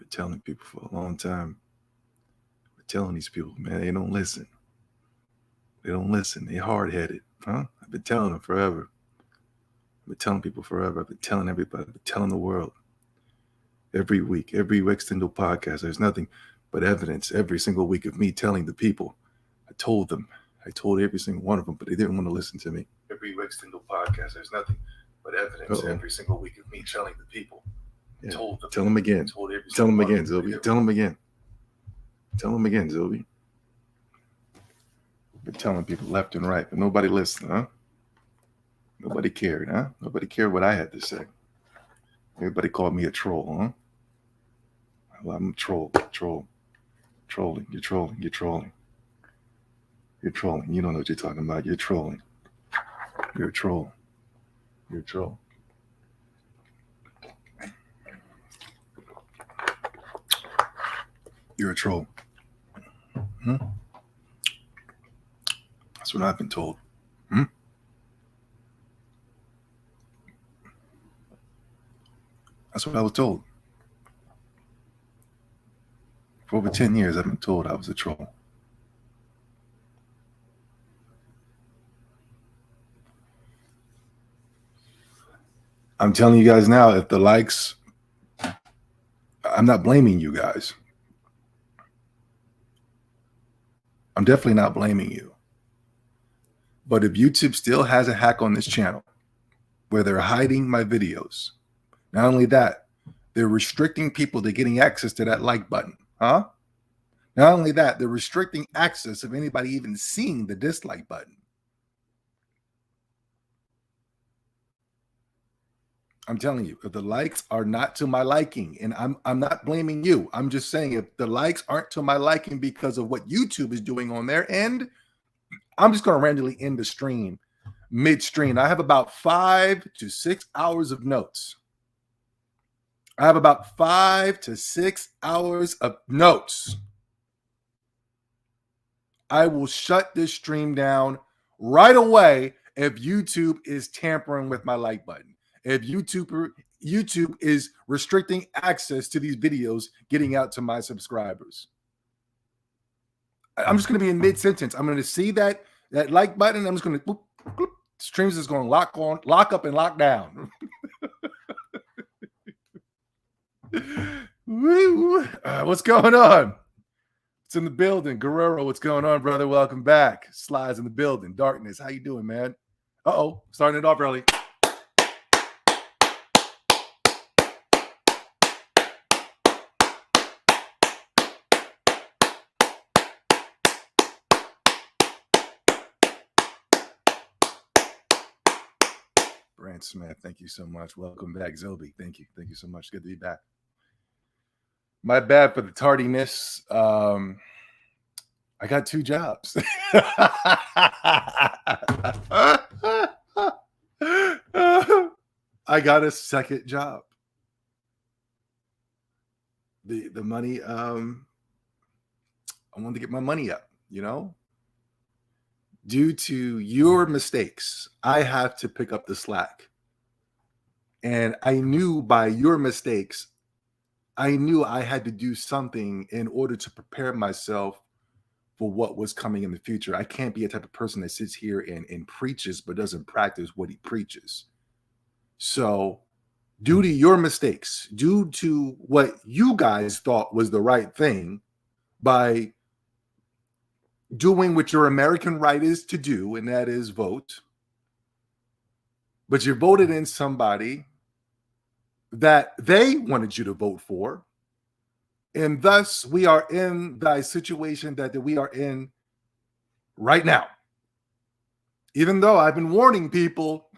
been telling people for a long time. I've been telling these people, man, they don't listen. They don't listen. They hard-headed, huh? I've been telling them forever. I've been telling people forever. I've been telling everybody. I've been telling the world. Every week, every X-Tendo podcast, there's nothing but evidence every single week of me telling the people. I told them. I told every single one of them, but they didn't want to listen to me. Every X-Tendo podcast, there's nothing but evidence every single week of me telling the people. I told them. Tell them again. Tell them again, Zilby. Tell them again. Tell them again, Zilby. Been telling people left and right, but nobody listened, huh? Nobody cared, huh? Nobody cared what I had to say. Everybody called me a troll, huh? Well, I'm a troll. Trolling. You're trolling. You're trolling. You're trolling. You don't know what you're talking about. You're trolling. You're a troll. You're a troll. You're a troll. Hmm? That's what I've been told. Hmm? That's what I was told. For over 10 years, I've been told I was a troll. I'm telling you guys now, if the likes, I'm not blaming you guys. I'm definitely not blaming you. But if YouTube still has a hack on this channel where they're hiding my videos, not only that, they're restricting people to getting access to that like button, huh? Not only that, they're restricting access of anybody even seeing the dislike button. I'm telling you, if the likes are not to my liking, and I'm not blaming you, I'm just saying if the likes aren't to my liking because of what YouTube is doing on their end, I'm just going to randomly end the stream midstream. I have about 5 to 6 hours of notes. I have about 5 to 6 hours of notes. I will shut this stream down right away if YouTube is tampering with my like button. If YouTube is restricting access to these videos getting out to my subscribers. I'm just going to be in mid-sentence. I'm going to see that like button. I'm just going to boop, boop, streams is going to lock up and lock down. What's going on? It's in the building. Guerrero, what's going on, brother? Welcome back. Slides in the building. Darkness, how you doing, man? Uh-oh, starting it off early. Brand Smith, thank you so much. Welcome back, Zilby. Thank you. Thank you so much. Good to be back. My bad for the tardiness. I got 2 jobs. I got a second job. The money, I wanted to get my money up, you know? Due to your mistakes, I have to pick up the slack. And I knew by your mistakes, I knew I had to do something in order to prepare myself for what was coming in the future. I can't be a type of person that sits here and preaches but doesn't practice what he preaches. So due to your mistakes, due to what you guys thought was the right thing, by doing what your American right is to do, and that is vote, but you voted in somebody that they wanted you to vote for, and thus we are in the situation that we are in right now. Even though I've been warning people,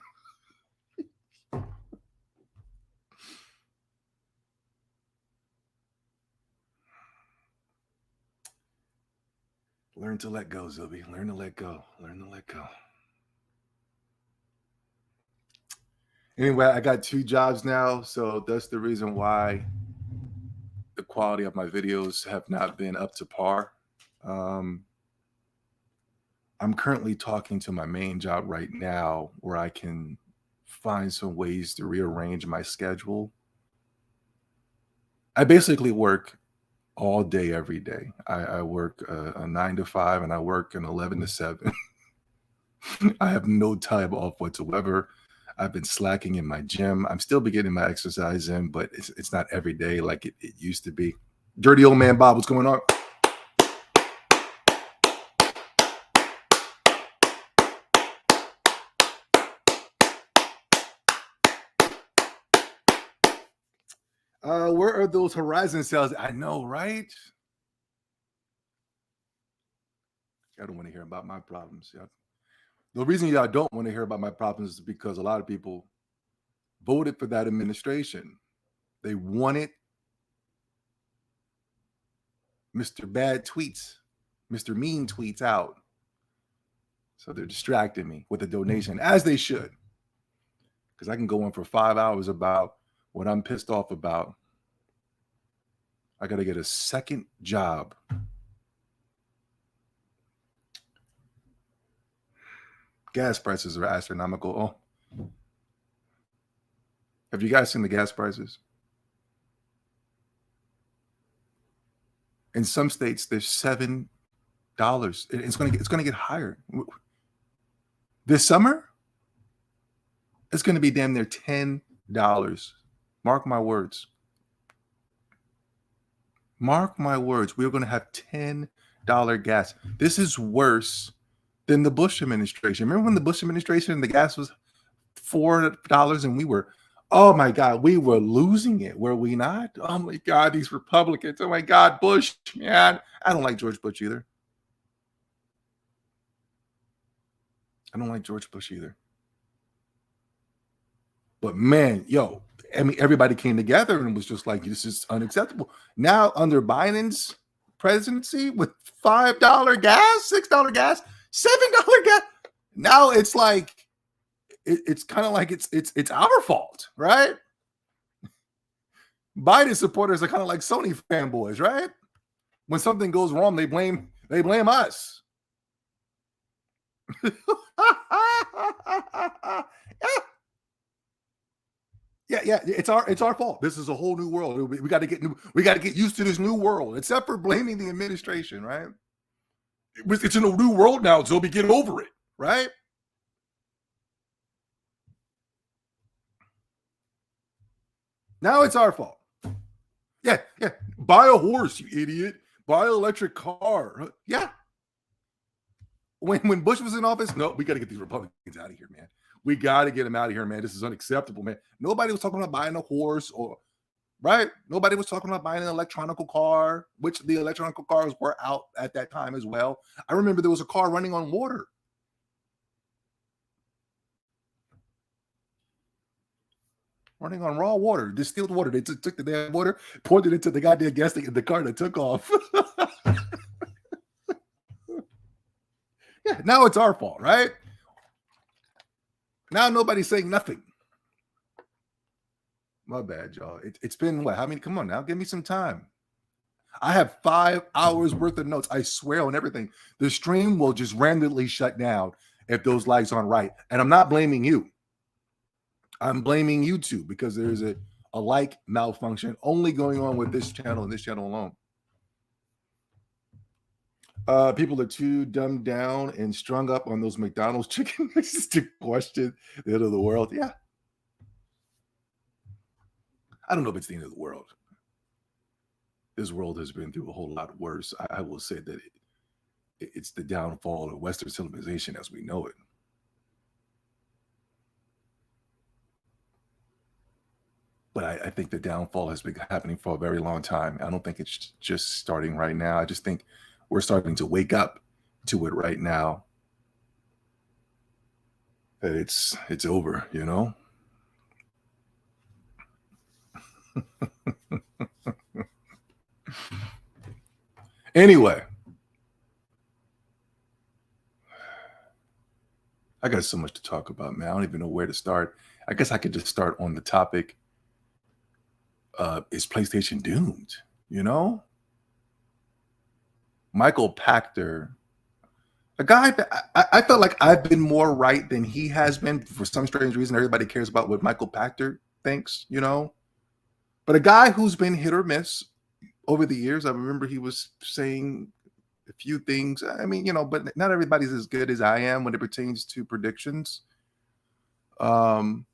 learn to let go, Zilby. Learn to let go. Learn to let go. Anyway, I got 2 jobs now, so that's the reason why the quality of my videos have not been up to par. I'm currently talking to my main job right now where I can find some ways to rearrange my schedule. I basically work all day, every day. I work a 9 to 5, and I work an 11 to 7. I have no time off whatsoever. I've been slacking in my gym. I'm still beginning my exercise in, but it's not every day like it used to be. Dirty old man Bob, what's going on? Where are those Horizon sales? I know, right? I don't want to hear about my problems. Yeah. The reason y'all don't want to hear about my problems is because a lot of people voted for that administration. They wanted Mr. Bad Tweets, Mr. Mean Tweets out. So they're distracting me with a donation, as they should. Because I can go on for 5 hours about what I'm pissed off about. I got to get a second job. Gas prices are astronomical. Oh, have you guys seen the gas prices? In some states, there's $7. It's gonna get higher. This summer, it's gonna be damn near $10. Mark my words. Mark my words. We're gonna have $10 gas. This is worse than the Bush administration. Remember when the Bush administration, the gas was $4 and we were, oh my God, we were losing it, were we not? Oh my God, these Republicans. Oh my God, Bush, man. I don't like George Bush either. I don't like George Bush either. But man, yo, I mean, everybody came together and was just like, this is unacceptable. Now, under Biden's presidency, with $5 gas, $6 gas, $7 gas, now it's like, it's kind of like it's our fault, right? Biden supporters are kind of like Sony fanboys, right? When something goes wrong, they blame us. Yeah, it's our fault. This is a whole new world. We got to get used to this new world. Except for blaming the administration, right? It's in a new world now, so we get over it, right? Now it's our fault. Yeah. Buy a horse, you idiot. Buy an electric car. Yeah. When Bush was in office, no, we got to get these Republicans out of here, man. We got to get them out of here, man. This is unacceptable, man. Nobody was talking about buying a horse right? Nobody was talking about buying an electronic car, which the electronic cars were out at that time as well. I remember there was a car running on water. Running on raw water, distilled water. They took the damn water, poured it into the goddamn gas tank in the car that took off. Yeah, now it's our fault, right? Now nobody's saying nothing. My bad, y'all. It's been what? How many? Come on now, give me some time. I have 5 hours worth of notes. I swear on everything. The stream will just randomly shut down if those lights aren't right. And I'm not blaming you. I'm blaming YouTube because there's a like malfunction only going on with this channel and this channel alone. People are too dumbed down and strung up on those McDonald's chicken wings to question the end of the world. Yeah. I don't know if it's the end of the world. This world has been through a whole lot worse. I will say that it's the downfall of Western civilization as we know it. But I think the downfall has been happening for a very long time. I don't think it's just starting right now. I just think we're starting to wake up to it right now. That it's over, you know? Anyway, I got so much to talk about, man. I don't even know where to start. I guess I could just start on the topic. Is PlayStation doomed? You know? Michael Pachter, a guy that I felt like I've been more right than he has been for some strange reason. Everybody cares about what Michael Pachter thinks, you know? But a guy who's been hit or miss over the years, I remember he was saying a few things. I mean, but not everybody's as good as I am when it pertains to predictions. But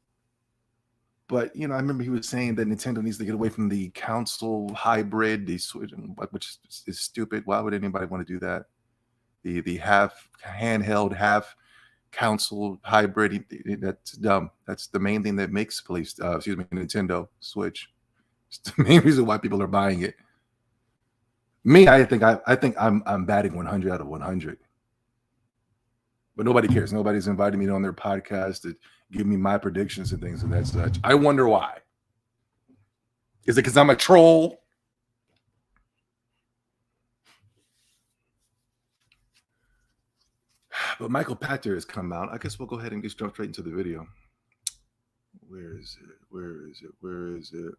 I remember he was saying that Nintendo needs to get away from the console hybrid, which is stupid. Why would anybody want to do that? The half handheld, half console hybrid, that's dumb. That's the main thing that makes Nintendo Switch. It's the main reason why people are buying it. Me, I think I'm batting 100 out of 100. But nobody cares. Nobody's invited me on their podcast to give me my predictions and things of that such. I wonder why. Is it because I'm a troll? But Michael Pachter has come out. I guess we'll go ahead and just jump straight into the video. Where is it?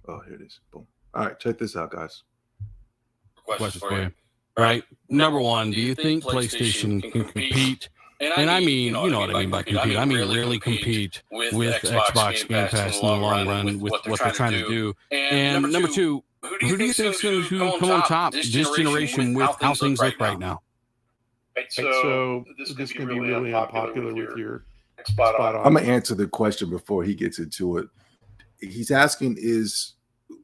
Oh, here it is. Boom. All right, check this out, guys. Questions for you. All right. Number one, do you think PlayStation can compete? And I mean, you know what I mean by compete. I mean really compete with Xbox Game Pass in the long run with what they're trying to do. And number two, who do you think is going to come on top this generation with how things look right now? So this can be really unpopular with your spot on. I'm going to answer the question before he gets into it. He's asking is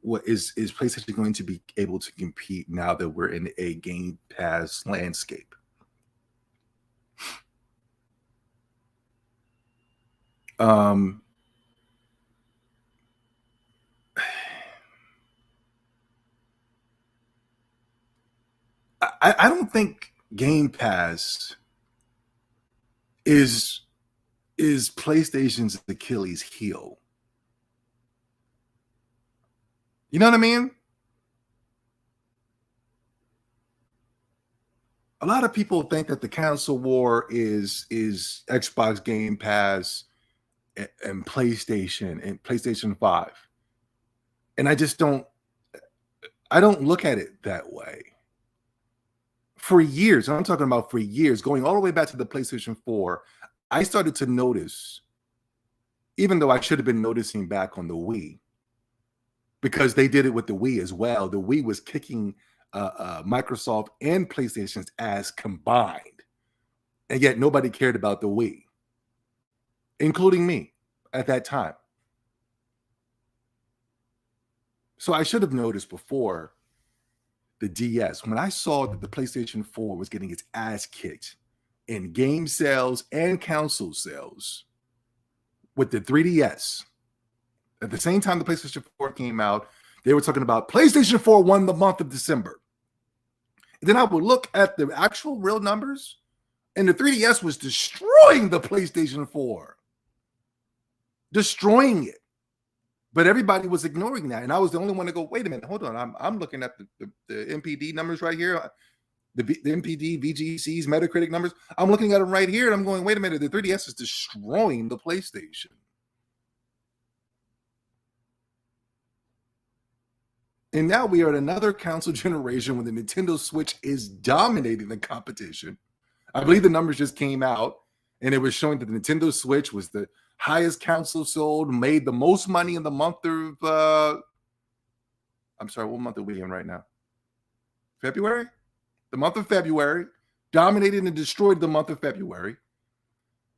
PlayStation going to be able to compete now that we're in a Game Pass landscape? I don't think Game Pass is PlayStation's Achilles heel. You know what I mean? A lot of people think that the console war is Xbox Game Pass and PlayStation 5. And I don't look at it that way. For years, I'm talking about for years, going all the way back to the PlayStation 4, I started to notice, even though I should have been noticing back on the Wii, because they did it with the Wii as well. The Wii was kicking Microsoft and PlayStation's ass combined. And yet nobody cared about the Wii, including me at that time. So I should have noticed before the DS, when I saw that the PlayStation 4 was getting its ass kicked in game sales and console sales with the 3DS. At the same time the PlayStation 4 came out, they were talking about PlayStation 4 won the month of December. And then I would look at the actual real numbers, and the 3DS was destroying the PlayStation 4. Destroying it. But everybody was ignoring that. And I was the only one to go, wait a minute, hold on. I'm looking at the MPD numbers right here. The MPD, VGCs, Metacritic numbers. I'm looking at them right here, and I'm going, wait a minute, the 3DS is destroying the PlayStation. And now we are at another console generation when the Nintendo Switch is dominating the competition. I believe the numbers just came out, and it was showing that the Nintendo Switch was the highest console sold, made the most money in the month of, I'm sorry, what month are we in right now? February? The month of February, dominated and destroyed the month of February.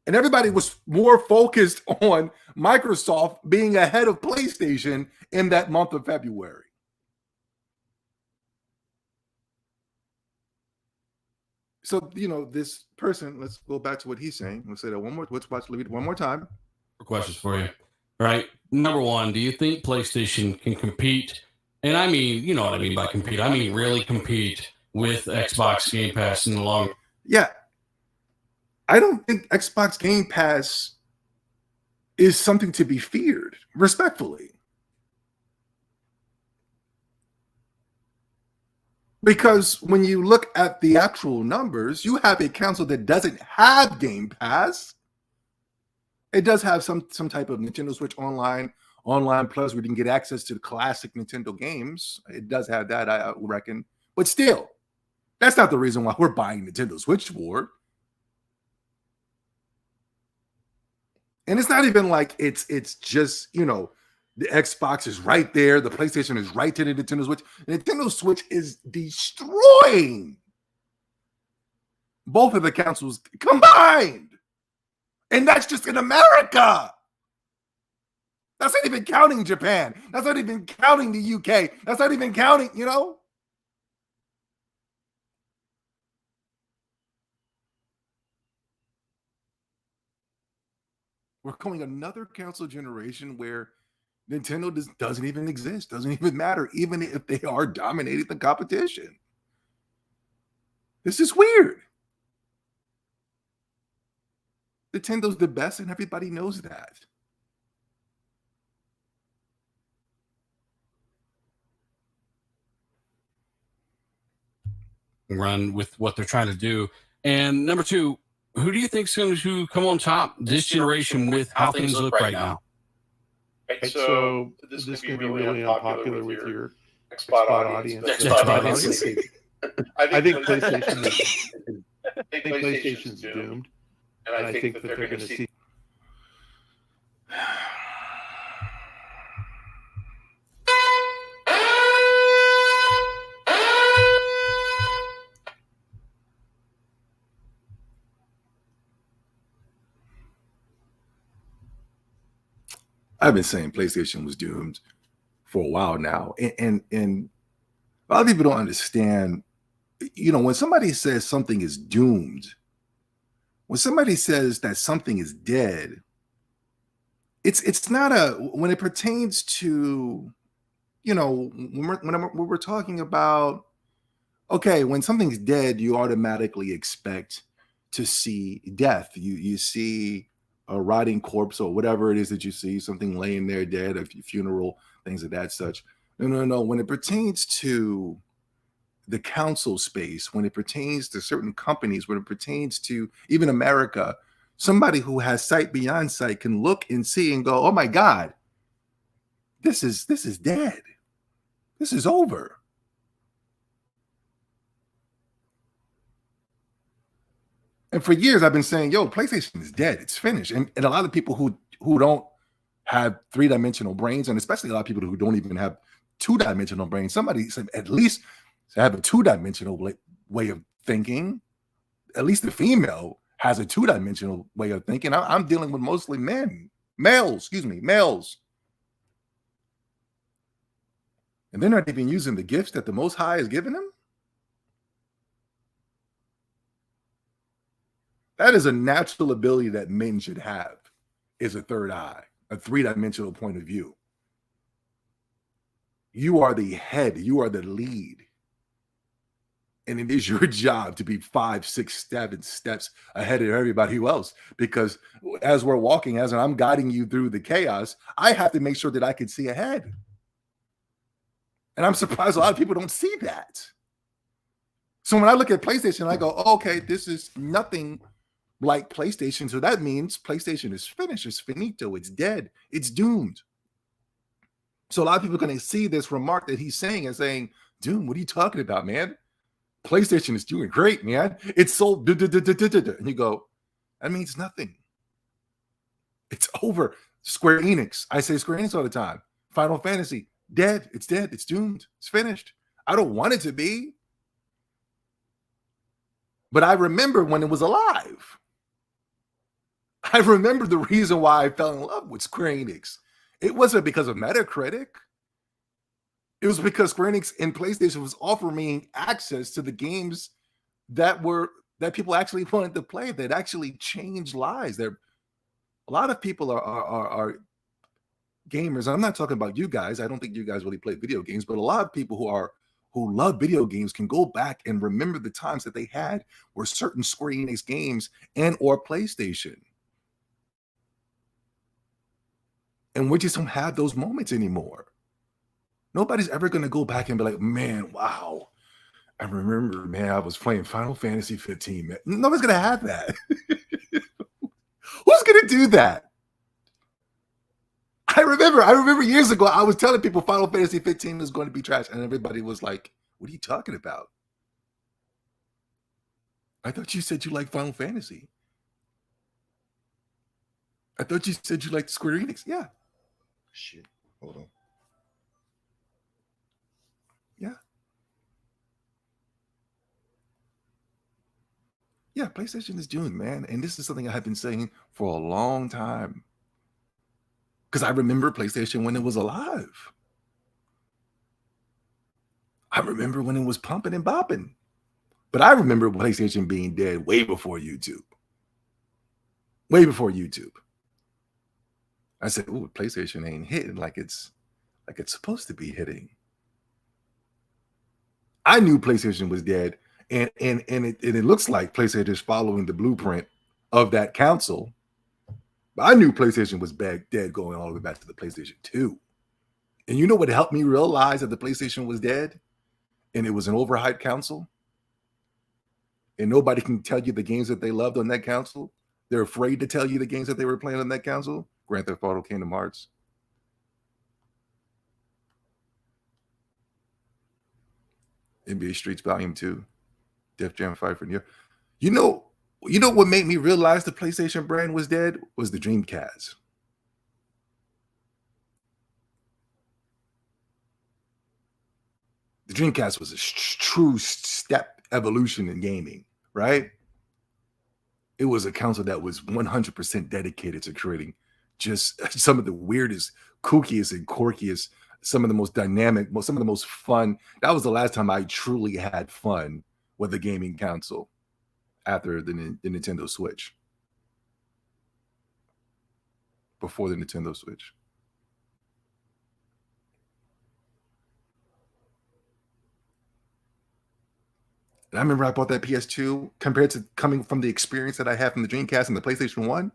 And everybody was more focused on Microsoft being ahead of PlayStation in that month of February. So, this person, let's go back to what he's saying. Let's say that one more. Let's watch it one more time. Questions for you. All right. Number one, do you think PlayStation can compete? And I mean, you know what I mean by compete. I mean really compete with Xbox Game Pass in the long run. Yeah. I don't think Xbox Game Pass is something to be feared, respectfully. Because when you look at the actual numbers, you have a console that doesn't have Game Pass. It does have some type of Nintendo Switch Online Plus, where you can get access to the classic Nintendo games. It does have that, I reckon. But still, that's not the reason why we're buying Nintendo Switch for. And it's not even like it's just, The Xbox is right there. The PlayStation is right to the Nintendo Switch. The Nintendo Switch is destroying both of the consoles combined. And that's just in America. That's not even counting Japan. That's not even counting the UK. That's not even counting, you know? We're calling another console generation where Nintendo doesn't even exist, doesn't even matter, even if they are dominating the competition. This is weird. Nintendo's the best, and everybody knows that. Run with what they're trying to do. And number two, who do you think is going to come on top this generation with how things look right now? Right, so this is going to be really unpopular with your Xbox audience. I think PlayStation's doomed, and I think that they're going to see. I've been saying PlayStation was doomed for a while now. And a lot of people don't understand, you know, when somebody says something is doomed, when somebody says that something is dead, it's not when it pertains to, you know, when we're talking about, okay, when something's dead, you automatically expect to see death. You see a rotting corpse or whatever it is that you see, something laying there dead, a funeral, things of that such. No. When it pertains to the council space, when it pertains to certain companies, when it pertains to even America, somebody who has sight beyond sight can look and see and go, oh my God, this is dead. This is over. And for years, I've been saying, yo, PlayStation is dead. It's finished. And a lot of people who don't have three-dimensional brains, and especially a lot of people who don't even have two-dimensional brains, somebody said at least have a two-dimensional way of thinking. At least the female has a two-dimensional way of thinking. I'm dealing with mostly males. And they're not even using the gifts that the Most High has given them. That is a natural ability that men should have, is a third eye, a three-dimensional point of view. You are the head, you are the lead. And it is your job to be 5, 6, 7 steps ahead of everybody else. Because as we're walking, as I'm guiding you through the chaos, I have to make sure that I can see ahead. And I'm surprised a lot of people don't see that. So when I look at PlayStation, I go, oh, okay, this is nothing like PlayStation. So that means PlayStation is finished. It's finito. It's dead. It's doomed. So a lot of people are going to see this remark that he's saying and saying, dude, what are you talking about, man? PlayStation is doing great, man. It's sold. And you go, that means nothing. It's over. Square Enix. I say Square Enix all the time. Final Fantasy, dead. It's dead. It's doomed. It's finished. I don't want it to be. But I remember when it was alive. I remember the reason why I fell in love with Square Enix. It wasn't because of Metacritic. It was because Square Enix and PlayStation was offering me access to the games that people actually wanted to play, that actually changed lives. A lot of people are gamers. I'm not talking about you guys. I don't think you guys really play video games, but a lot of people who love video games can go back and remember the times that they had were certain Square Enix games and or PlayStation. And we just don't have those moments anymore. Nobody's ever going to go back and be like, man, wow. I remember, man, I was playing Final Fantasy 15. Man. Nobody's going to have that. Who's going to do that? I remember years ago, I was telling people Final Fantasy 15 was going to be trash. And everybody was like, what are you talking about? I thought you said you liked Final Fantasy. I thought you said you liked Square Enix. Yeah. Shit. Hold on. Yeah. Yeah, PlayStation is doomed, man. And this is something I have been saying for a long time. Because I remember PlayStation when it was alive. I remember when it was pumping and bopping. But I remember PlayStation being dead way before YouTube. Way before YouTube. I said, "Ooh, PlayStation ain't hitting like it's supposed to be hitting." I knew PlayStation was dead, and it looks like PlayStation is following the blueprint of that council. But I knew PlayStation was dead going all the way back to the PlayStation 2. And you know what helped me realize that the PlayStation was dead? And it was an overhyped console? And nobody can tell you the games that they loved on that console? They're afraid to tell you the games that they were playing on that console? Grand Theft Auto, Kingdom Hearts. NBA Streets Volume 2. Def Jam 5 for New. You know what made me realize the PlayStation brand was dead? Was the Dreamcast. The Dreamcast was a true step evolution in gaming, right? It was a console that was 100% dedicated to creating just some of the weirdest, kookiest, and quirkiest, some of the most dynamic, some of the most fun. That was the last time I truly had fun with a gaming console after the Nintendo Switch. Before the Nintendo Switch. And I remember I bought that PS2 compared to coming from the experience that I had from the Dreamcast and the PlayStation 1.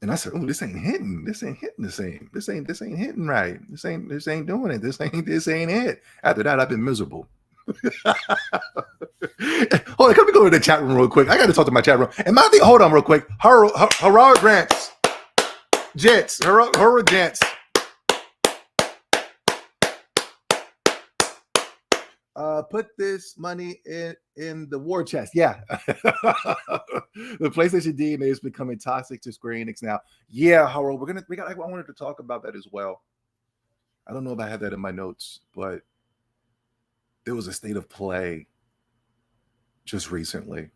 And I said, "Oh, this ain't hitting. This ain't hitting the same. This ain't hitting right. This ain't doing it. This ain't it." After that, I've been miserable. Hold on, let me go to the chat room real quick. I got to talk to my chat room. And my thing, hold on real quick. Hurrah, grants. Jets. Hurrah, Jets. Put this money in the war chest. Yeah. The PlayStation DNA is becoming toxic to Square Enix now. Yeah, Harold, I wanted to talk about that as well. I don't know if I had that in my notes, but there was a state of play just recently.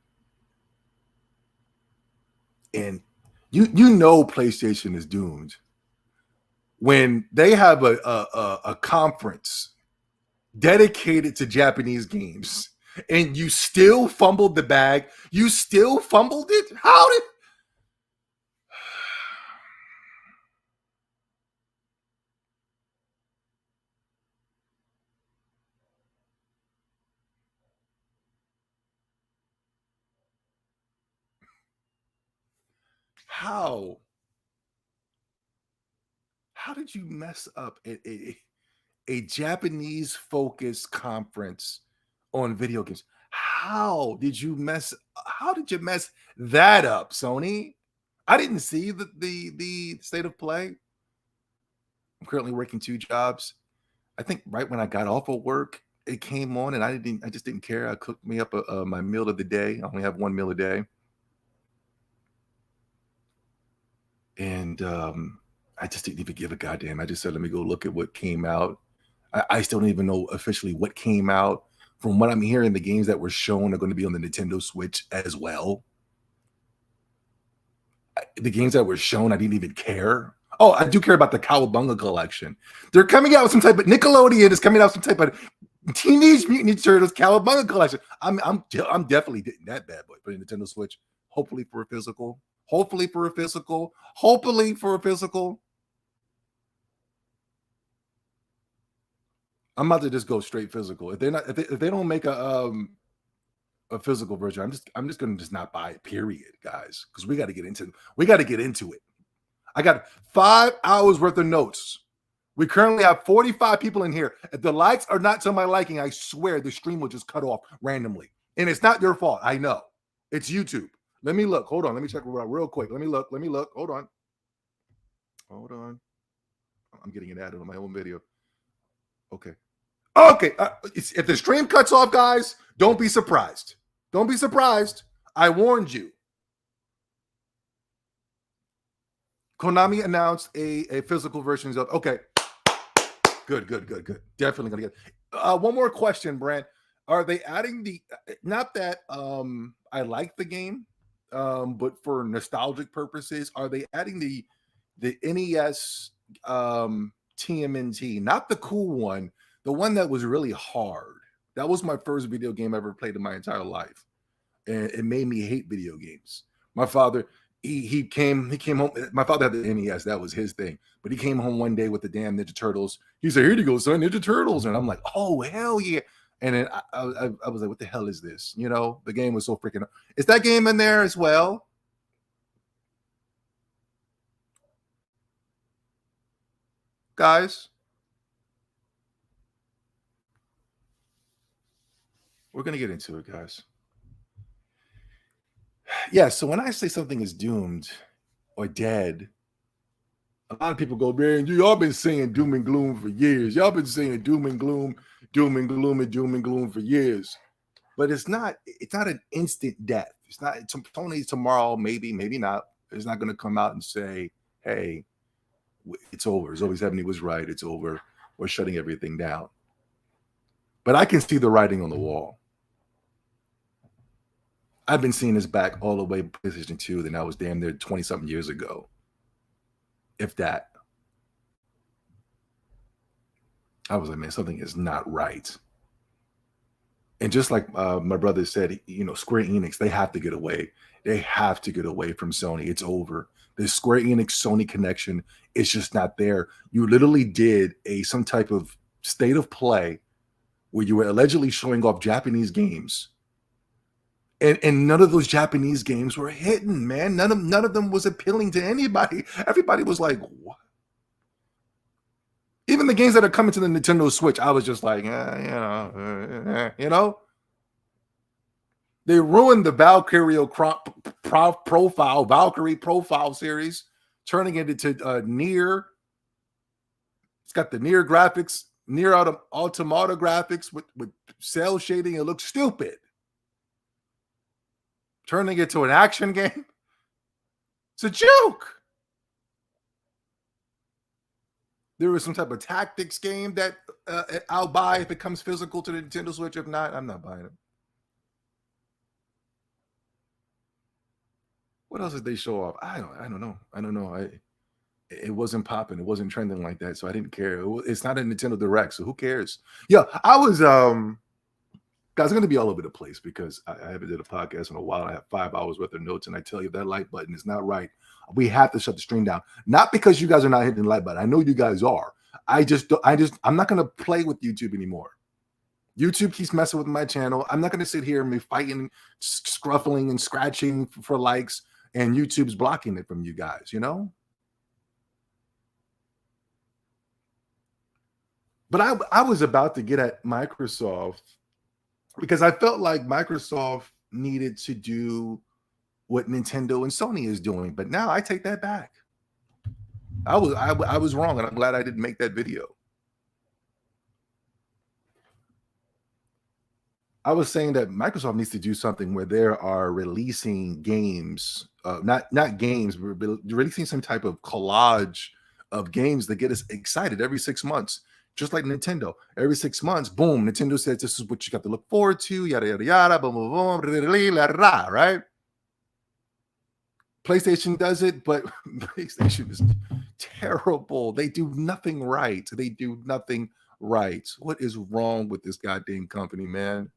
And you know PlayStation is doomed when they have a conference dedicated to Japanese games, and you still fumbled the bag. You still fumbled it? How did... How did you mess up a Japanese-focused conference on video games? How did you mess that up, Sony? I didn't see the state of play. I'm currently working 2 jobs. I think right when I got off of work, it came on, and I just didn't care. I cooked me up my meal of the day. I only have 1 meal a day. And I just didn't even give a goddamn. I just said, let me go look at what came out. I still don't even know officially what came out. From what I'm hearing, the games that were shown are going to be on the Nintendo Switch as well. The games that were shown, I didn't even care. Oh, I do care about the Cowabunga collection. They're coming out with some type of... Nickelodeon is coming out with some type of Teenage Mutant Ninja Turtles Cowabunga collection. I'm definitely getting that bad boy for the Nintendo Switch. Hopefully for a physical. Hopefully for a physical. I'm about to just go straight physical. If they don't make a physical version, I'm just gonna just not buy it, period, guys. Because we got to get into it. I got 5 hours worth of notes. We currently have 45 people in here. If the likes are not to my liking, I swear the stream will just cut off randomly. And it's not your fault. I know. It's YouTube. Let me look. Hold on. Let me check it out real quick. Let me look. Hold on. I'm getting an ad on my own video. Okay. If the stream cuts off, guys, don't be surprised. I warned you. Konami announced a physical version of. Okay, good. Definitely gonna get. One more question, Brent. Are they adding the? Not that I like the game, but for nostalgic purposes, are they adding the NES TMNT? Not the cool one, the one that was really hard. That was my first video game I ever played in my entire life, and it made me hate video games. My father, he came home. My father had the NES, that was his thing. But he came home one day with the damn Ninja Turtles. He said, "Here you go, son, Ninja Turtles." And I'm like, "Oh hell yeah!" And then I was like, "What the hell is this?" You know, the game was so freaking. Is that game in there as well, guys? We're gonna get into it, guys. Yeah. So when I say something is doomed or dead, a lot of people go, "Man, y'all been saying doom and gloom for years. Y'all been saying doom and gloom, doom and gloom, and doom and gloom for years." But it's not an instant death. It's not Tony tomorrow, maybe not. It's not going to come out and say, "Hey, it's over. Zoe 70 was right. It's over. We're shutting everything down." But I can see the writing on the wall. I've been seeing this back all the way PlayStation 2, then I was damn near 20-something years ago. If that. I was like, man, something is not right. And just like my brother said, you know, Square Enix, they have to get away. They have to get away from Sony. It's over. The Square Enix Sony connection is just not there. You literally did some type of state of play where you were allegedly showing off Japanese games. And none of those Japanese games were hitting, man. None of them was appealing to anybody. Everybody was like, what? Even the games that are coming to the Nintendo Switch, I was just like, you know. They ruined the Valkyrie profile series, turning it into Nier. It's got the Nier graphics, Nier Automata graphics with cell shading. It looks stupid. Turning it to an action game. It's a joke. There was some type of tactics game that I'll buy if it comes physical to the Nintendo Switch. If not, I'm not buying it. What else did they show off? I don't know. It wasn't popping. It wasn't trending like that, so I didn't care. It's not a Nintendo Direct, so who cares? Yeah, I was guys, I'm going to be all over the place because I haven't did a podcast in a while. I have 5 hours worth of notes, and I tell you, that like button is not right. We have to shut the stream down. Not because you guys are not hitting the like button. I know you guys are. I'm not going to play with YouTube anymore. YouTube keeps messing with my channel. I'm not going to sit here and be fighting, scruffling, and scratching for likes, and YouTube's blocking it from you guys, you know? But I was about to get at Microsoft because I felt like Microsoft needed to do what Nintendo and Sony is doing. But now I take that back. I was wrong, and I'm glad I didn't make that video. I was saying that Microsoft needs to do something where they are releasing games, not games, but releasing some type of collage of games that get us excited every 6 months. Just like Nintendo, every 6 months, boom, Nintendo says this is what you got to look forward to, yada, yada, yada, boom, boom, boom, right? PlayStation does it, but PlayStation is terrible. They do nothing right. What is wrong with this goddamn company, man?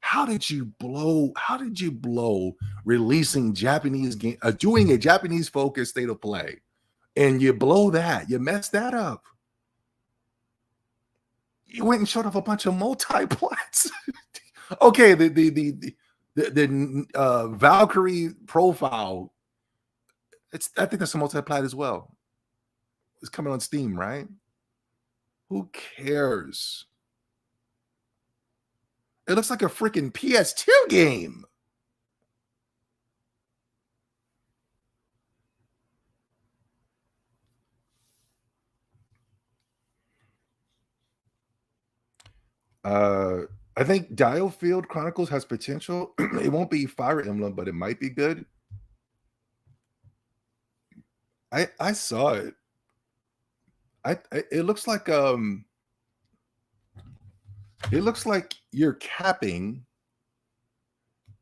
How did you blow releasing Japanese game, doing a Japanese focused state of play, and you blow that? You messed that up. You went and showed off a bunch of multiplats. Okay, the Valkyrie profile. I think that's a multiplat as well. It's coming on Steam, right? Who cares? It looks like a freaking PS2 game. I think Dialfield Chronicles has potential. It won't be Fire Emblem, but it might be good. I saw it. It looks like you're capping,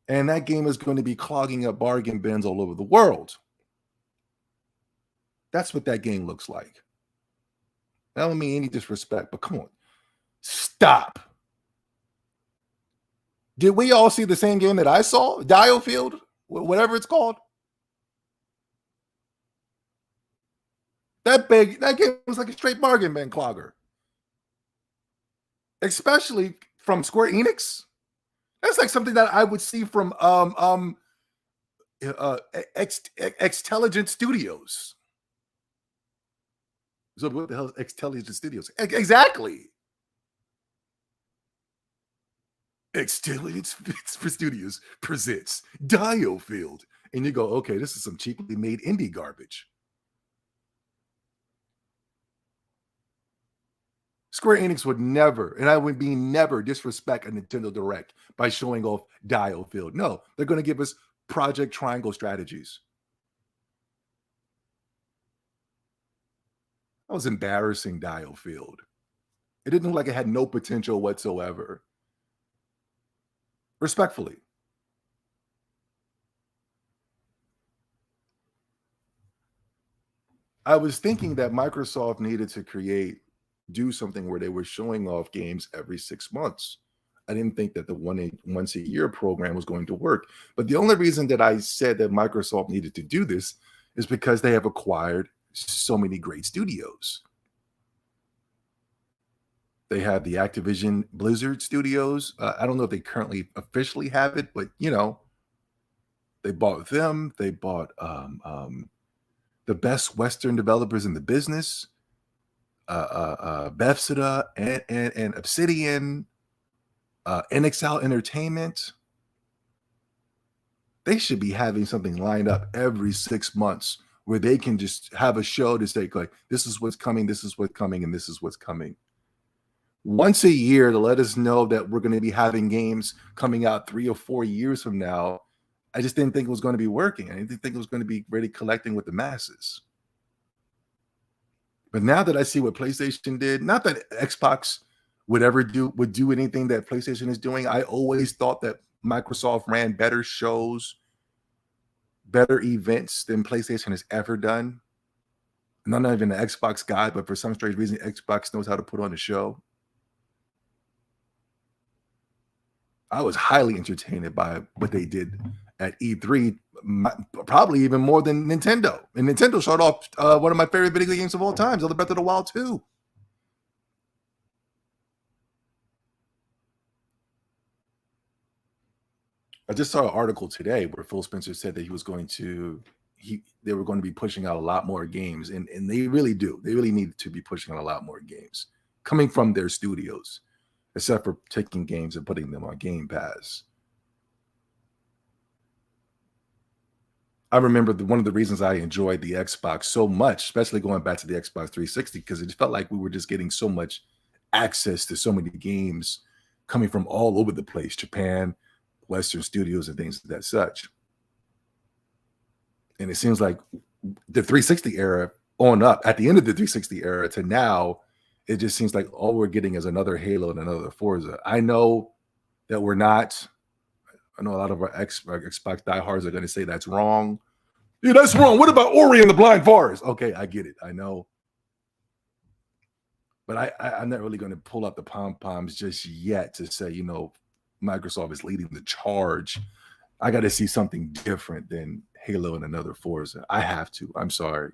and that game is going to be clogging up bargain bins all over the world. That's what that game looks like. I don't mean any disrespect, but come on. Stop. Did we all see the same game that I saw? Diofield? Whatever it's called? That game was like a straight bargain bin clogger. Especially from Square Enix. That's like something that I would see from X-Telligent Studios. So what the hell is X-Telligent Studios? Exactly. X-Telligent Studios presents Diofield. And you go, okay, this is some cheaply made indie garbage. Square Enix would never, and I would be never disrespect a Nintendo Direct by showing off Diofield. No, they're going to give us Project Triangle strategies. That was embarrassing, Diofield. It didn't look like it had no potential whatsoever. Respectfully. I was thinking that Microsoft needed to do something where they were showing off games every 6 months. I didn't think that the once a year program was going to work. But the only reason that I said that Microsoft needed to do this is because they have acquired so many great studios. They have the Activision Blizzard studios. I don't know if they currently officially have it, but they bought them. They bought the best Western developers in the business. Bethesda and Obsidian, Enix Entertainment. They should be having something lined up every 6 months where they can just have a show to say, like, this is what's coming, this is what's coming, and this is what's coming. Once a year to let us know that we're going to be having games coming out 3 or 4 years from now. I just didn't think it was going to be working. I didn't think it was going to be really collecting with the masses. But now that I see what PlayStation did, not that Xbox would do anything that PlayStation is doing. I always thought that Microsoft ran better shows, better events than PlayStation has ever done. I'm not even an Xbox guy, but for some strange reason, Xbox knows how to put on a show. I was highly entertained by what they did at E3, probably even more than Nintendo. And Nintendo showed off one of my favorite video games of all time, Zelda Breath of the Wild 2. I just saw an article today where Phil Spencer said that they were going to be pushing out a lot more games, and they really do. They really need to be pushing out a lot more games coming from their studios, except for taking games and putting them on Game Pass. I remember one of the reasons I enjoyed the Xbox so much, especially going back to the Xbox 360, because it felt like we were just getting so much access to so many games coming from all over the place, Japan, Western studios, and things of that such. And it seems like the 360 era on up, at the end of the 360 era to now, it just seems like all we're getting is another Halo and another Forza. I know that we're not. I know a lot of our Xbox diehards are going to say that's wrong. Yeah, that's wrong. What about Ori and the Blind Forest? Okay, I get it. I know. But I'm not really going to pull up the pom-poms just yet to say, Microsoft is leading the charge. I got to see something different than Halo and another Forza. I have to. I'm sorry.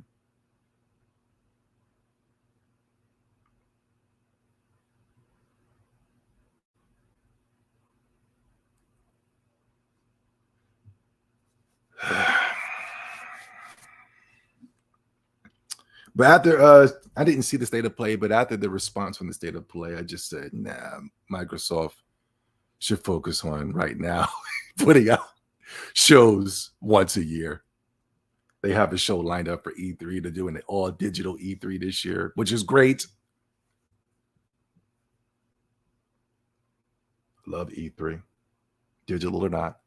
But after I didn't see the state of play, but after the response from the state of play, I just said, nah, Microsoft should focus on right now putting out shows once a year. They have a show lined up for E3. They're doing an all digital E3 this year, which is great. Love E3, digital or not.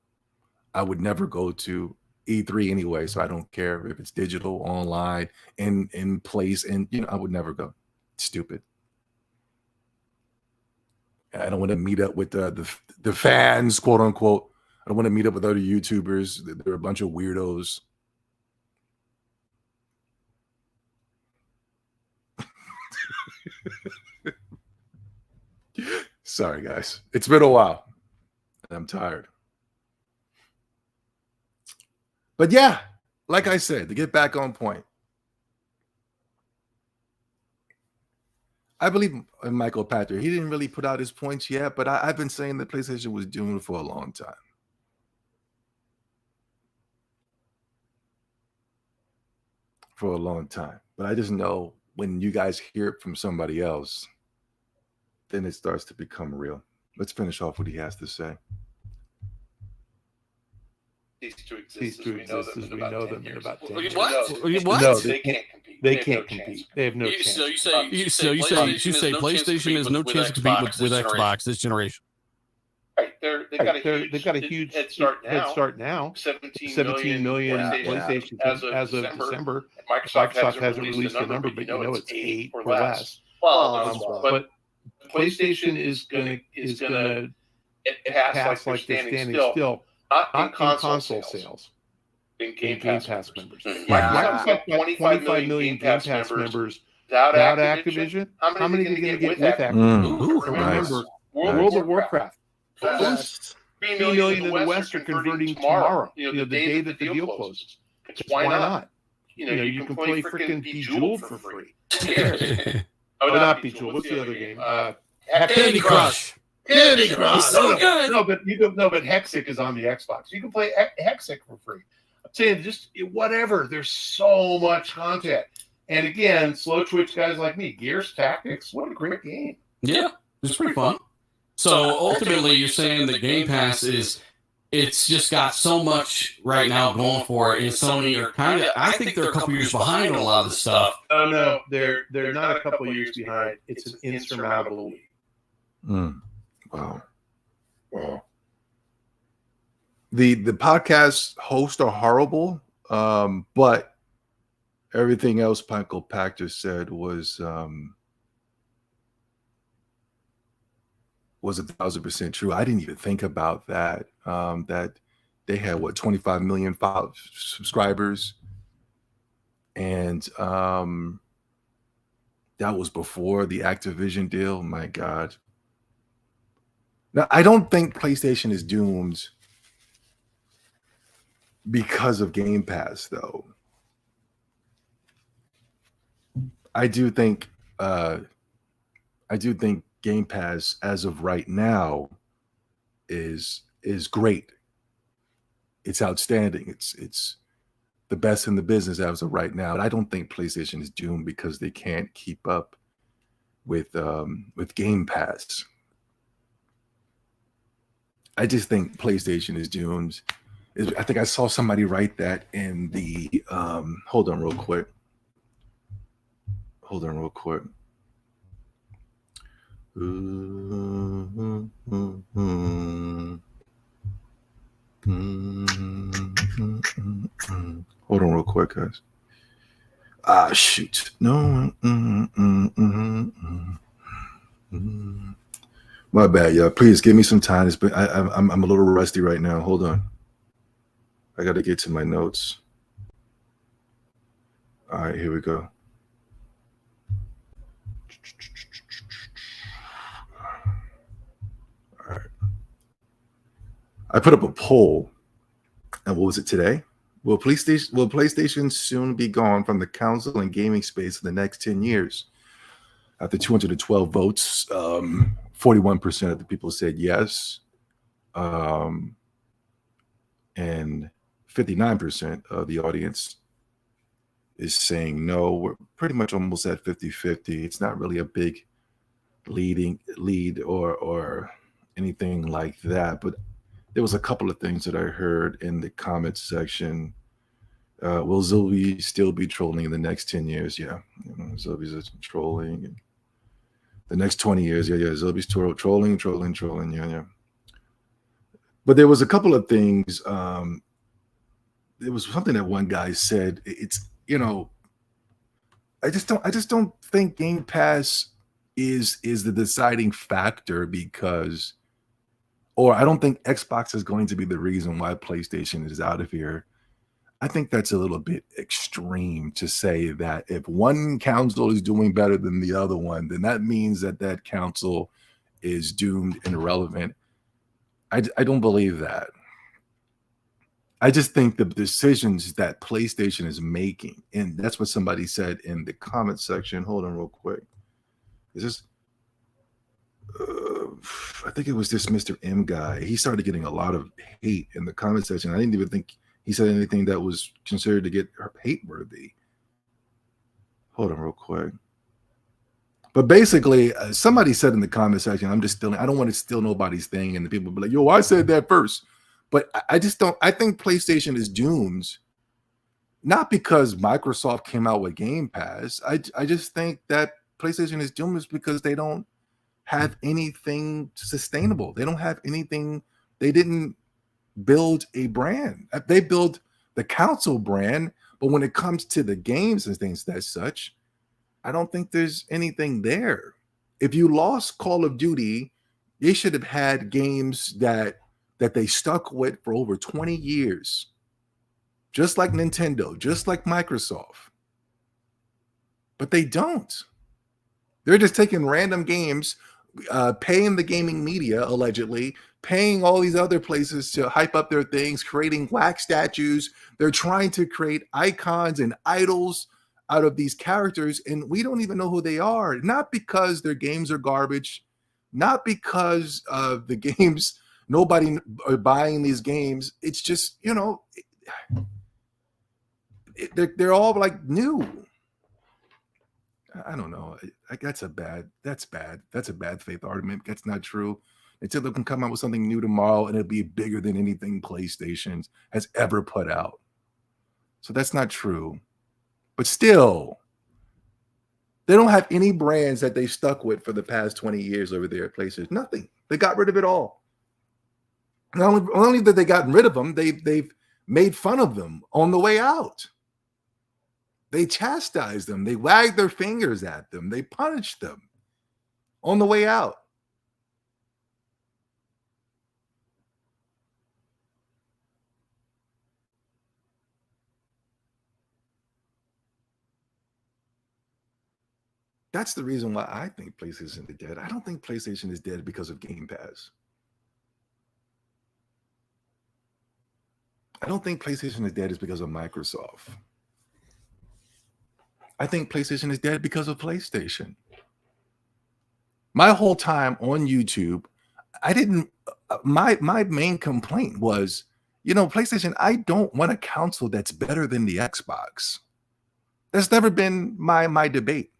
I would never go to E3 anyway, so I don't care if it's digital, online, in place, and I would never go. Stupid. I don't want to meet up with the fans, quote unquote. I don't want to meet up with other YouTubers. They're a bunch of weirdos. Sorry, guys. It's been a while. I'm tired. But yeah, like I said, to get back on point, I believe in Michael Patrick. He didn't really put out his points yet, but I've been saying that PlayStation was doomed for a long time. For a long time. But I just know when you guys hear it from somebody else, then it starts to become real. Let's finish off what he has to say. Cease to exist as we know them in about 10 years. What? No, they can't compete. They can't compete. They have no chance. So you say PlayStation has no chance to compete with Xbox this generation. Right. They've got a huge head start now. 17 million PlayStation as of December. Microsoft hasn't released a number, but it's 8 or less. But PlayStation is gonna pass like they're standing still. Not in console sales. In Game Pass members. Microsoft got 25 million Game Pass members without Activision. How many are they going to get with Activision? Remember, World of Warcraft. 3 million in the West are converting tomorrow. The day that the deal closes. Why not? You can play freaking Bejeweled for free. Not Bejeweled. What's the other game? Candy Crush. Candy Crush. So good. But Hexic is on the Xbox. You can play Hexic for free. I'm saying just whatever. There's so much content. And again, slow twitch guys like me, Gears Tactics, what a great game. Yeah, it's pretty fun. So ultimately, you're saying that Game Pass it's just got so much right now going for it, and Sony are kind of, I think they're a couple years behind on a lot of the stuff. Oh no, they're not a couple years behind. It's an insurmountable lead. Wow. The podcast hosts are horrible, but everything else Michael Pack just said was 1,000% true. I didn't even think about that. That they had 25 million subscribers, and that was before the Activision deal. My God. Now, I don't think PlayStation is doomed because of Game Pass, though. I do think Game Pass, as of right now, is great. It's outstanding. It's the best in the business as of right now. But I don't think PlayStation is doomed because they can't keep up with Game Pass. I just think PlayStation is doomed. I think I saw somebody write that in the hold on real quick. Hold on real quick, guys. Shoot. No. My bad, y'all. Please give me some time. I'm a little rusty right now. Hold on. I got to get to my notes. All right, here we go. All right. I put up a poll. And what was it today? Will PlayStation soon be gone from the console and gaming space in the next 10 years? After 212 votes, 41% of the people said yes. And 59% of the audience is saying no. We're pretty much almost at 50-50. It's not really a big lead or anything like that. But there was a couple of things that I heard in the comments section. Will Zilby still be trolling in the next 10 years? Yeah. Zilby's trolling. And the next 20 years, yeah. Zilby's trolling. Yeah. But there was a couple of things there was something that one guy said. It's, you know, I just don't think Game Pass is the deciding factor, because, or I don't think Xbox is going to be the reason why PlayStation is out of here. I think that's a little bit extreme to say that if one console is doing better than the other one, then that means that that console is doomed and irrelevant. I don't believe that. I just think the decisions that PlayStation is making, and that's what somebody said in the comment section. Hold on real quick. Is this, I think it was this Mr. M guy. He started getting a lot of hate in the comment section. I didn't even think he said anything that was considered to get hate worthy. Hold on real quick. But basically, somebody said in the comment section, I don't want to steal nobody's thing. And the people be like, yo, I said that first. But I just don't, I think PlayStation is doomed, not because Microsoft came out with Game Pass. I just think that PlayStation is doomed is because they don't have anything sustainable. They don't have anything. They didn't build a brand. They build the console brand, but when it comes to the games and things as such, I don't think there's anything there. If you lost Call of Duty, they should have had games that they stuck with for over 20 years, just like Nintendo, just like Microsoft. But they don't. They're just taking random games, paying the gaming media, allegedly, paying all these other places to hype up their things, creating whack statues. They're trying to create icons and idols out of these characters, and we don't even know who they are. Not because their games are garbage, not because the games, nobody are buying these games. It's just, you know, they're all like new. I don't know. That's bad. That's a bad faith argument. That's not true. Until they can come out with something new tomorrow and it'll be bigger than anything PlayStation has ever put out. So that's not true. But still, they don't have any brands that they've stuck with for the past 20 years over there at PlayStation. Nothing. They got rid of it all. Not only that they gotten rid of them, they've made fun of them on the way out. They chastised them. They wagged their fingers at them. They punished them on the way out. That's the reason why I think PlayStation is dead. I don't think PlayStation is dead because of Game Pass. I don't think PlayStation is dead is because of Microsoft. I think PlayStation is dead because of PlayStation. My whole time on YouTube, my main complaint was, you know, PlayStation, I don't want a console that's better than the Xbox. That's never been my debate.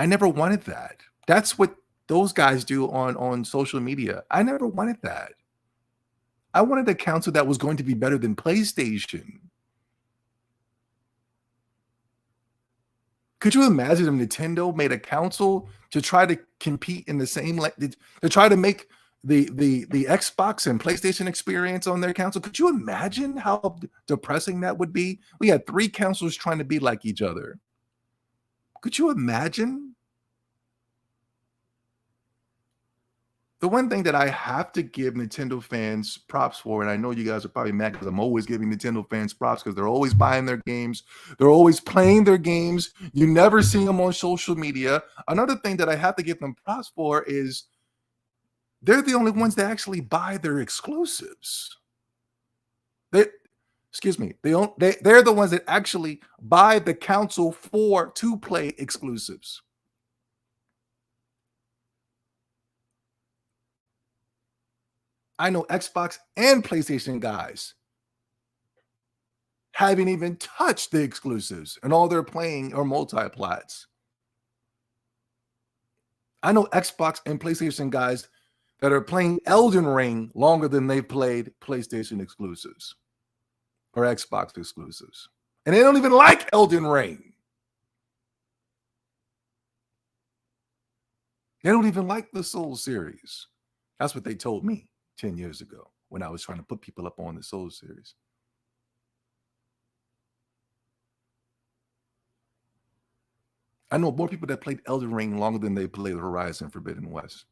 I never wanted that. That's what those guys do on social media. I never wanted that. I wanted a console that was going to be better than PlayStation. Could you imagine if Nintendo made a console to try to compete in the same, to try to make the Xbox and PlayStation experience on their console? Could you imagine how depressing that would be? We had 3 consoles trying to be like each other. Could you imagine? The one thing that I have to give Nintendo fans props for, and I know you guys are probably mad because I'm always giving Nintendo fans props because they're always buying their games. They're always playing their games. You never see them on social media. Another thing that I have to give them props for is they're the only ones that actually buy their exclusives. They're the ones that actually buy the console to play exclusives. I know Xbox and PlayStation guys haven't even touched the exclusives, and all they're playing are multi-plats. I know Xbox and PlayStation guys that are playing Elden Ring longer than they played PlayStation exclusives or Xbox exclusives. And they don't even like Elden Ring. They don't even like the Souls series. That's what they told me 10 years ago when I was trying to put people up on the Souls series. I know more people that played Elden Ring longer than they played Horizon Forbidden West.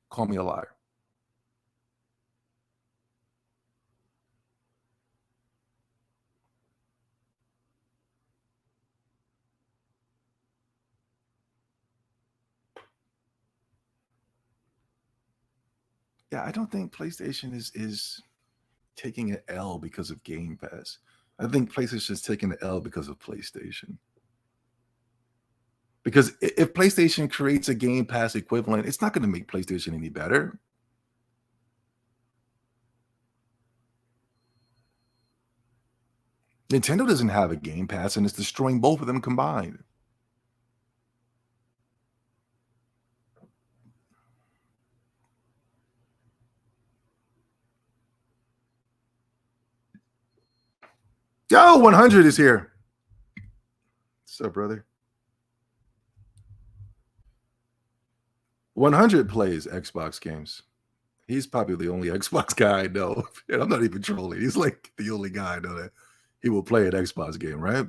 Call me a liar. Yeah, I don't think PlayStation is taking an L because of Game Pass. I think PlayStation is taking an L because of PlayStation. Because if PlayStation creates a Game Pass equivalent, it's not going to make PlayStation any better. Nintendo doesn't have a Game Pass, and it's destroying both of them combined. Yo, 100 is here. What's up, brother? 100 plays Xbox games. He's probably the only Xbox guy I know. And I'm not even trolling. He's like the only guy I know that he will play an Xbox game, right?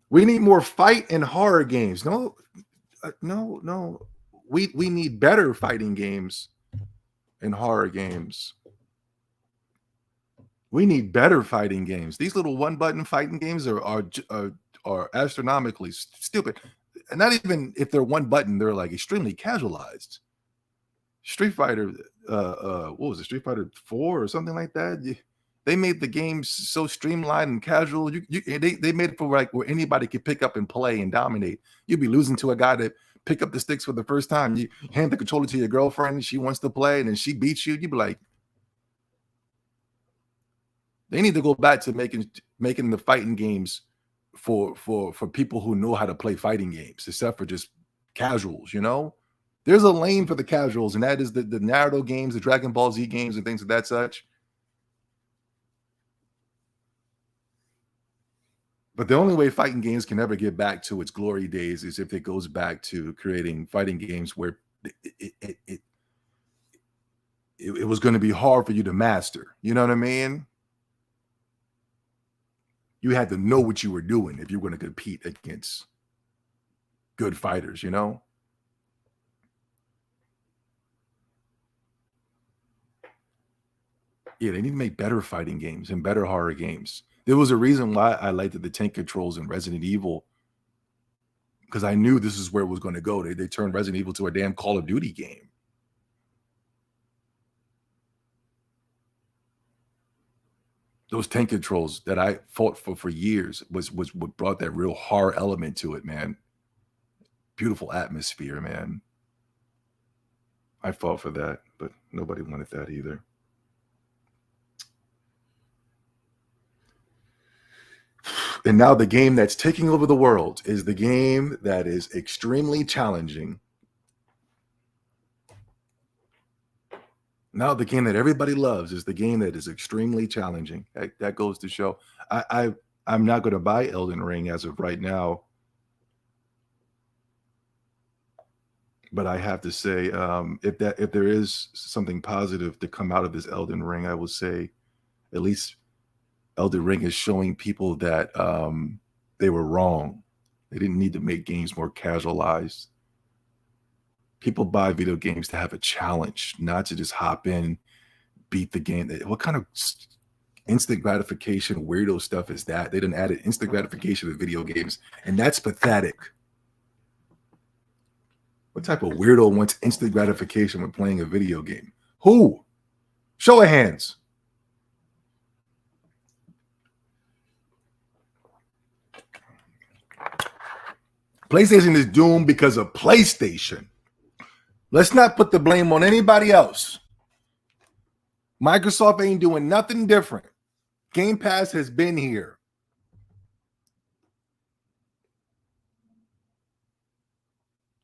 We need more fight and horror games. No. We need better fighting games and horror games. We need better fighting games. These little one-button fighting games are astronomically stupid. And not even if they're one button, they're like extremely casualized. Street Fighter, what was it? Street Fighter 4 or something like that. They made the games so streamlined and casual. They made it for like where anybody could pick up and play and dominate. You'd be losing to a guy that pick up the sticks for the first time. You hand the controller to your girlfriend, she wants to play, and then she beats you. You'd be like, they need to go back to making the fighting games for people who know how to play fighting games, except for just casuals, you know? There's a lane for the casuals, and that is the Naruto games, the Dragon Ball Z games, and things of that such. But the only way fighting games can ever get back to its glory days is if it goes back to creating fighting games where it was going to be hard for you to master. You know what I mean? You had to know what you were doing if you were going to compete against good fighters, you know? Yeah, they need to make better fighting games and better horror games. There was a reason why I liked the tank controls in Resident Evil, because I knew this is where it was going to go. They turned Resident Evil to a damn Call of Duty game. Those tank controls that I fought for years was what brought that real horror element to it, man. Beautiful atmosphere, man. I fought for that, but nobody wanted that either. And now the game that's taking over the world is the game that is extremely challenging. Now the game that everybody loves is the game that is extremely challenging. That goes to show. I'm not going to buy Elden Ring as of right now. But I have to say, if there is something positive to come out of this Elden Ring, I will say at least Elden Ring is showing people that they were wrong. They didn't need to make games more casualized. People buy video games to have a challenge, not to just hop in, beat the game. What kind of instant gratification weirdo stuff is that? They done added instant gratification to video games, and that's pathetic. What type of weirdo wants instant gratification when playing a video game? Who? Show of hands. PlayStation is doomed because of PlayStation. Let's not put the blame on anybody else. Microsoft ain't doing nothing different. Game Pass has been here.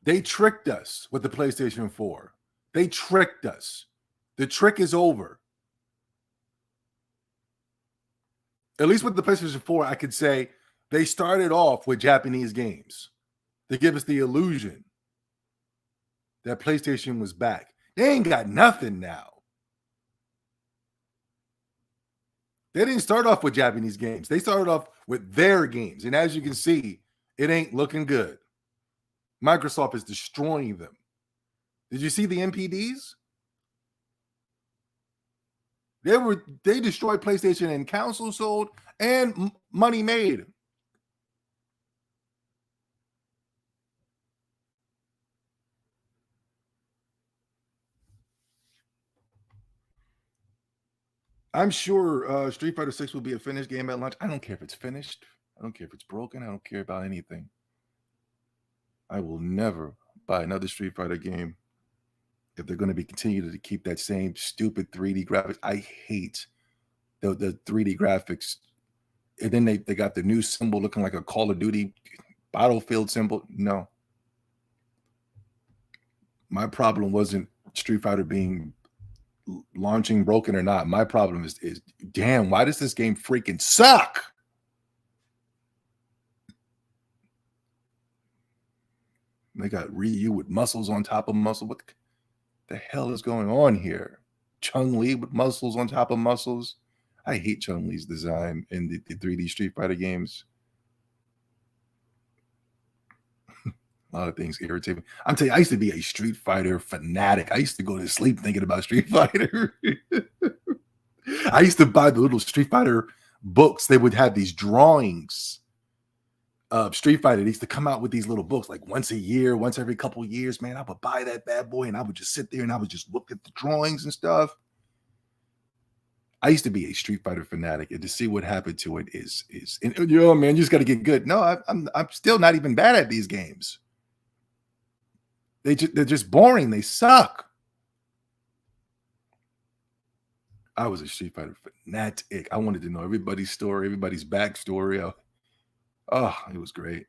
They tricked us with the PlayStation 4. They tricked us. The trick is over. At least with the PlayStation 4, I could say they started off with Japanese games to give us the illusion that PlayStation was back. They ain't got nothing now. They didn't start off with Japanese games. They started off with their games. And as you can see, It ain't looking good. Microsoft is destroying them. Did you see the MPDs? They destroyed PlayStation and console sold and money made. I'm sure Street Fighter 6 will be a finished game at launch. I don't care if it's finished. I don't care if it's broken. I don't care about anything. I will never buy another Street Fighter game if they're going to be continuing to keep that same stupid 3D graphics. I hate the 3D graphics. And then they got the new symbol looking like a Call of Duty Battlefield symbol. No. My problem wasn't Street Fighter being launching broken or not. My problem is damn, why does this game freaking suck? They got Ryu with muscles on top of muscle. What the hell is going on here? Chun-Li with muscles on top of muscles. I hate Chun-Li's design in the 3D Street Fighter games. A lot of things irritate me. I'm telling you, I used to be a Street Fighter fanatic. I used to go to sleep thinking about Street Fighter. I used to buy the little Street Fighter books. They would have these drawings of Street Fighter. They used to come out with these little books like once a year, once every couple of years. Man, I would buy that bad boy and I would just sit there and I would just look at the drawings and stuff. I used to be a Street Fighter fanatic, and to see what happened to it is and, man, you just got to get good. No, I'm still not even bad at these games. They're just boring. They suck. I was a Street Fighter fanatic. I wanted to know everybody's story, everybody's backstory. Oh, it was great.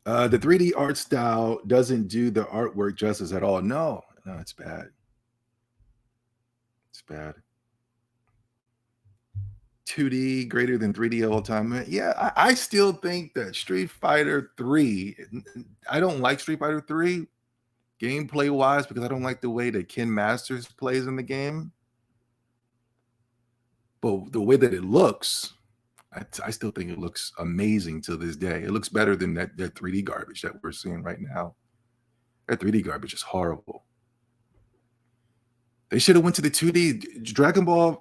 The 3D art style doesn't do the artwork justice at all. No, it's bad. It's bad. 2D greater than 3D all time. Yeah, I still think that Street Fighter 3, I don't like Street Fighter 3 gameplay wise because I don't like the way that Ken Masters plays in the game. But the way that it looks, I still think it looks amazing to this day. It looks better than that 3D garbage that we're seeing right now. That 3D garbage is horrible. They should have went to the 2D. Dragon Ball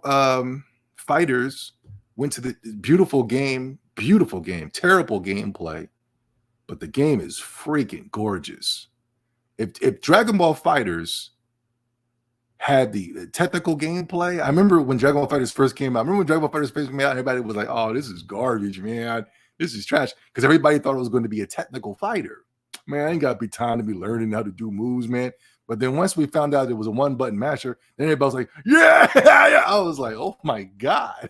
Fighters went to the beautiful game, terrible gameplay, but the game is freaking gorgeous. If Dragon Ball Fighters had the technical gameplay, I remember when Dragon Ball Fighters first came out. Everybody was like, "Oh, this is garbage, man. This is trash," because everybody thought it was going to be a technical fighter. Man, I ain't got to be time to be learning how to do moves, man. But then once we found out it was a one-button masher, then everybody was like, yeah. I was like, oh, my God.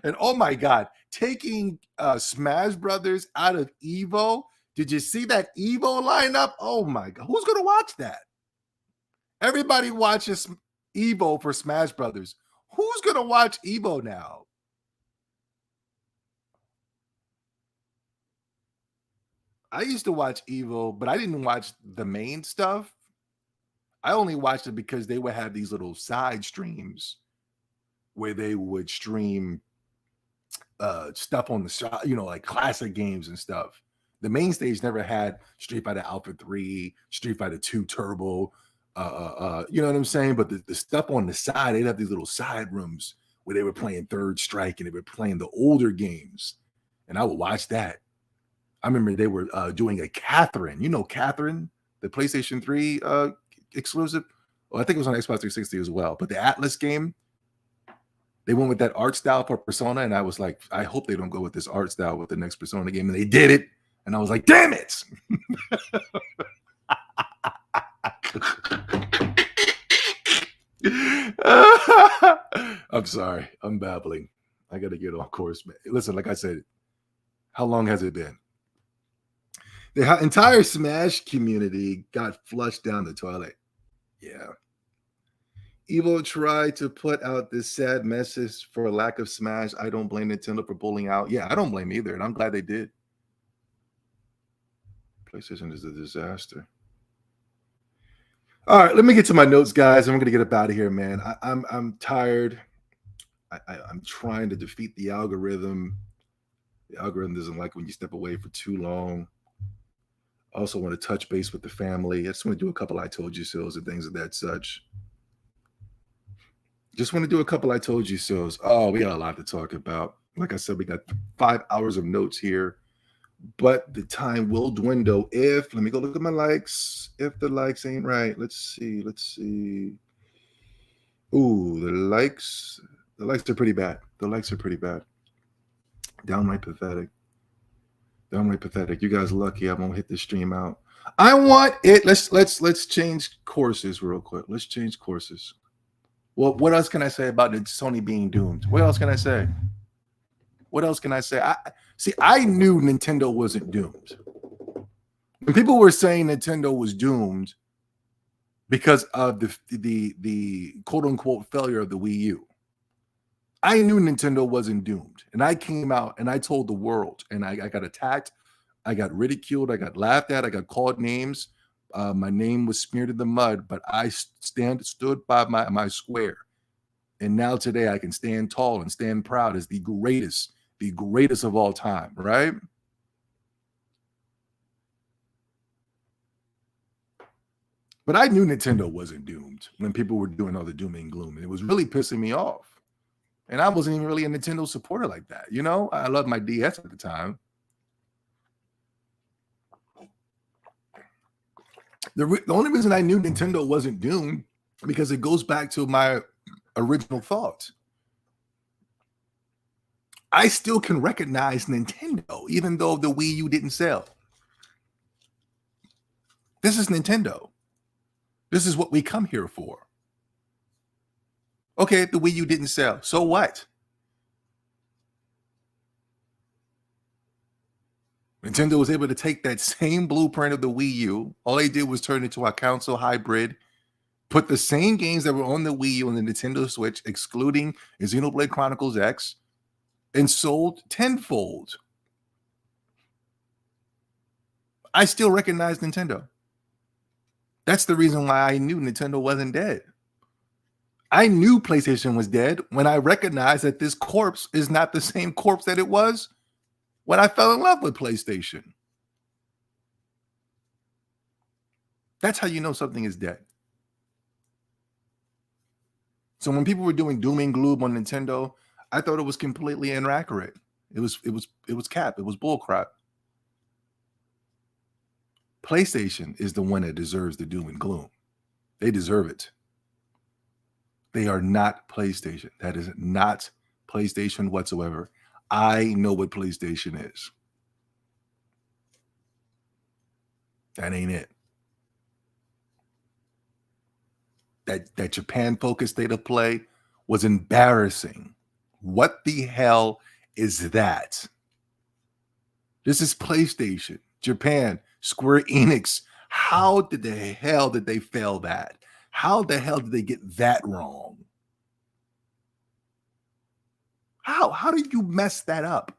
And, oh, my God, taking Smash Brothers out of Evo. Did you see that Evo lineup? Oh, my God. Who's going to watch that? Everybody watches Evo for Smash Brothers. Who's going to watch Evo now? I used to watch Evo, but I didn't watch the main stuff. I only watched it because they would have these little side streams where they would stream stuff on the side, like classic games and stuff. The main stage never had Street Fighter Alpha 3, Street Fighter 2 Turbo, you know what I'm saying? But the stuff on the side, they'd have these little side rooms where they were playing Third Strike and they were playing the older games. And I would watch that. I remember they were doing a Catherine. You know Catherine, the PlayStation 3 exclusive? Well, I think it was on Xbox 360 as well. But the Atlas game, they went with that art style for Persona, and I was like, I hope they don't go with this art style with the next Persona game. And they did it. And I was like, damn it! I'm sorry. I'm babbling. I got to get on course, man. Listen, like I said, how long has it been? The entire Smash community got flushed down the toilet. Yeah. Evo tried to put out this sad message for a lack of Smash. I don't blame Nintendo for pulling out. Yeah, I don't blame either, and I'm glad they did. PlayStation is a disaster. All right, let me get to my notes, guys. I'm going to get up out of here, man. I'm tired. I'm trying to defeat the algorithm. The algorithm doesn't like when you step away for too long. I also want to touch base with the family. I just want to do a couple I told you so's and things of that such. Just want to do a couple I told you so's. Oh, we got a lot to talk about. Like I said, we got 5 hours of notes here, but the time will dwindle if, let me go look at my likes. If the likes ain't right, let's see. Ooh, the likes are pretty bad. The likes are pretty bad. Downright pathetic. Downright pathetic. You guys lucky I won't hit this stream out. I want it. Let's change courses real quick. Let's change courses. Well, what else can I say about the Sony being doomed? What else can I say? What else can I say? I knew Nintendo wasn't doomed. When people were saying Nintendo was doomed because of the quote unquote failure of the Wii U, I knew Nintendo wasn't doomed. And I came out and I told the world, and I got attacked, I got ridiculed, I got laughed at, I got called names. My name was smeared in the mud, but I stood by my square. And now today I can stand tall and stand proud as the greatest of all time, right? But I knew Nintendo wasn't doomed when people were doing all the doom and gloom. And it was really pissing me off. And I wasn't even really a Nintendo supporter like that. You know, I loved my DS at the time. The only reason I knew Nintendo wasn't doomed because it goes back to my original thought. I still can recognize Nintendo, even though the Wii U didn't sell. This is Nintendo. This is what we come here for. Okay, the Wii U didn't sell. So what? Nintendo was able to take that same blueprint of the Wii U. All they did was turn it into a console hybrid, put the same games that were on the Wii U on the Nintendo Switch, excluding Xenoblade Chronicles X, and sold tenfold. I still recognize Nintendo. That's the reason why I knew Nintendo wasn't dead. I knew PlayStation was dead when I recognized that this corpse is not the same corpse that it was when I fell in love with PlayStation. That's how you know something is dead. So when people were doing doom and gloom on Nintendo, I thought it was completely inaccurate. It was cap. It was bull crap. PlayStation is the one that deserves the doom and gloom. They deserve it. They are not PlayStation. That is not PlayStation whatsoever. I know what PlayStation is. That ain't it. That Japan-focused state of play was embarrassing. What the hell is that? This is PlayStation, Japan, Square Enix. How did the hell did they fail that? How the hell did they get that wrong? How did you mess that up?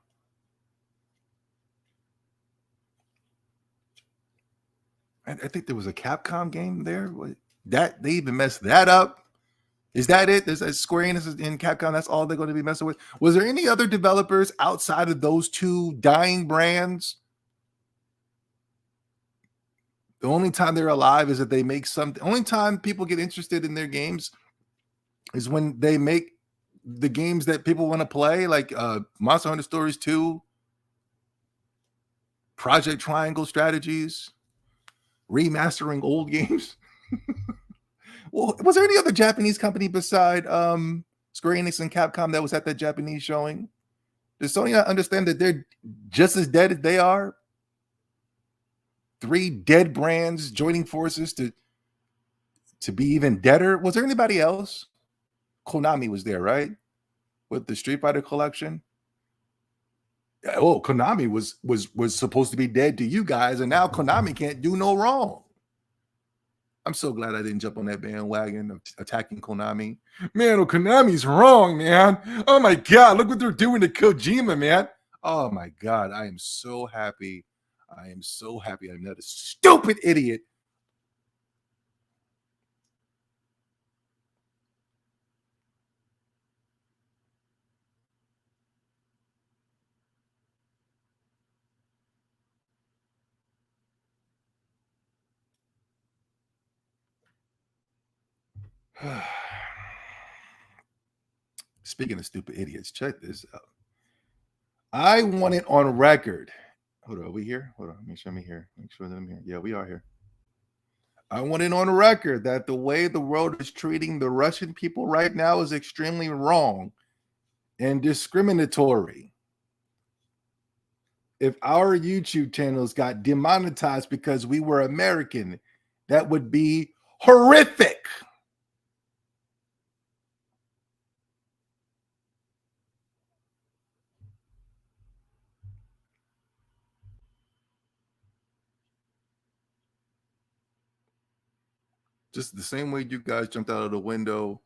I think there was a Capcom game there. That they even messed that up. Is that it? There's a Square Enix and Capcom. That's all they're going to be messing with. Was there any other developers outside of those two dying brands? The only time they're alive is that they make something. The only time people get interested in their games is when they make the games that people want to play, like Monster Hunter Stories 2, Project Triangle Strategies, remastering old games. Well, was there any other Japanese company beside Square Enix and Capcom that was at that Japanese showing? Does Sony not understand that they're just as dead as they are? 3 dead brands joining forces to be even deader. Was there anybody else? Konami was there, right? With the Street Fighter collection. Oh, Konami was supposed to be dead to you guys, and now Konami can't do no wrong. I'm so glad I didn't jump on that bandwagon of attacking Konami. Man, oh, Konami's wrong, man. Oh my God, look what they're doing to Kojima, man. Oh my God, I am so happy. I am so happy I'm not a stupid idiot. Speaking of stupid idiots, check this out. I want it on record. Hold on, are we here? Hold on, make sure I'm here. Make sure that I'm here. Yeah, we are here. I want it on record that the way the world is treating the Russian people right now is extremely wrong and discriminatory. If our YouTube channels got demonetized because we were American, that would be horrific. Just the same way you guys jumped out of the window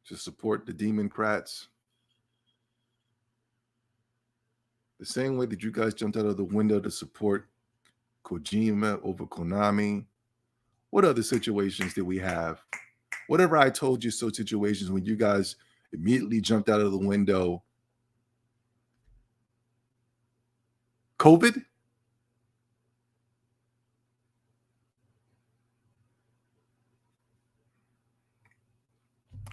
to support the Democrats. The same way that you guys jumped out of the window to support Kojima over Konami. What other situations did we have? Whatever I told you, so situations when you guys immediately jumped out of the window. COVID?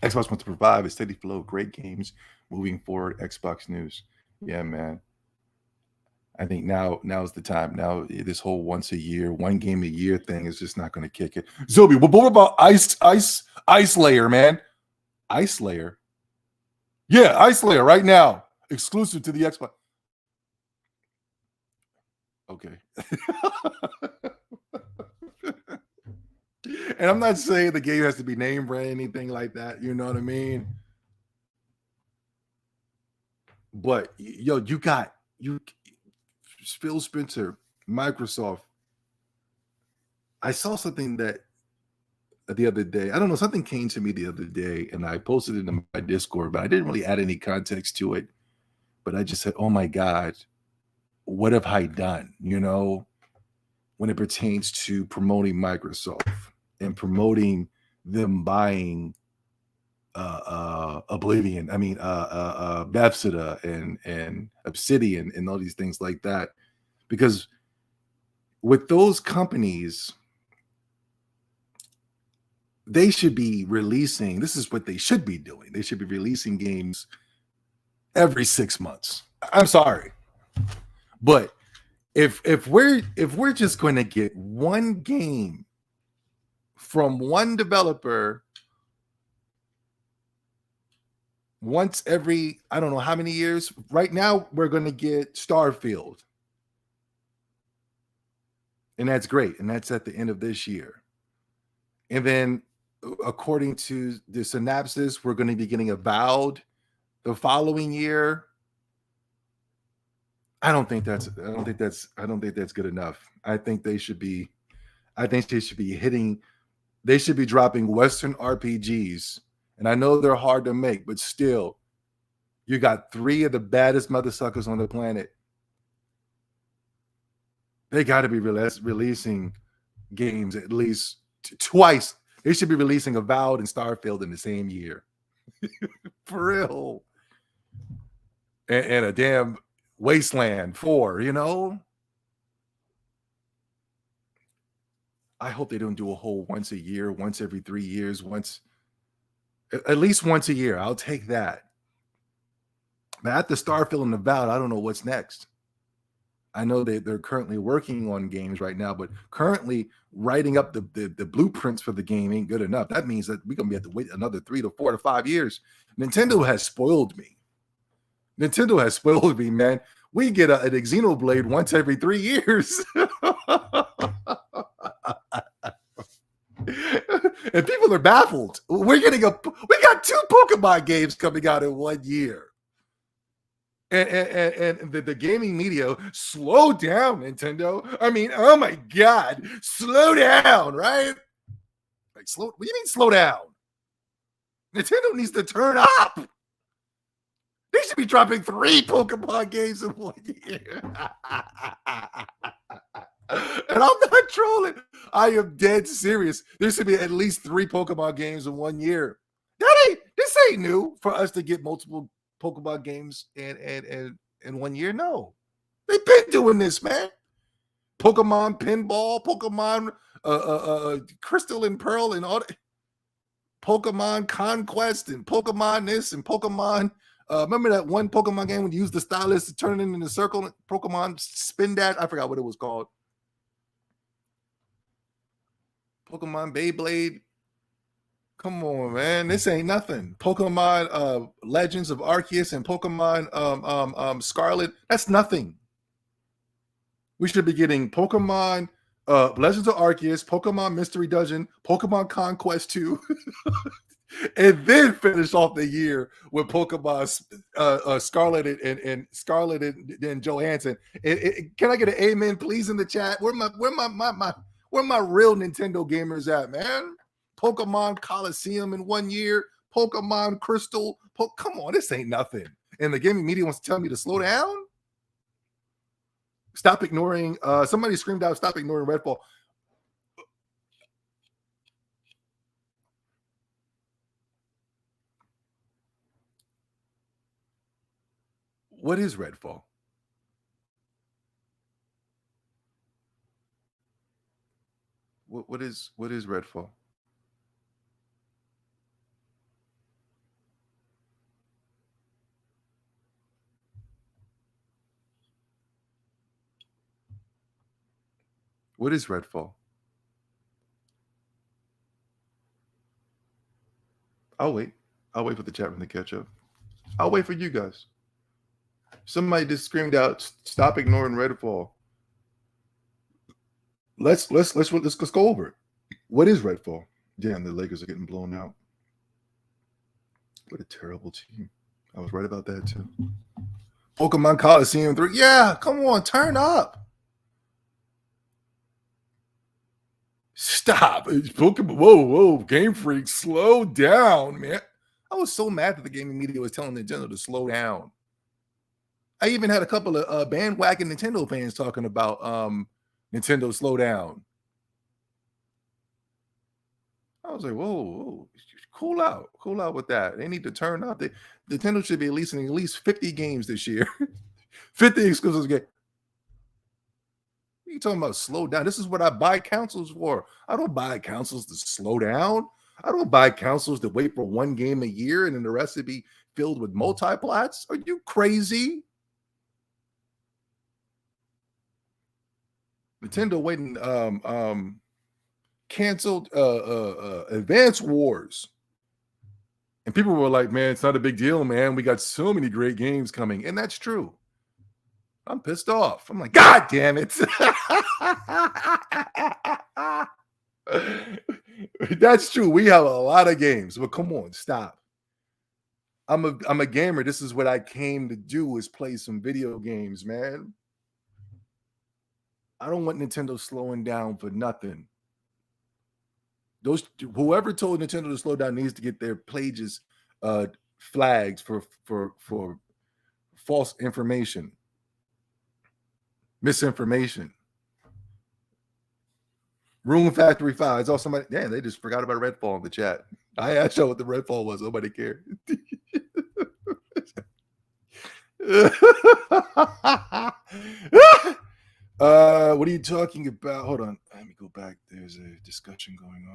Xbox wants to provide a steady flow of great games moving forward. Xbox news. Yeah, man. I think now's the time. Now this whole once a year, one game a year thing is just not going to kick it. Zobi, what about Ice Layer, man? Ice Layer. Yeah, Ice Layer right now, exclusive to the Xbox. Okay. And I'm not saying the game has to be name brand, anything like that. You know what I mean? But yo, Phil Spencer, Microsoft. I saw something that the other day, I don't know, something came to me the other day, and I posted it in my Discord, but I didn't really add any context to it. But I just said, oh my God, what have I done? You know, when it pertains to promoting Microsoft and promoting them buying Oblivion, Bethesda and Obsidian and all these things like that. Because with those companies, they should be releasing, this is what they should be doing. They should be releasing games every 6 months. I'm sorry. But if we're just going to get one game from one developer once every, I don't know how many years. Right now, we're going to get Starfield. And that's great. And that's at the end of this year. And then, according to the synopsis, we're going to be getting Avowed the following year. I don't think that's good enough. I think they should be dropping Western RPGs. And I know they're hard to make, but still, you got 3 of the baddest motherfuckers on the planet. They got to be releasing games at least twice. They should be releasing Avowed and Starfield in the same year. For real. And a damn Wasteland 4, you know? I hope they don't do a whole once a year, once every 3 years, at least once a year. I'll take that. But after Starfield and Avowed, I don't know what's next. I know they're currently working on games right now, but currently writing up the blueprints for the game ain't good enough. That means that we're going to have to wait another 3 to 4 to 5 years. Nintendo has spoiled me. Man. We get an Xenoblade once every 3 years. And people are baffled. We got 2 Pokemon games coming out in 1 year. And the gaming media, slow down, Nintendo. I mean, oh my God, slow down, right? Like, what do you mean slow down? Nintendo needs to turn up. They should be dropping 3 Pokemon games in 1 year. And I'm not trolling. I am dead serious. There should be at least 3 Pokemon games in 1 year. This ain't new for us to get multiple Pokemon games in 1 year. No, they've been doing this, man. Pokemon pinball, Pokemon Crystal and Pearl and all that. Pokemon Conquest and Pokemon this and Pokemon. Remember that one Pokemon game when you use the stylus to turn it into a circle? Pokemon Spin Dash. I forgot what it was called. Pokemon Beyblade. Come on, man. This ain't nothing. Pokemon Legends of Arceus and Pokemon Scarlet. That's nothing. We should be getting Pokemon Legends of Arceus, Pokemon Mystery Dungeon, Pokemon Conquest 2, and then finish off the year with Pokemon Scarlet and Scarlet and Johansson. Can I get an amen, please, in the chat? Where my real Nintendo gamers at, man? Pokemon Coliseum in 1 year, Pokemon Crystal. Come on, this ain't nothing. And the gaming media wants to tell me to slow down. Stop ignoring. Somebody screamed out, "Stop ignoring Redfall." What is Redfall? What is Redfall? What is Redfall? I'll wait. I'll wait for the chat room to catch up. I'll wait for you guys. Somebody just screamed out, "Stop ignoring Redfall." Let's go over it. What is Redfall? Damn, the Lakers are getting blown out. What a terrible team. I was right about that too. Pokemon Coliseum 3. Yeah, come on, turn up. Stop. Pokemon. Whoa, Game Freak, slow down, man. I was so mad that the gaming media was telling Nintendo to slow down. I even had a couple of bandwagon Nintendo fans talking about Nintendo slow down. I was like, whoa, cool out with that. They need to turn up. Nintendo should be releasing at least 50 games this year. 50 exclusive games. What are you talking about slow down? This is what I buy consoles for. I don't buy consoles to slow down. I don't buy consoles to wait for one game a year and then the rest to be filled with multi-plats. Are you crazy? Nintendo waiting canceled Advance Wars. And people were like, man, it's not a big deal, man. We got so many great games coming. And that's true. I'm pissed off. I'm like, God damn it. That's true. We have a lot of games, but come on, stop. I'm a gamer. This is what I came to do, is play some video games, man. I don't want Nintendo slowing down for nothing. Whoever told Nintendo to slow down needs to get their pages flags for false information. Misinformation. Room Factory 5. It's all somebody. Damn, they just forgot about Redfall in the chat. I asked y'all what the Redfall was. Nobody cared. What are you talking about? Hold on. Let me go back. There's a discussion going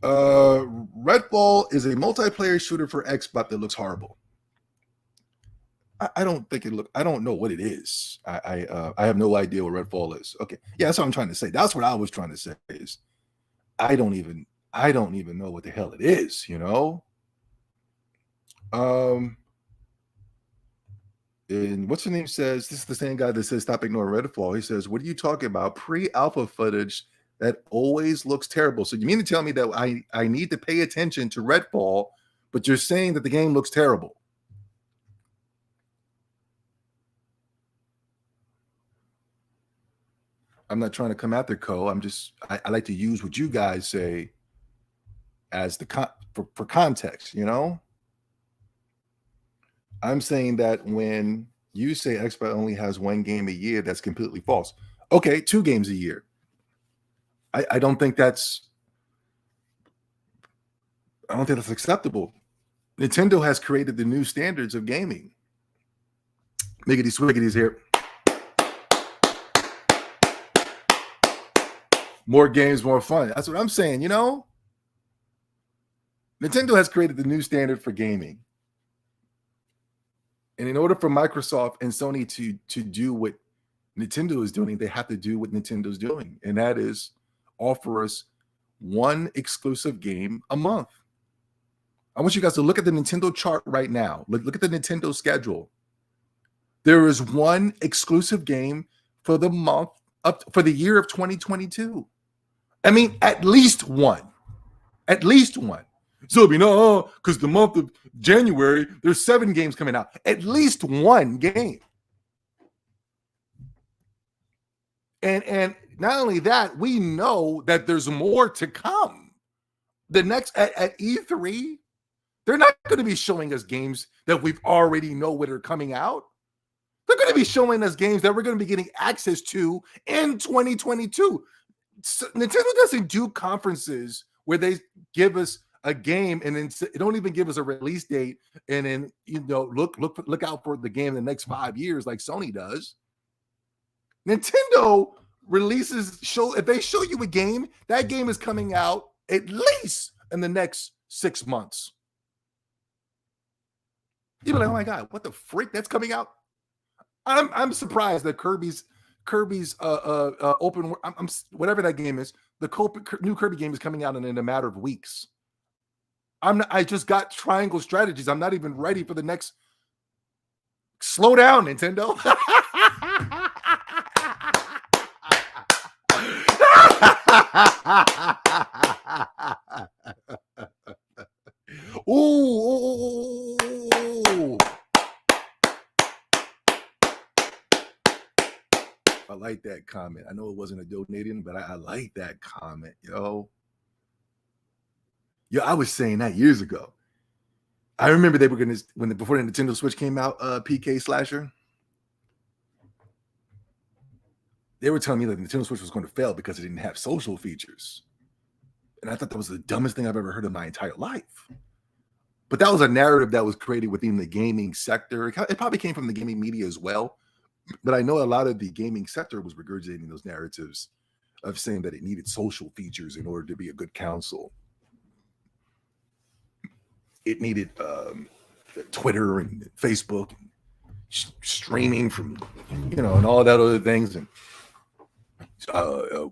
on. Redfall is a multiplayer shooter for Xbox that looks horrible. I don't think it look. I don't know what it is. I have no idea what Redfall is. Okay, yeah, that's what I'm trying to say. That's what I was trying to say. Is I don't even know what the hell it is. You know. And what's the name says, this is the same guy that says stop ignoring Redfall. He says, what are you talking about? Pre-alpha footage that always looks terrible. So you mean to tell me that I need to pay attention to Redfall, but you're saying that the game looks terrible? I'm not trying to come after Co. I like to use what you guys say as for context, you know? I'm saying that when you say Xbox only has one game a year, that's completely false. Okay, 2 games a year. I don't think that's acceptable. Nintendo has created the new standards of gaming. Miggity swiggity's here. more games, more fun. That's what I'm saying, you know? Nintendo has created the new standard for gaming. And in order for Microsoft and Sony to do what Nintendo is doing, they have to do what Nintendo's doing. And that is offer us one exclusive game a month. I want you guys to look at the Nintendo chart right now. Look at the Nintendo schedule. There is one exclusive game for the month for the year of 2022. I mean, at least one. At least one. So it'll be no, because the month of January, there's 7 games coming out. At least one game. And not only that, we know that there's more to come. The next at E3, they're not going to be showing us games that we've already know what are coming out. They're going to be showing us games that we're going to be getting access to in 2022. So Nintendo doesn't do conferences where they give us a game and then they don't even give us a release date and then look out for the game in the next 5 years like Sony does. Nintendo releases if they show you a game, that game is coming out at least in the next 6 months. You'll be like, oh my God, what the freak? That's coming out. I'm surprised that Kirby's open. Whatever that game is, the new Kirby game is coming out in a matter of weeks. I just got Triangle Strategies. I'm not even ready for the next. Slow down, Nintendo. Ooh. I like that comment. I know it wasn't a donating, but I like that comment, yo. I was saying that years ago. I remember they were going to, before the Nintendo Switch came out, PK Slasher, they were telling me that the Nintendo Switch was going to fail because it didn't have social features. And I thought that was the dumbest thing I've ever heard in my entire life. But that was a narrative that was created within the gaming sector. It probably came from the gaming media as well. But I know a lot of the gaming sector was regurgitating those narratives of saying that it needed social features in order to be a good console. It needed Twitter and Facebook and streaming from, and all that other things. And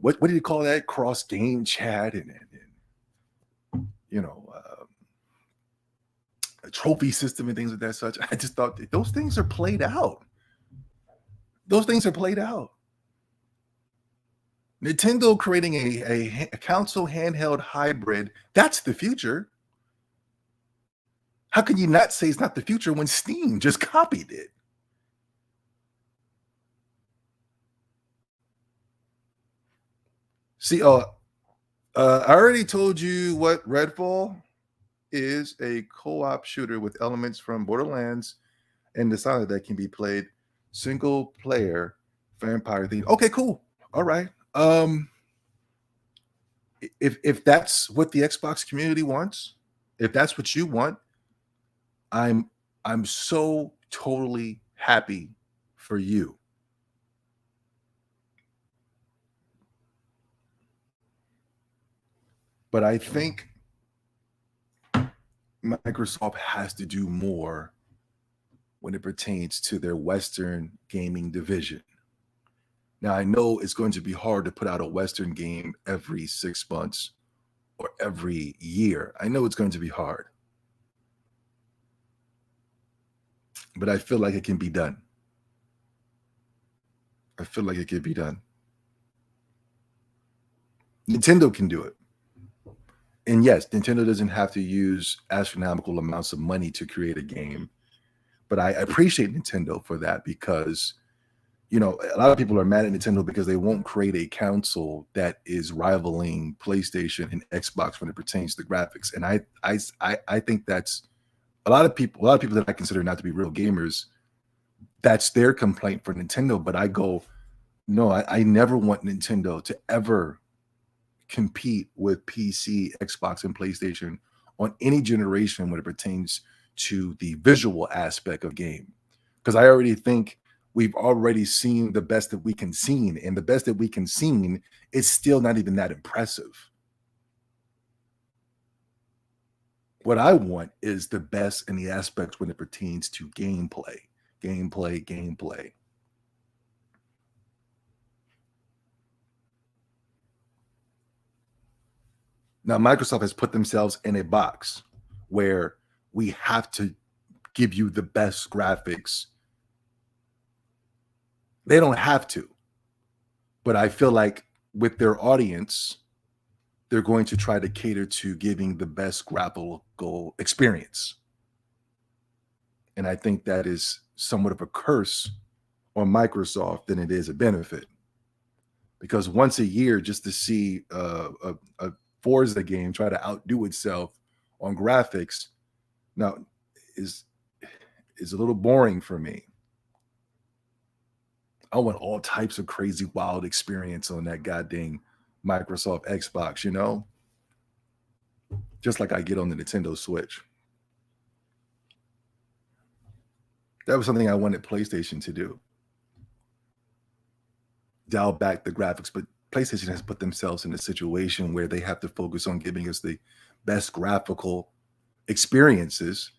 what do you call that? Cross game chat and a trophy system and things of that such. I just thought those things are played out. Those things are played out. Nintendo creating a console handheld hybrid, that's the future. How can you not say it's not the future when Steam just copied it? See, I already told you what Redfall is, a co-op shooter with elements from Borderlands and Dishonored that can be played single player vampire theme. Okay, cool. All right. If that's what the Xbox community wants, if that's what you want, I'm so totally happy for you. But I think Microsoft has to do more when it pertains to their Western gaming division. Now, I know it's going to be hard to put out a Western game every 6 months or every year. I know it's going to be hard. But I feel like it can be done. I feel like it can be done. Nintendo can do it. And yes, Nintendo doesn't have to use astronomical amounts of money to create a game. But I appreciate Nintendo for that because, a lot of people are mad at Nintendo because they won't create a console that is rivaling PlayStation and Xbox when it pertains to graphics. And I think that's a lot of people that I consider not to be real gamers, that's their complaint for Nintendo. But I go, no, I never want Nintendo to ever compete with PC, Xbox, and PlayStation on any generation when it pertains to the visual aspect of game. Because I already think we've already seen the best that we can see, and the best that we can see is still not even that impressive. What I want is the best in the aspects when it pertains to gameplay. Now, Microsoft has put themselves in a box where we have to give you the best graphics. They don't have to, but I feel like with their audience, they're going to try to cater to giving the best graphical experience. And I think that is somewhat of a curse on Microsoft than it is a benefit. Because once a year, just to see a Forza game try to outdo itself on graphics, now is a little boring for me. I want all types of crazy, wild experience on that goddamn Microsoft Xbox, you know? Just like I get on the Nintendo Switch. That was something I wanted PlayStation to do. Dial back the graphics, but PlayStation has put themselves in a situation where they have to focus on giving us the best graphical experiences,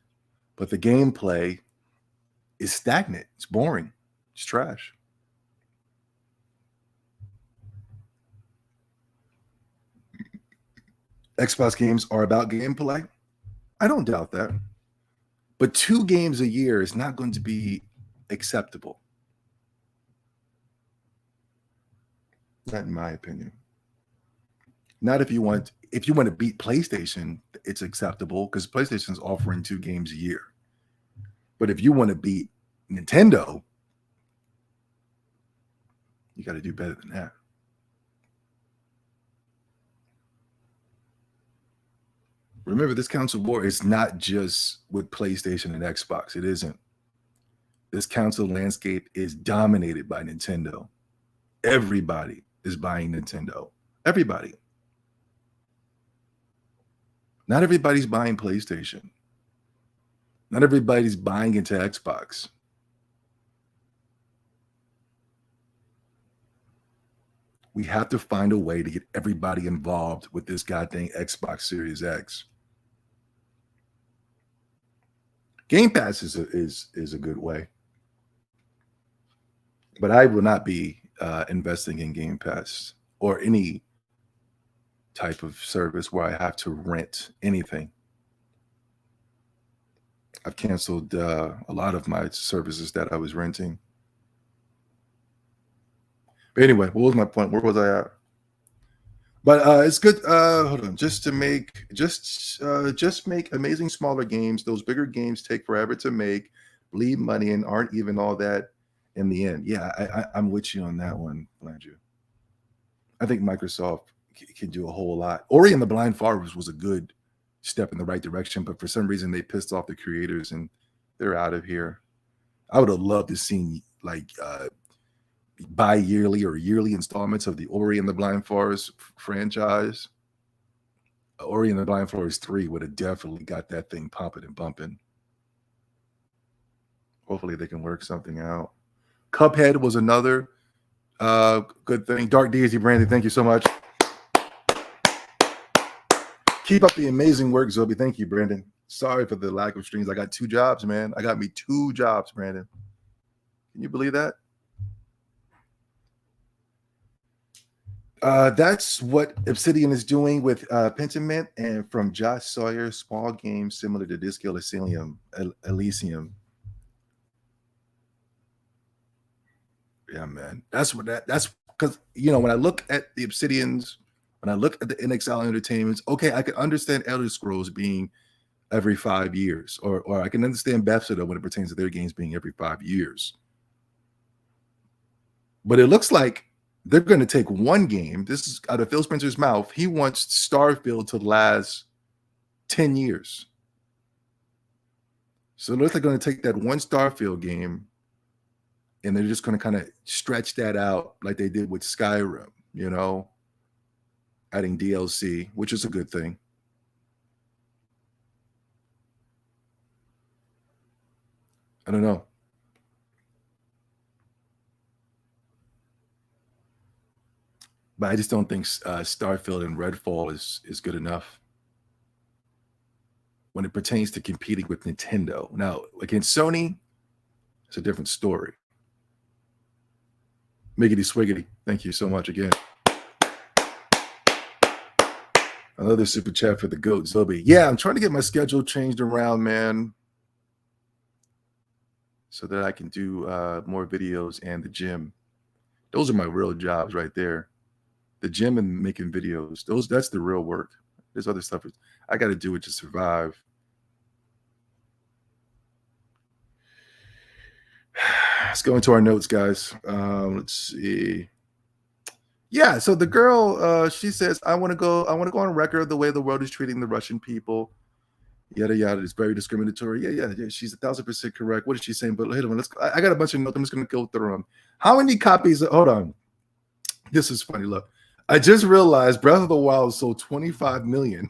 but the gameplay is stagnant. It's boring. It's trash. Xbox games are about gameplay. I don't doubt that. But 2 games a year is not going to be acceptable. Not in my opinion. Not if you want to beat PlayStation, it's acceptable because PlayStation's offering 2 games a year. But if you want to beat Nintendo, you got to do better than that. Remember, this console war is not just with PlayStation and Xbox. It isn't. This console landscape is dominated by Nintendo. Everybody is buying Nintendo. Everybody. Not everybody's buying PlayStation. Not everybody's buying into Xbox. We have to find a way to get everybody involved with this goddamn Xbox Series X. Game Pass is a good way. But I will not be investing in Game Pass or any type of service where I have to rent anything. I've canceled a lot of my services that I was renting. But anyway, what was my point? Where was I at? But it's good. Hold on, just make amazing smaller games. Those bigger games take forever to make, bleed money, and aren't even all that in the end. Yeah, I'm with you on that one, Blanchard. I think Microsoft can do a whole lot. Ori and the Blind Forest was a good step in the right direction, but for some reason they pissed off the creators and they're out of here. I would have loved to see like bi-yearly or yearly installments of the Ori and the Blind Forest franchise. Ori and the Blind Forest 3 would have definitely got that thing popping and bumping. Hopefully they can work something out. Cuphead was another good thing. Dark Daisy, Brandon, thank you so much. Keep up the amazing work, Zobi. Thank you, Brandon. Sorry for the lack of streams. I got 2 jobs, man. I got me 2 jobs, Brandon. Can you believe that? That's what Obsidian is doing with Pentiment and from Josh Sawyer, small games similar to Disco Elysium. Yeah, man. That's because, you know, when I look at the Obsidians, when I look at the Enix Entertainments, okay, I can understand Elder Scrolls being every 5 years, or I can understand Bethesda when it pertains to their games being every 5 years. But it looks like they're going to take one game. This is out of Phil Spencer's mouth. He wants Starfield to last 10 years. So it looks like they're going to take that one Starfield game and they're just going to kind of stretch that out like they did with Skyrim, you know, adding DLC, which is a good thing. I don't know. But I just don't think Starfield and Redfall is good enough when it pertains to competing with Nintendo. Now, against Sony, it's a different story. Miggity Swiggity, thank you so much again. Another super chat for the GOAT, Zobi. Yeah, I'm trying to get my schedule changed around, man, so that I can do more videos and the gym. Those are my real jobs right there. The gym and making videos. That's the real work. There's other stuff I got to do it to survive. Let's go into our notes, guys. Let's see. Yeah, so the girl, she says, I want to go on record the way the world is treating the Russian people. Yada yada. It's very discriminatory. Yeah. She's 1,000% correct. What is she saying? But hold on, I got a bunch of notes. I'm just gonna go through them. How many copies? Hold on. This is funny. Look, I just realized Breath of the Wild sold 25 million,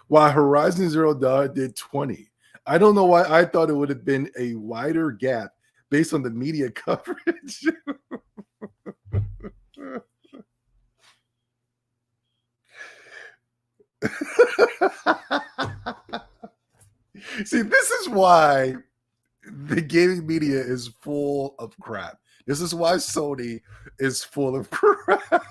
while Horizon Zero Dawn did 20. I don't know why I thought it would have been a wider gap based on the media coverage. See, this is why the gaming media is full of crap. This is why Sony is full of crap.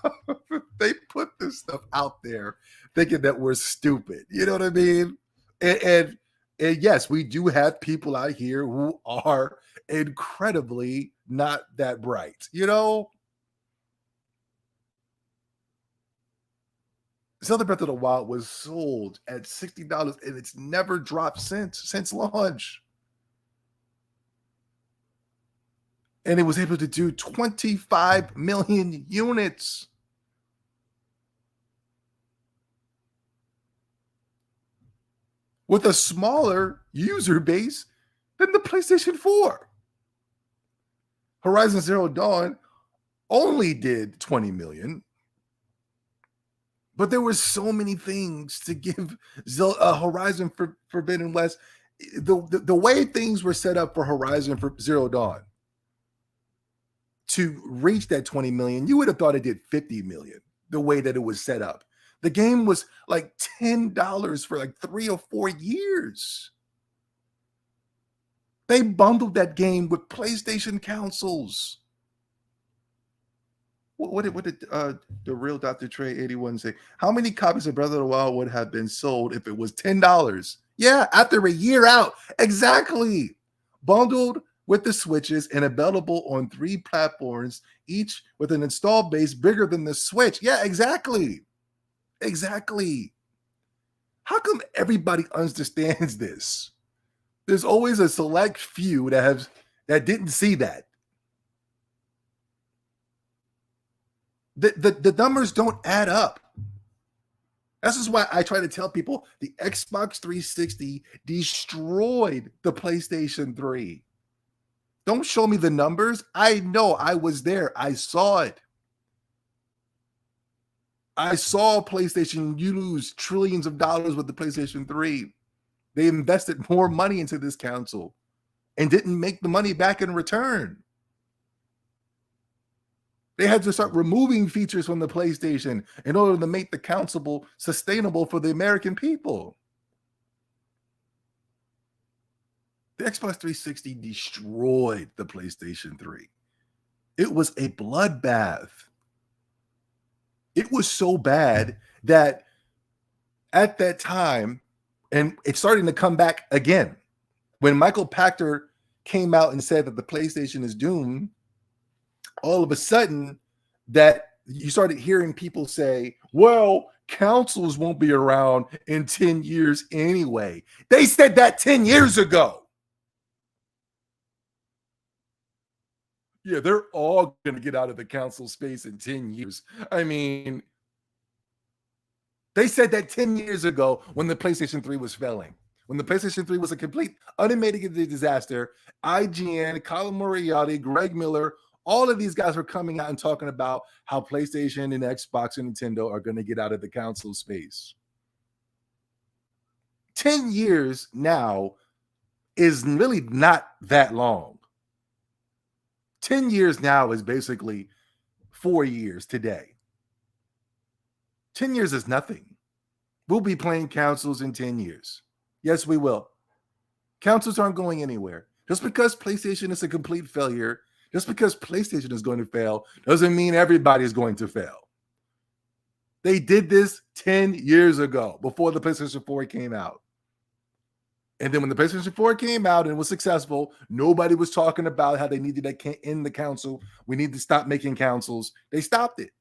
They put this stuff out there thinking that we're stupid. You know what I mean? And yes, we do have people out here who are incredibly not that bright. You know? Zelda Breath of the Wild was sold at $60 and it's never dropped since launch. And it was able to do 25 million units. With a smaller user base than the PlayStation 4. Horizon Zero Dawn only did 20 million. But there were so many things to give Horizon Forbidden West. The way things were set up for Horizon Zero Dawn to reach that 20 million, you would have thought it did 50 million the way that it was set up. The game was like $10 for like 3 or 4 years. They bundled that game with PlayStation consoles. What did the real Dr. Trey 81 say? How many copies of Breath of the Wild would have been sold if it was $10? Yeah, after a year out. Exactly. Bundled with the Switches and available on 3 platforms, each with an install base bigger than the Switch. Yeah, exactly. Exactly. How come everybody understands this? There's always a select few that didn't see that. The numbers don't add up. This is why I try to tell people the Xbox 360 destroyed the PlayStation 3. Don't show me the numbers. I know, I was there. I saw it. I saw PlayStation lose trillions of dollars with the PlayStation 3. They invested more money into this console and didn't make the money back in return. They had to start removing features from the PlayStation in order to make the console sustainable for the American people. The Xbox 360 destroyed the PlayStation 3. It was a bloodbath. It was so bad that at that time, and it's starting to come back again, when Michael Pachter came out and said that the PlayStation is doomed, all of a sudden that you started hearing people say, well, consoles won't be around in 10 years anyway. They said that 10 years ago. Yeah, they're all going to get out of the console space in 10 years. I mean, they said that 10 years ago when the PlayStation 3 was failing. When the PlayStation 3 was a complete unmitigated disaster, IGN, Colin Moriarty, Greg Miller, all of these guys are coming out and talking about how PlayStation and Xbox and Nintendo are going to get out of the console space. 10 years now is really not that long. 10 years now is basically 4 years today. 10 years is nothing. We'll be playing consoles in 10 years. Yes, we will. Consoles aren't going anywhere. Just because PlayStation is a complete failure, just because PlayStation is going to fail, doesn't mean everybody is going to fail. They did this 10 years ago, before the PlayStation 4 came out. And then when the PlayStation 4 came out and was successful, nobody was talking about how they needed to end the console. We need to stop making consoles. They stopped it.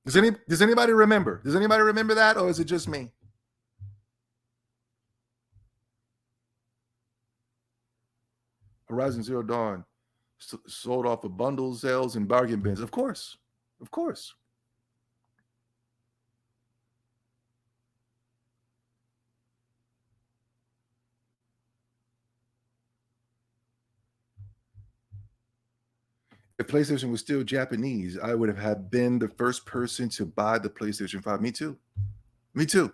Does anybody remember? Does anybody remember that, or is it just me? Horizon Zero Dawn sold off of bundle sales and bargain bins. Of course. Of course. If PlayStation was still Japanese, I would have been the first person to buy the PlayStation 5. Me too. Me too.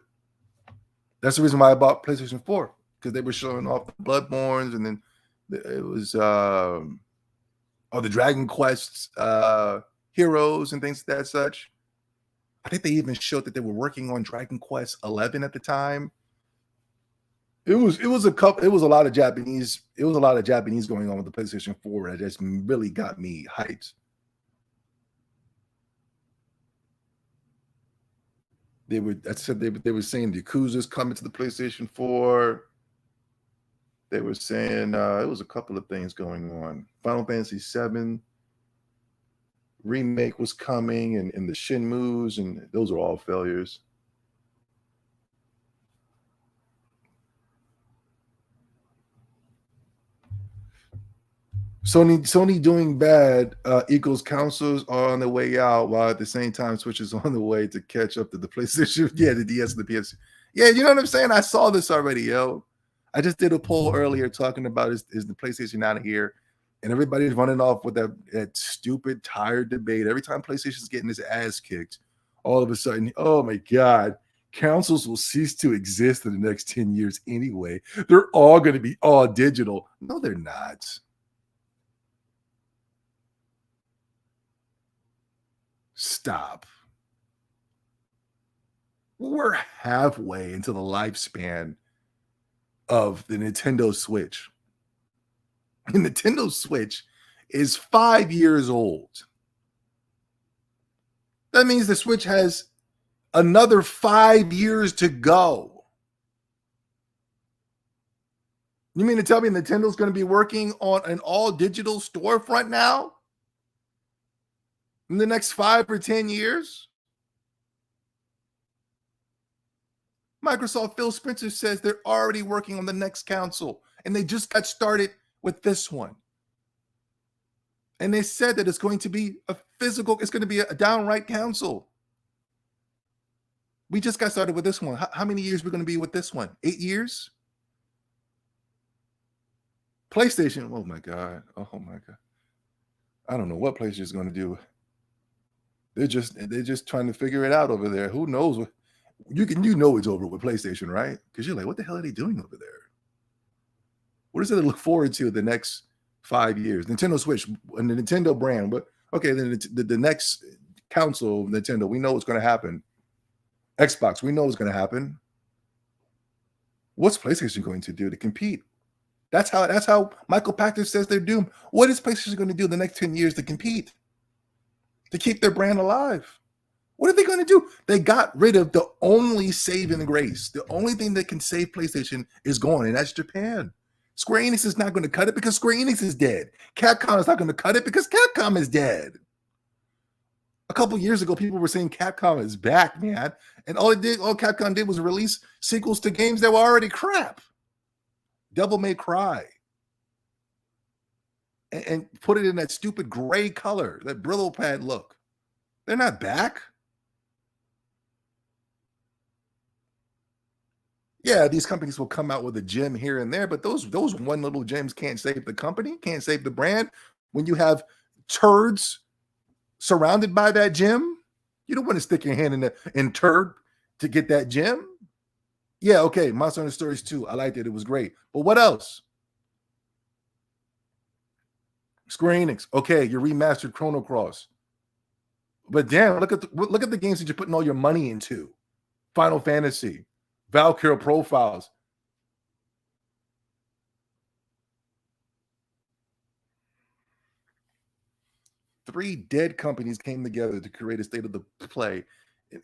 That's the reason why I bought PlayStation 4, because they were showing off the Bloodborns, and then it was all the Dragon Quest heroes and things like that such. I think they even showed that they were working on Dragon Quest 11 at the time. It was a lot of Japanese going on with the PlayStation 4 that just really got me hyped. They were saying the Yakuza's coming to the PlayStation 4. They were saying it was a couple of things going on. Final Fantasy VII remake was coming, and the Shenmues, and those are all failures. Sony doing bad equals consoles are on the way out, while at the same time Switch is on the way to catch up to the PlayStation. Yeah, the DS and the PS. Yeah, you know what I'm saying? I saw this already, yo. I just did a poll earlier talking about is the PlayStation out of here? And everybody's running off with that stupid, tired debate. Every time PlayStation's getting his ass kicked, all of a sudden, oh my God, consoles will cease to exist in the next 10 years anyway. They're all going to be all digital. No, they're not. Stop. We're halfway into the lifespan of the Nintendo Switch. The Nintendo Switch is 5 years old. That means the Switch has another 5 years to go. You mean to tell me Nintendo's going to be working on an all-digital storefront now? In the next 5 or 10 years? Microsoft Phil Spencer says they're already working on the next console, and they just got started with this one. And they said that it's going to be it's going to be a downright console. We just got started with this one. How many years are we going to be with this one? 8 years? PlayStation, oh my God. I don't know what PlayStation is going to do. They're just trying to figure it out over there. Who knows? You know it's over with PlayStation, right? Because you're like, what the hell are they doing over there? What is it to look forward to the next 5 years? Nintendo Switch and the Nintendo brand, but okay, then the next console of Nintendo, we know what's going to happen. Xbox, we know what's going to happen. What's PlayStation going to do to compete? That's how Michael Pachter says they're doomed. What is PlayStation going to do the next 10 years to compete? To keep their brand alive? What are they going to do? They got rid of the only saving grace. The only thing that can save PlayStation is gone, and that's Japan. Square Enix is not going to cut it because Square Enix is dead. Capcom is not going to cut it because Capcom is dead. A couple years ago, people were saying Capcom is back, man. And all Capcom did was release sequels to games that were already crap. Devil May Cry. And put it in that stupid gray color, that Brillo pad look. They're not back. Yeah, these companies will come out with a gem here and there, but those one little gems can't save the company, can't save the brand. When you have turds surrounded by that gem, you don't want to stick your hand in turd to get that gem. Yeah, okay, Monster Hunter Stories 2, I liked it. It was great. But what else? Square Enix, okay, you remastered Chrono Cross. But damn, look at the games that you're putting all your money into. Final Fantasy, Valkyrie Profiles. Three dead companies came together to create a state of the play,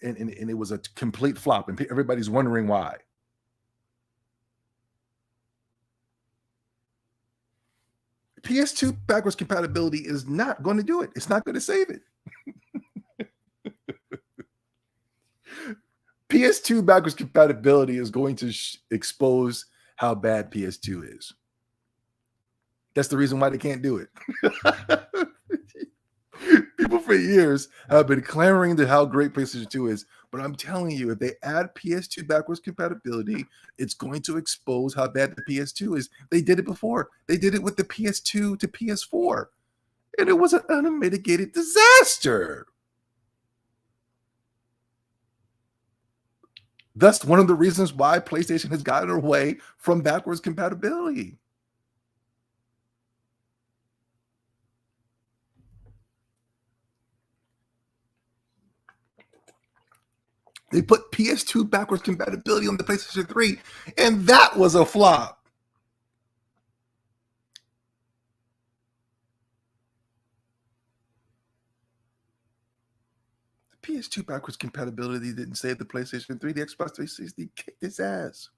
and it was a complete flop, and everybody's wondering why. PS2 backwards compatibility is not going to do it. It's not going to save it. PS2 backwards compatibility is going to expose how bad PS2 is. That's the reason why they can't do it. People for years have been clamoring to how great PlayStation 2 is, but I'm telling you, if they add PS2 backwards compatibility, it's going to expose how bad the PS2 is. They did it before. They did it with the PS2 to PS4, and it was an unmitigated disaster. That's one of the reasons why PlayStation has gotten away from backwards compatibility. They put PS2 backwards compatibility on the PlayStation 3, and that was a flop. The PS2 backwards compatibility didn't save the PlayStation 3. The Xbox 360 kicked its ass.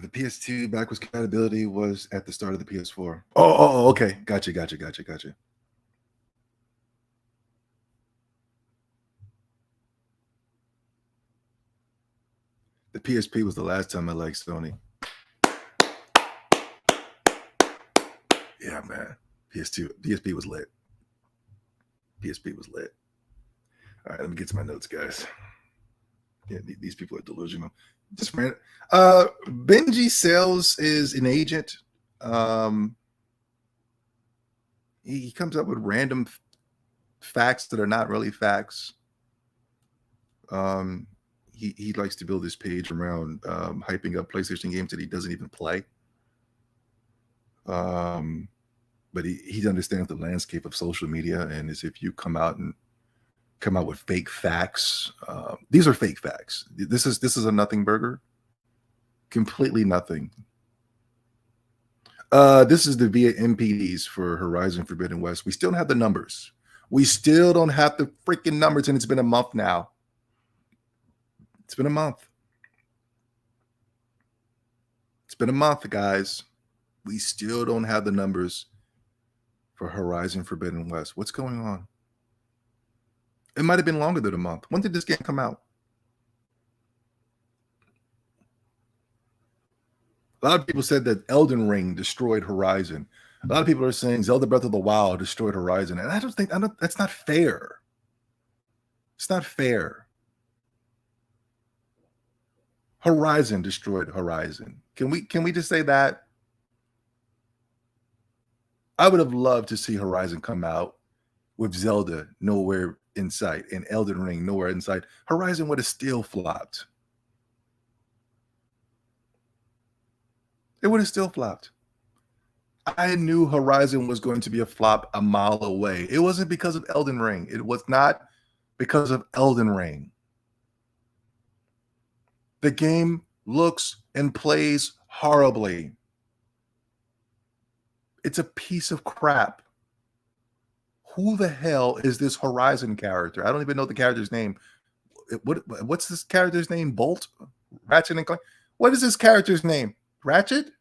The PS2 backwards compatibility was at the start of the PS4. Oh, okay. Gotcha. The PSP was the last time I liked Sony. Yeah, man. PSP was lit. PSP was lit. All right, let me get to my notes, guys. Yeah, these people are delusional. Just ran. Benji Sales is an agent. He comes up with random facts that are not really facts. He likes to build his page around hyping up PlayStation games that he doesn't even play. But he understands the landscape of social media, and as if you come out with fake facts. These are fake facts. This is a nothing burger. Completely nothing. This is the VIA MPDs for Horizon Forbidden West. We still don't have the numbers. We still don't have the freaking numbers, and it's been a month now. It's been a month. It's been a month, guys. We still don't have the numbers for Horizon Forbidden West. What's going on? It might have been longer than a month. When did this game come out? A lot of people said that Elden Ring destroyed Horizon. A lot of people are saying Zelda Breath of the Wild destroyed Horizon. And that's not fair. It's not fair. Horizon destroyed Horizon. Can we just say that? I would have loved to see Horizon come out with Zelda nowhere in sight and Elden Ring nowhere in sight. Horizon would have still flopped. It would have still flopped. I knew Horizon was going to be a flop a mile away. It wasn't because of Elden Ring. It was not because of Elden Ring. The game looks and plays horribly. It's a piece of crap. Who the hell is this Horizon character? I don't even know the character's name. What's this character's name? Bolt? Ratchet and Clank? What is this character's name? Ratchet?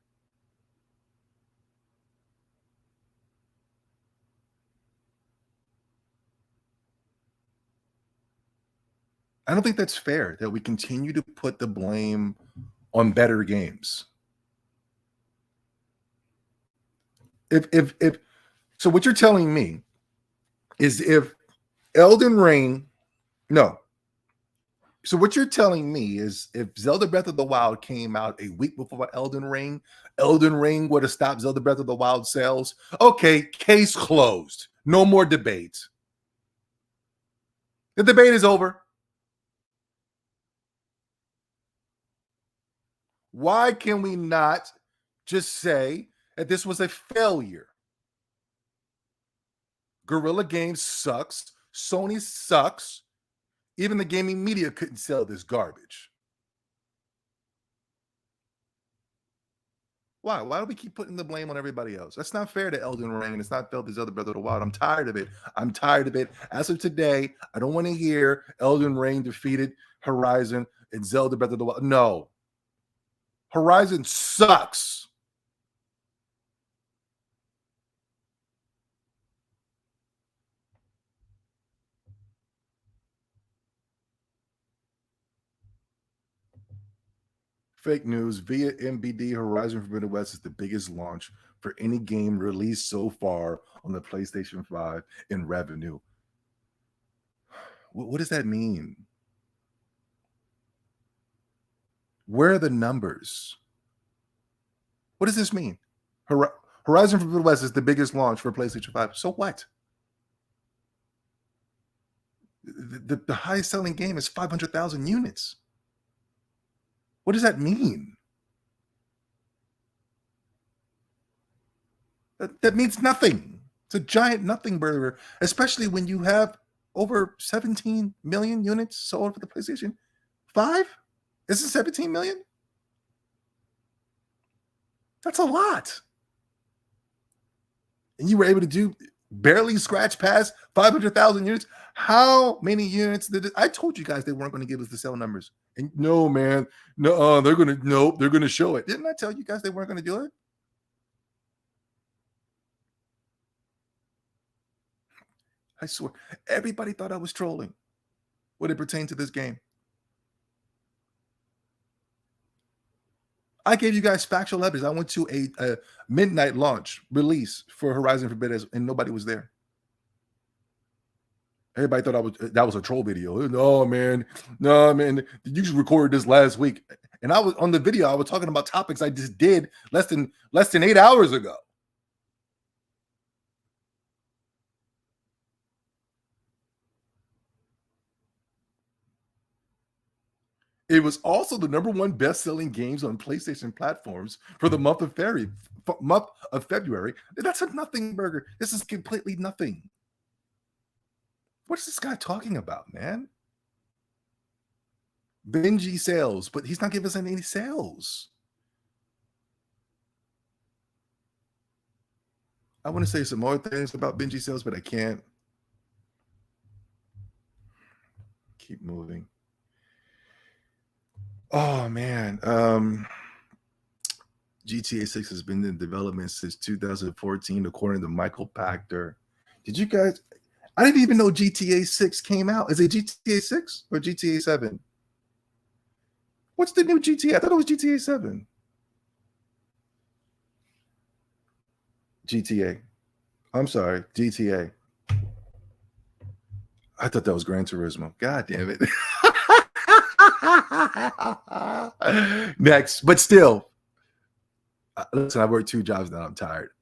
I don't think that's fair that we continue to put the blame on better games. So what you're telling me is if Elden Ring, no, So what you're telling me is if Zelda Breath of the Wild came out a week before Elden Ring would have stopped Zelda Breath of the Wild sales. Okay, case closed. No more debate. The debate is over. Why can we not just say that this was a failure? Guerrilla Games sucks. Sony sucks. Even the gaming media couldn't sell this garbage. Why? Why do we keep putting the blame on everybody else? That's not fair to Elden Ring, and it's not fair to Zelda Breath of the Wild. I'm tired of it. I'm tired of it. As of today, I don't want to hear Elden Ring defeated Horizon and Zelda Breath of the Wild. No. Horizon sucks. Fake news via MBD. Horizon Forbidden West is the biggest launch for any game released so far on the PlayStation 5 in revenue. What does that mean? Where are the numbers? What does this mean? Horizon Forbidden West is the biggest launch for PlayStation 5. So what? The highest selling game is 500,000 units. What does that mean? That means nothing. It's a giant nothing burger, especially when you have over 17 million units sold for the PlayStation 5. Is it 17 million? That's a lot. And you were able to do barely scratch past 500,000 units. How many units did it? I told you guys they weren't going to give us the sale numbers. And no, man, no, they're going to show it. Didn't I tell you guys they weren't going to do it? I swear, everybody thought I was trolling when it pertained to this game. I gave you guys factual evidence. I went to a midnight launch release for Horizon Forbidden and nobody was there. Everybody thought that was a troll video. No, man. You just recorded this last week. And I was on the video, I was talking about topics I just did less than 8 hours ago. It was also the #1 best-selling games on PlayStation platforms for the month of February. That's a nothing burger. This is completely nothing. What is this guy talking about, man? Benji sales, but he's not giving us any sales. I want to say some more things about Benji sales, but I can't. Keep moving. Oh, man. GTA 6 has been in development since 2014, according to Michael Pachter. Did you guys... I didn't even know GTA 6 came out. Is it GTA 6 or GTA 7? What's the new GTA? I thought it was GTA 7. GTA. I'm sorry, GTA. I thought that was Gran Turismo. God damn it. Next, but still. Listen, I worked 2 jobs now. I'm tired.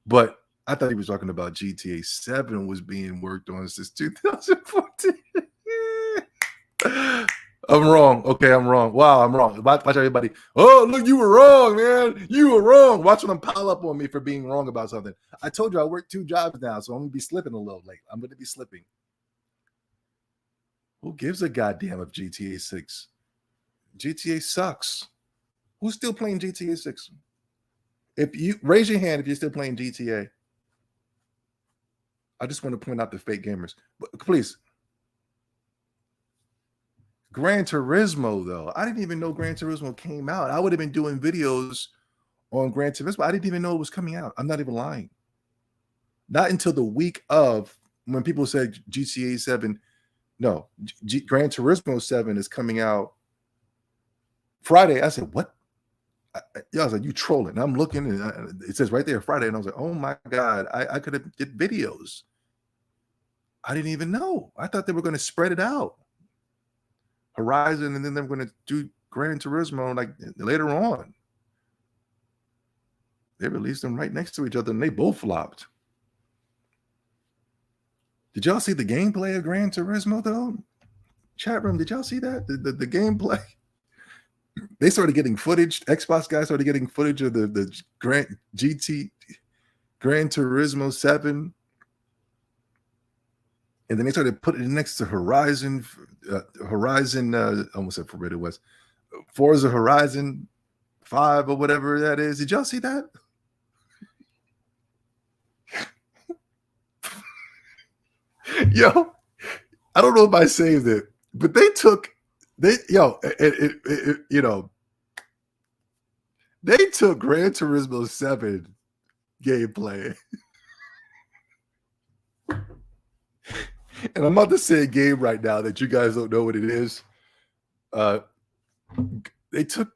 But I thought he was talking about GTA 7 was being worked on since 2014. I'm wrong. Okay, I'm wrong. Wow, I'm wrong. Watch everybody. Oh, look, you were wrong, man. You were wrong. Watch them pile up on me for being wrong about something. I told you I work 2 jobs now, so I'm going to be slipping a little late. I'm going to be slipping. Who gives a goddamn of GTA 6? GTA sucks. Who's still playing GTA 6? If you raise your hand if you're still playing GTA. I just want to point out the fake gamers. But please. Gran Turismo, though. I didn't even know Gran Turismo came out. I would have been doing videos on Gran Turismo. I didn't even know it was coming out. I'm not even lying. Not until the week of when people said GTA 7. No, Gran Turismo 7 is coming out Friday. I said, what? I was like, you trolling. And I'm looking, and it says right there Friday. And I was like, oh my God, I could have did videos. I didn't even know. I thought they were going to spread it out. Horizon, and then they're going to do Gran Turismo like later on. They released them right next to each other, and they both flopped. Did y'all see the gameplay of Gran Turismo though? Chat room, did y'all see that? The gameplay? They started getting footage. Xbox guys started getting footage of the Gran Turismo 7. And then they started putting it next to Horizon, almost said Forbidden West, Forza Horizon 5 or whatever that is. Did y'all see that? Yo, I don't know if I saved it, but they took Gran Turismo 7 gameplay. And I'm about to say a game right now that you guys don't know what it is. They took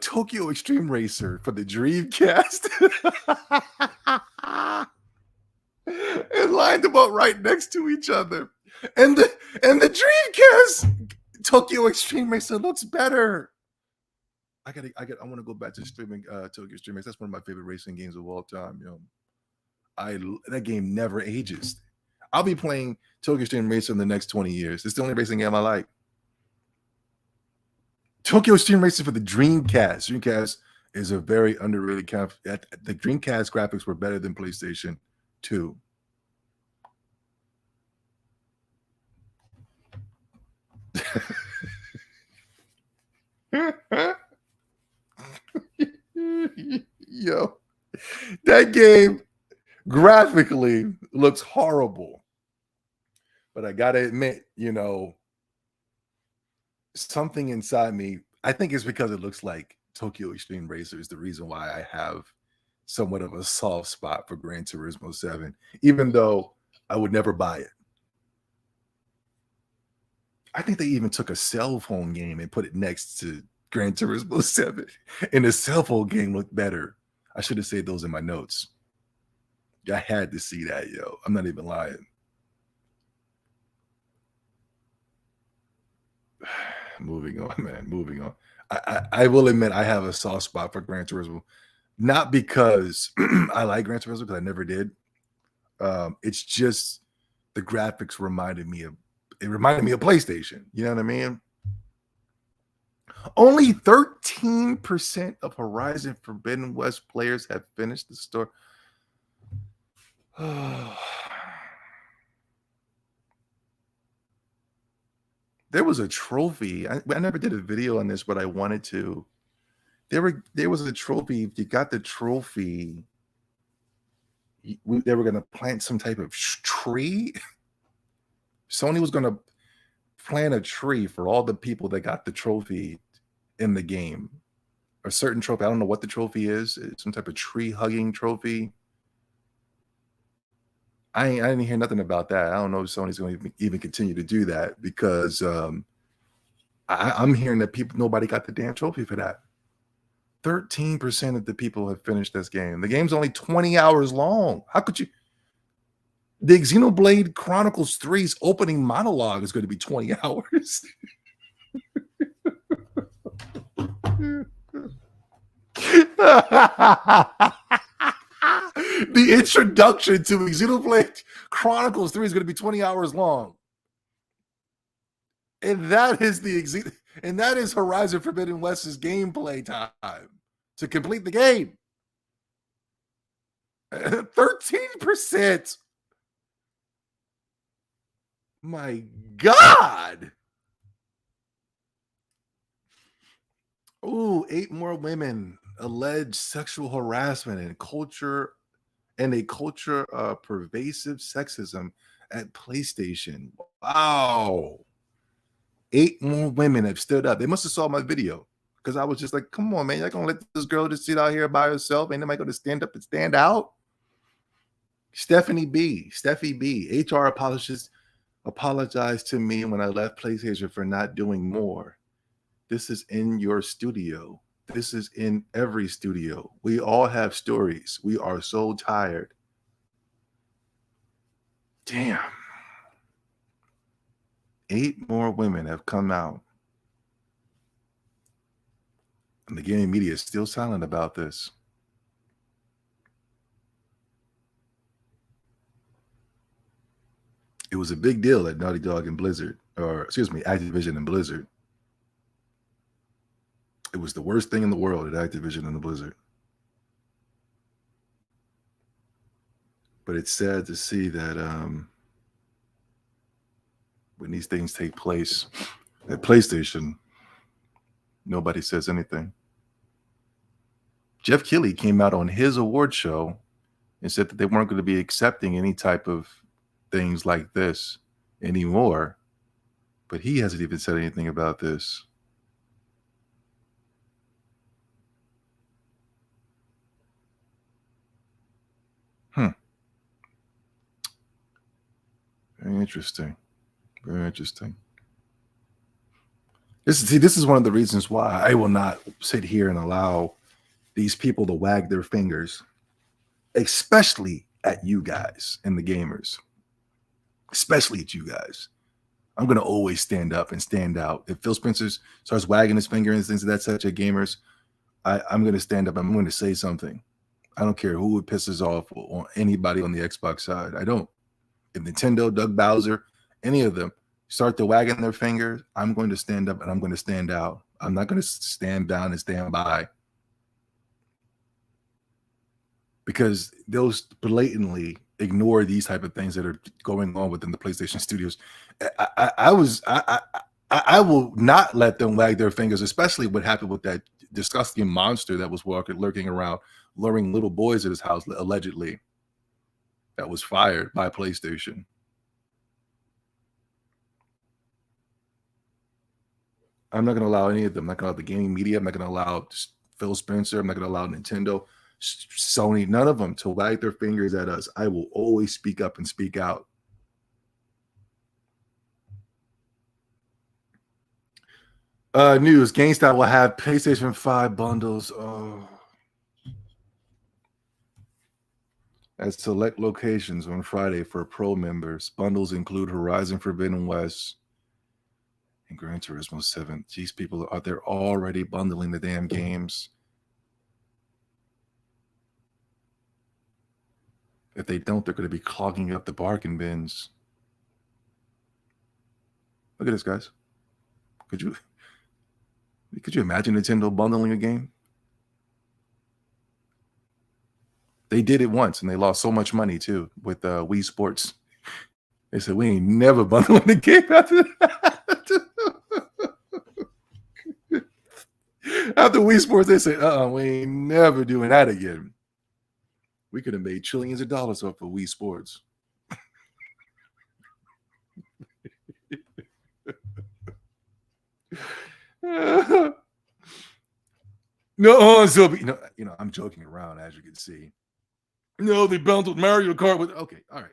Tokyo Extreme Racer for the Dreamcast and lined them up right next to each other. And the Dreamcast Tokyo Extreme Racer looks better. I want to go back to streaming Tokyo Extreme Racer. That's one of my favorite racing games of all time. That game never ages. I'll be playing Tokyo Extreme Racer in the next 20 years. It's the only racing game I like. Tokyo Extreme Racer for the Dreamcast. Dreamcast is a very underrated camp. The Dreamcast graphics were better than PlayStation 2. Yo, that game graphically looks horrible. But I gotta admit, something inside me, I think it's because it looks like Tokyo Extreme Racer is the reason why I have somewhat of a soft spot for Gran Turismo 7, even though I would never buy it. I think they even took a cell phone game and put it next to Gran Turismo 7, and the cell phone game looked better. I should have saved those in my notes. I had to see that, yo. I'm not even lying. Moving on, man. Moving on. I will admit I have a soft spot for Gran Turismo, not because I like Gran Turismo, because I never did. It's just the graphics reminded me of PlayStation. You know what I mean? Only 13% of Horizon Forbidden West players have finished the story. There was a trophy. I never did a video on this, but I wanted to. There was a trophy. If you got the trophy, they were going to plant some type of tree. Sony was going to plant a tree for all the people that got the trophy in the game. A certain trophy. I don't know what the trophy is. It's some type of tree hugging trophy. I didn't hear nothing about that. I don't know if Sony's going to even continue to do that, because I'm hearing that nobody got the damn trophy for that. 13% of the people have finished this game. The game's only 20 hours long. How could you? The Xenoblade Chronicles 3's opening monologue is going to be 20 hours. The introduction to Xenoblade Chronicles 3 is going to be 20 hours long. And that is Horizon Forbidden West's gameplay time to complete the game. 13%. My God. Ooh, 8 more women alleged sexual harassment and a culture of pervasive sexism at PlayStation. Wow. 8 more women have stood up. They must have saw my video, because I was just like, come on, man. You're not going to let this girl just sit out here by herself? Ain't nobody going to stand up and stand out? Steffi B. HR apologized to me when I left PlayStation for not doing more. This is in your studio. This is in every studio. We all have stories. We are so tired. Damn. 8 more women have come out And the gaming media is still silent about this. It was a big deal at Naughty Dog and Blizzard, or excuse me, Activision and Blizzard. It was the worst thing in the world at Activision and the Blizzard. But it's sad to see that when these things take place at PlayStation, nobody says anything. Jeff Keighley came out on his award show and said that they weren't going to be accepting any type of things like this anymore. But he hasn't even said anything about this. Very interesting. Very interesting. This is one of the reasons why I will not sit here and allow these people to wag their fingers, especially at you guys and the gamers, especially at you guys. I'm going to always stand up and stand out. If Phil Spencer starts wagging his finger and things of that such at gamers, I'm going to stand up. I'm going to say something. I don't care who it pisses off on anybody on the Xbox side. I don't. If Nintendo, Doug Bowser, any of them start to wagging their fingers, I'm going to stand up and I'm going to stand out. I'm not going to stand down and stand by. Because those blatantly ignore these type of things that are going on within the PlayStation studios. I will not let them wag their fingers, especially what happened with that disgusting monster that was lurking around, luring little boys at his house, allegedly. That was fired by PlayStation. I'm not going to allow any of them. I'm not going to allow the gaming media. I'm not going to allow Phil Spencer. I'm not going to allow Nintendo, Sony, none of them to wag their fingers at us. I will always speak up and speak out. News: GameStop will have PlayStation 5 bundles at select locations on Friday for Pro members. Bundles include Horizon Forbidden West and Gran Turismo 7. These people are they're already bundling the damn games. If they don't, they're going to be clogging up the bargain bins. Look at this, guys. Could you imagine Nintendo bundling a game? They did it once, and they lost so much money, too, with Wii Sports. They said, we ain't never bundling the game after that. After Wii Sports, they said, we ain't never doing that again. We could have made trillions of dollars off of Wii Sports. No, so I'm joking around, as you can see. No, they bundled Mario Kart with. Okay, all right.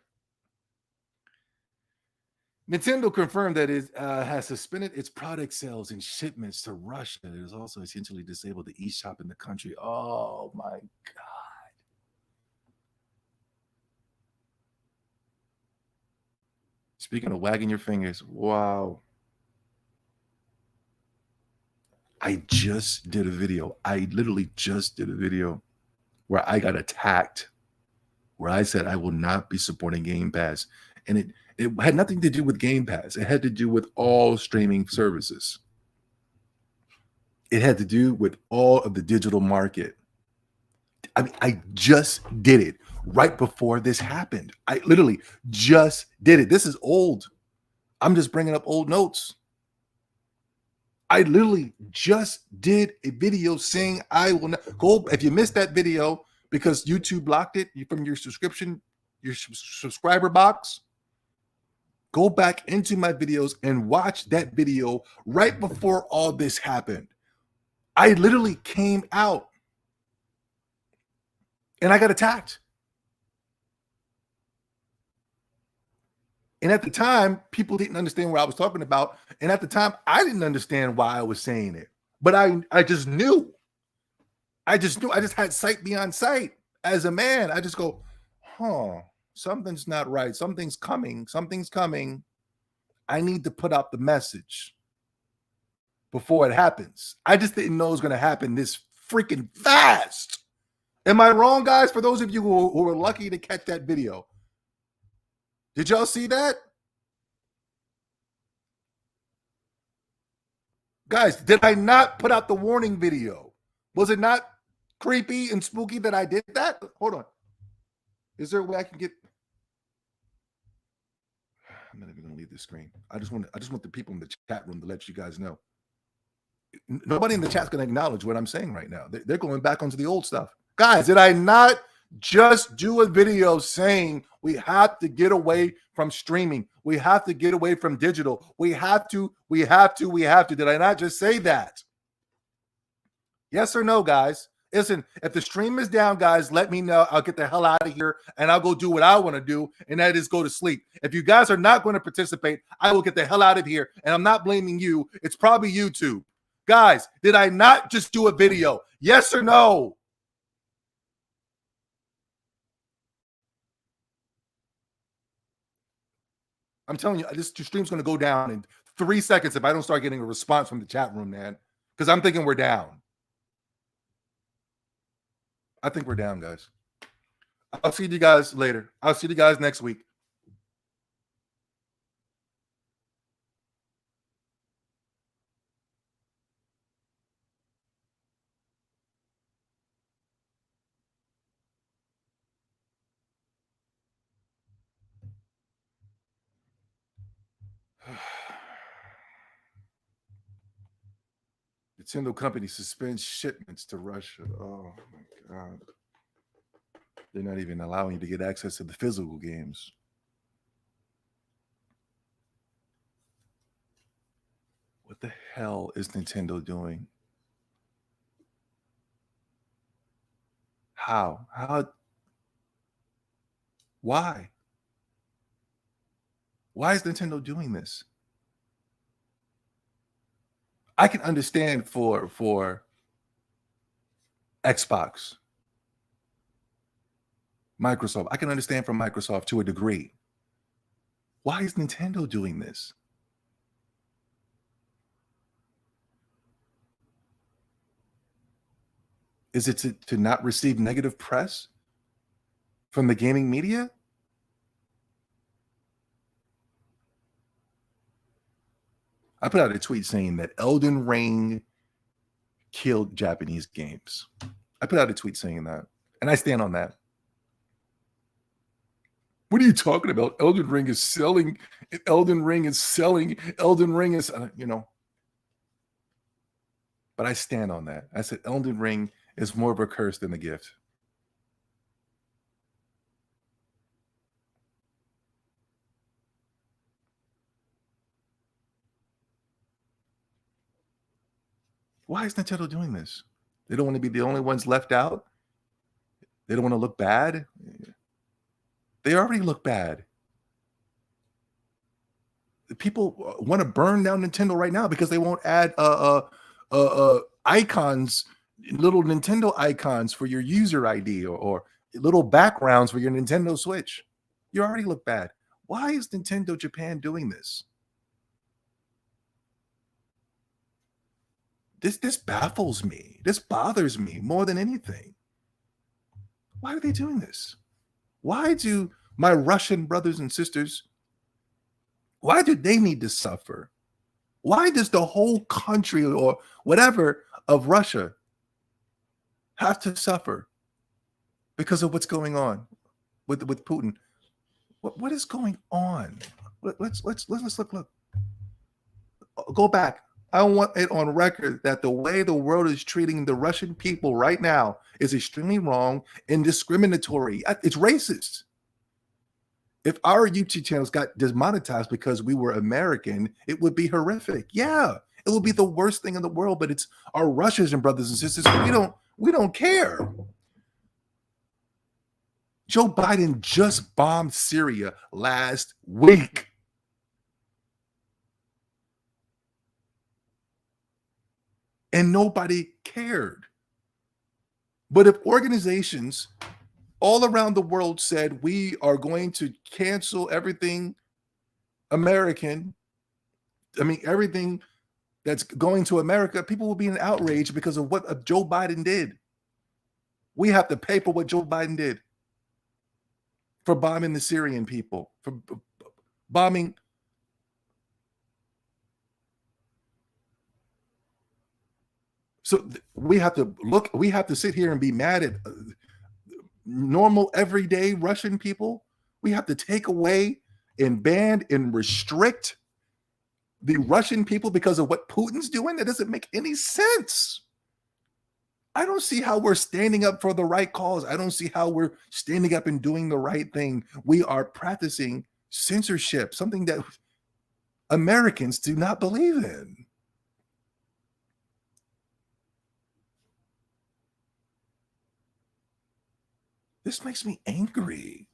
Nintendo confirmed that it has suspended its product sales and shipments to Russia. It has also essentially disabled the eShop in the country. Oh my God. Speaking of wagging your fingers, wow. I just did a video. I literally just did a video where I got attacked, where I said I will not be supporting Game Pass. And it had nothing to do with Game Pass. It had to do with all streaming services. It had to do with all of the digital market. I mean, I just did it right before this happened. I literally just did it. This is old. I'm just bringing up old notes. I literally just did a video saying I will not go. If you missed that video because YouTube blocked it from your subscription, your subscriber box, go back into my videos and watch that video right before all this happened. I literally came out and I got attacked. And at the time, people didn't understand what I was talking about. And at the time, I didn't understand why I was saying it. But I just knew. I just had sight beyond sight. As a man, I just go, something's not right. Something's coming. I need to put out the message. before it happens. I just didn't know it was going to happen this freaking fast. Am I wrong, guys? For those of you who were lucky to catch that video, did y'all see that? Guys, did I not put out the warning video? Was it not creepy and spooky that I did that? Hold on. Is there a way I can get... I'm not even going to leave this screen. I just want the people in the chat room to let you guys know. Nobody in the chat's going to acknowledge what I'm saying right now. They're going back onto the old stuff. Guys, did I not just do a video saying we have to get away from streaming? We have to get away from digital. We have to. Did I not just say that? Yes or no, guys? Listen, if the stream is down, guys, let me know. I'll get the hell out of here and I'll go do what I want to do, and that is go to sleep. If you guys are not going to participate, I will get the hell out of here, and I'm not blaming you. It's probably YouTube. Guys, did I not just do a video? Yes or no? I'm telling you, this stream's going to go down in 3 seconds if I don't start getting a response from the chat room, man, because I'm thinking we're down. I think we're down, guys. I'll see you guys later. I'll see you guys next week. Nintendo company suspends shipments to Russia. Oh my God. They're not even allowing you to get access to the physical games. What the hell is Nintendo doing? How? Why? Why is Nintendo doing this? I can understand for Xbox, Microsoft. I can understand from Microsoft to a degree. Why is Nintendo doing this? Is it to not receive negative press from the gaming media? I put out a tweet saying that Elden Ring killed Japanese games. I put out a tweet saying that, and I stand on that. What are you talking about? Elden Ring is selling. Elden Ring is selling. Elden Ring is, But I stand on that. I said Elden Ring is more of a curse than a gift. Why is Nintendo doing this? They don't want to be the only ones left out. They don't want to look bad. They already look bad. People want to burn down Nintendo right now because they won't add icons, little Nintendo icons for your user ID or little backgrounds for your Nintendo Switch. You already look bad. Why is Nintendo Japan doing this? This baffles me. This bothers me more than anything. Why are they doing this? Why do my Russian brothers and sisters, why do they need to suffer? Why does the whole country or whatever of Russia have to suffer because of what's going on with Putin? What is going on? Let's look. Go back. I want it on record that the way the world is treating the Russian people right now is extremely wrong and discriminatory. It's racist. If our YouTube channels got demonetized because we were American, it would be horrific. Yeah, it would be the worst thing in the world, but it's our Russian brothers and sisters. We don't care. Joe Biden just bombed Syria last week. And nobody cared. But if organizations all around the world said we are going to cancel everything American, everything that's going to America, people will be in outrage because of what Joe Biden did. We have to pay for what Joe Biden did, for bombing the Syrian people, for bombing. So we have to sit here and be mad at normal, everyday Russian people. We have to take away and ban and restrict the Russian people because of what Putin's doing? That doesn't make any sense. I don't see how we're standing up for the right cause. I don't see how we're standing up and doing the right thing. We are practicing censorship, something that Americans do not believe in. This makes me angry.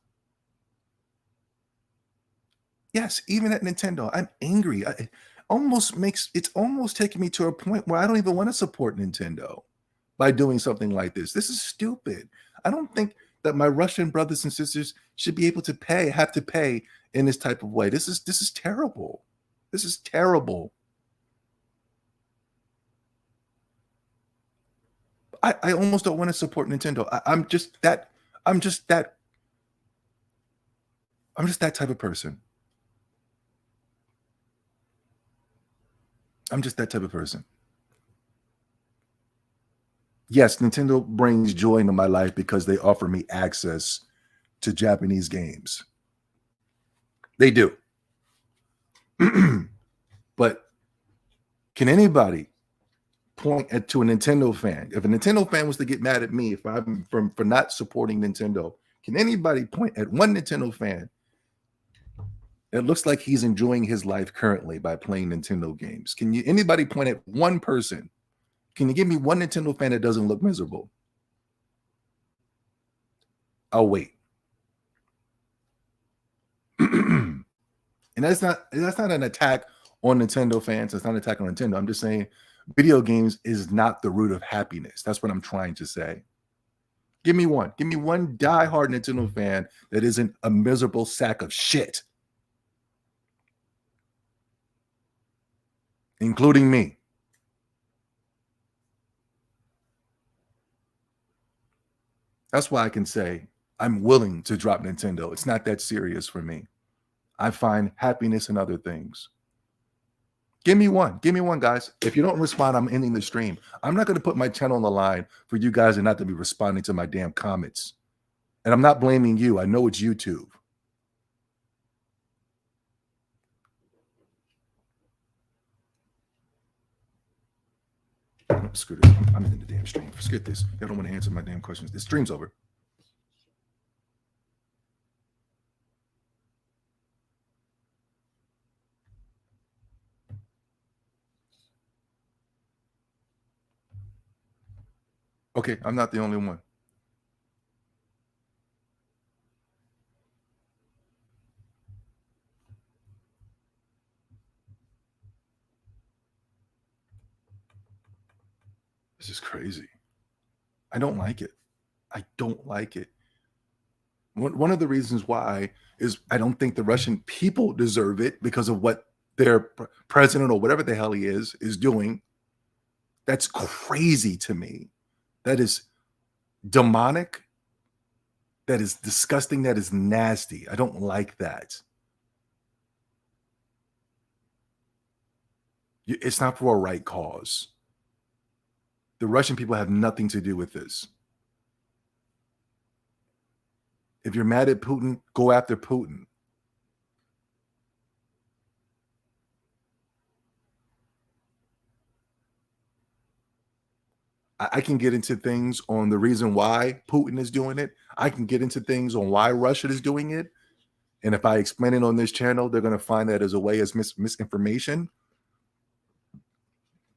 Yes, even at Nintendo, I'm angry. It's almost taking me to a point where I don't even want to support Nintendo by doing something like this. This is stupid. I don't think that my Russian brothers and sisters should be able to have to pay in this type of way. This is terrible. This is terrible. I almost don't want to support Nintendo. I'm just that type of person. I'm just that type of person. Yes, Nintendo brings joy into my life because they offer me access to Japanese games. They do. But can anybody point to a Nintendo fan? If a Nintendo fan was to get mad at me for not supporting Nintendo, can anybody point at one Nintendo fan that looks like he's enjoying his life currently by playing Nintendo games? Can anybody point at one person? Can you give me one Nintendo fan that doesn't look miserable? I'll wait. And that's not an attack on Nintendo fans. It's not an attack on Nintendo. I'm just saying video games is not the root of happiness. That's what I'm trying to say. Give me one. Give me one diehard Nintendo fan that isn't a miserable sack of shit. Including me. That's why I can say I'm willing to drop Nintendo. It's not that serious for me. I find happiness in other things. Give me one. Give me one, guys. If you don't respond, I'm ending the stream. I'm not going to put my channel on the line for you guys and not to be responding to my damn comments. And I'm not blaming you. I know it's YouTube. Screw this. I'm in the damn stream. Forget this. Y'all don't want to answer my damn questions. This stream's over. Okay, I'm not the only one. This is crazy. I don't like it. I don't like it. One of the reasons why is I don't think the Russian people deserve it because of what their president or whatever the hell he is doing. That's crazy to me. That is demonic. That is disgusting. That is nasty. I don't like that. It's not for a right cause. The Russian people have nothing to do with this. If you're mad at Putin, go after Putin. I can get into things on the reason why Putin is doing it. I can get into things on why Russia is doing it. And if I explain it on this channel, they're going to find that as a way as misinformation.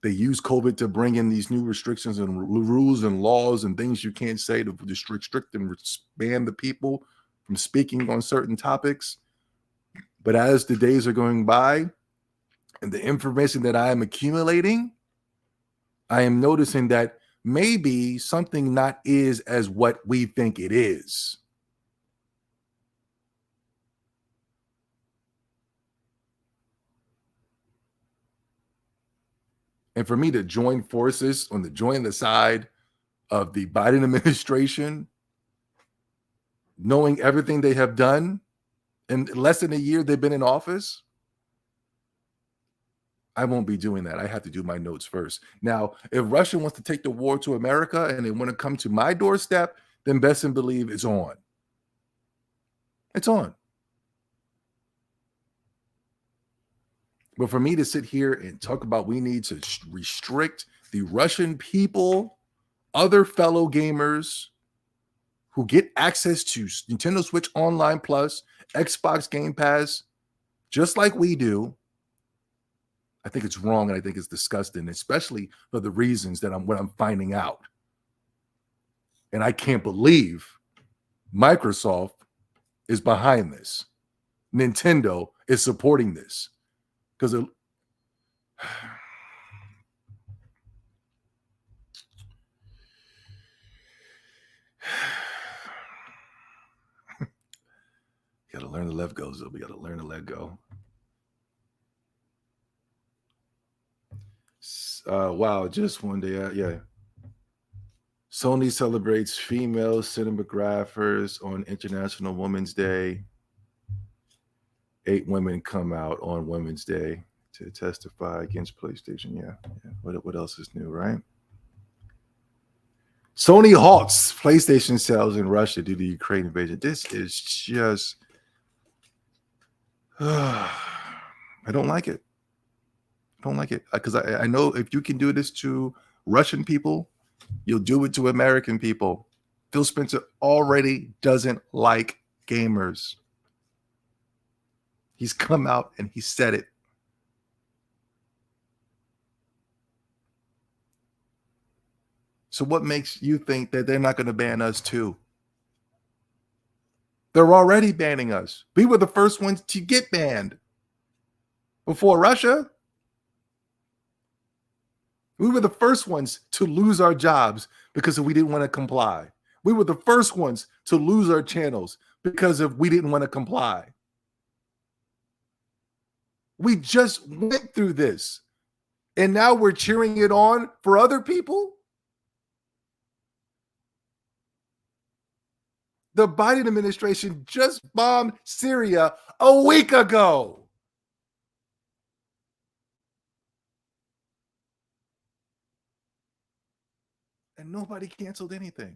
They use COVID to bring in these new restrictions and rules and laws and things you can't say to restrict and ban the people from speaking on certain topics. But as the days are going by and the information that I am accumulating, I am noticing that maybe something not is as what we think it is. And for me to join forces join the side of the Biden administration, knowing everything they have done in less than a year they've been in office, I won't be doing that. I have to do my notes first. Now, if Russia wants to take the war to America and they want to come to my doorstep, then best and believe it's on. It's on. But for me to sit here and talk about we need to restrict the Russian people, other fellow gamers who get access to Nintendo Switch Online Plus, Xbox Game Pass, just like we do, I think it's wrong and I think it's disgusting, especially for the reasons that I'm finding out. And I can't believe Microsoft is behind this. Nintendo is supporting this. Because you got to learn to let go, Zoe. We got to learn to let go. Wow, just one day. Yeah. Sony celebrates female cinematographers on International Women's Day. 8 women come out on Women's Day to testify against PlayStation. Yeah. What else is new, right? Sony halts PlayStation sales in Russia due to the Ukraine invasion. This is just... I don't like it. I don't like it. Because I know if you can do this to Russian people, you'll do it to American people. Phil Spencer already doesn't like gamers. He's come out and he said it. So what makes you think that they're not going to ban us too? They're already banning us. We were the first ones to get banned. Before Russia, we were the first ones to lose our jobs because we didn't want to comply. We were the first ones to lose our channels because we didn't want to comply. We just went through this, and now we're cheering it on for other people. The Biden administration just bombed Syria a week ago. And nobody canceled anything.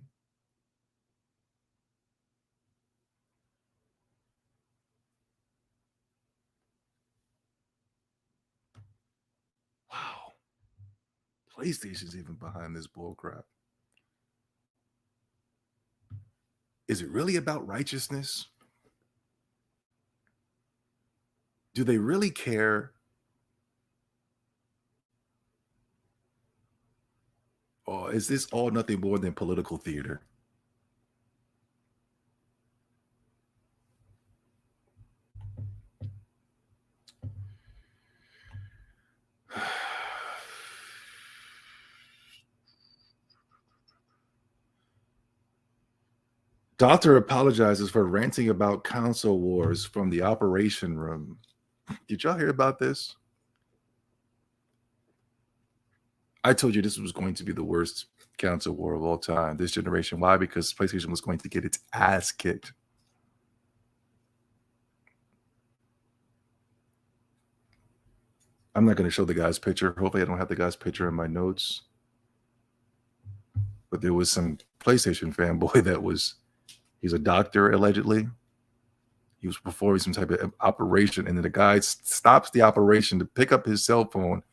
Wow. PlayStation's even behind this bullcrap. Is it really about righteousness? Do they really care? Or is this all nothing more than political theater? Doctor apologizes for ranting about console wars from the operation room. Did y'all hear about this? I told you this was going to be the worst console war of all time, this generation. Why? Because PlayStation was going to get its ass kicked. I'm not going to show the guy's picture. Hopefully I don't have the guy's picture in my notes. But there was some PlayStation fanboy he's a doctor, allegedly. He was performing some type of operation, and then the guy stops the operation to pick up his cell phone,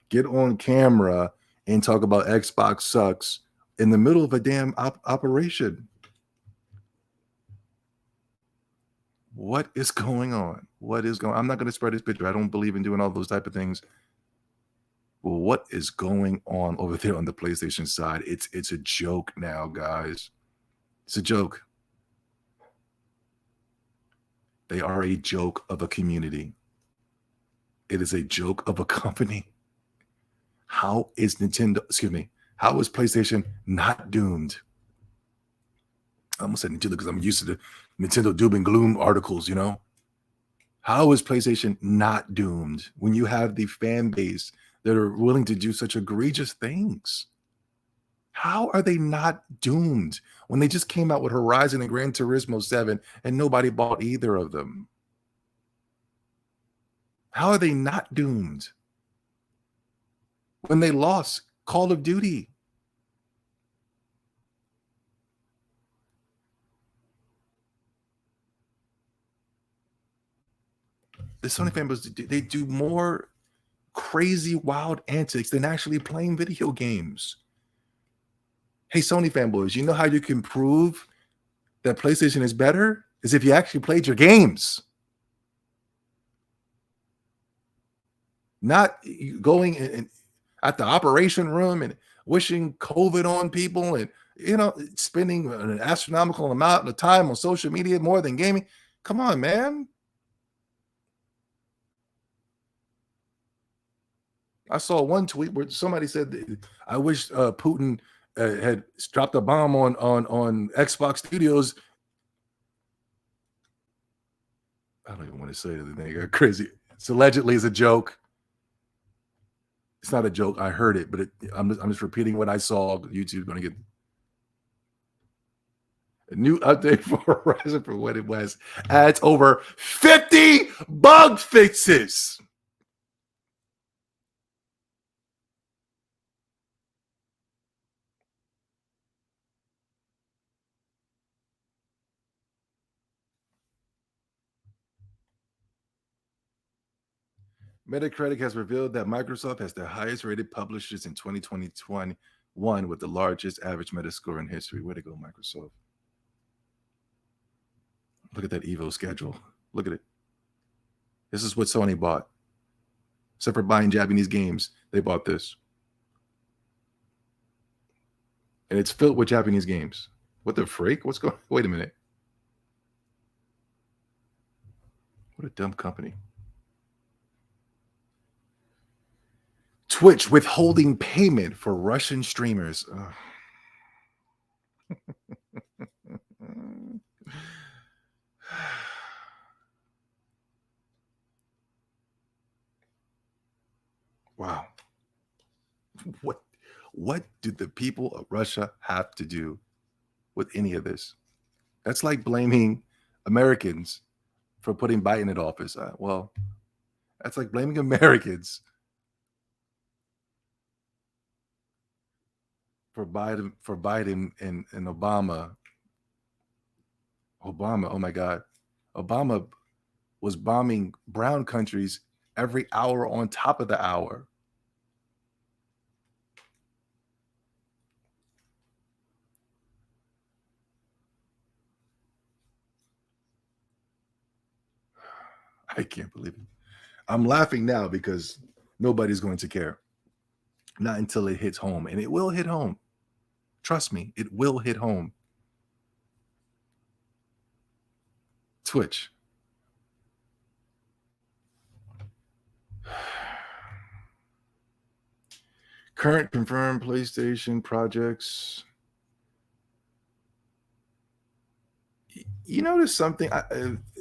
get on camera, and talk about Xbox sucks in the middle of a damn operation. What is going on? I'm not going to spread his picture. I don't believe in doing all those type of things. Well, what is going on over there on the PlayStation side? It's a joke now, guys. It's a joke. They are a joke of a community. It is a joke of a company. How is PlayStation not doomed? I almost said Nintendo because I'm used to the Nintendo doom and gloom articles, How is PlayStation not doomed when you have the fan base that are willing to do such egregious things. How are they not doomed when they just came out with Horizon and Gran Turismo 7 and nobody bought either of them? How are they not doomed when they lost Call of Duty? The Sony fanboys, they do more crazy, wild antics than actually playing video games. Hey, Sony fanboys, you know how you can prove that PlayStation is better? Is if you actually played your games. Not going in at the operation room and wishing COVID on people and, spending an astronomical amount of time on social media more than gaming. Come on, man. I saw one tweet where somebody said, I wish Putin had dropped a bomb on Xbox Studios. I don't even want to say it. They got crazy. It's allegedly is a joke. It's not a joke. I heard it, but I'm just repeating what I saw. YouTube's going to get a new update for Horizon for what it was. Adds over 50 bug fixes. Metacritic has revealed that Microsoft has the highest rated publishers in 2021 with the largest average Metascore in history. Way to go, Microsoft. Look at that Evo schedule. Look at it. This is what Sony bought. Except for buying Japanese games, they bought this. And it's filled with Japanese games. What the freak? What's going on? Wait a minute. What a dumb company. Twitch withholding payment for Russian streamers. Wow. What do the people of Russia have to do with any of this? That's like blaming Americans for putting Biden in office. Well, that's like blaming Americans for Biden and Obama. Oh my God. Obama was bombing brown countries every hour on top of the hour. I can't believe it. I'm laughing now because nobody's going to care. Not until it hits home. And it will hit home. Trust me, it will hit home. Twitch. Current confirmed PlayStation projects. You notice something?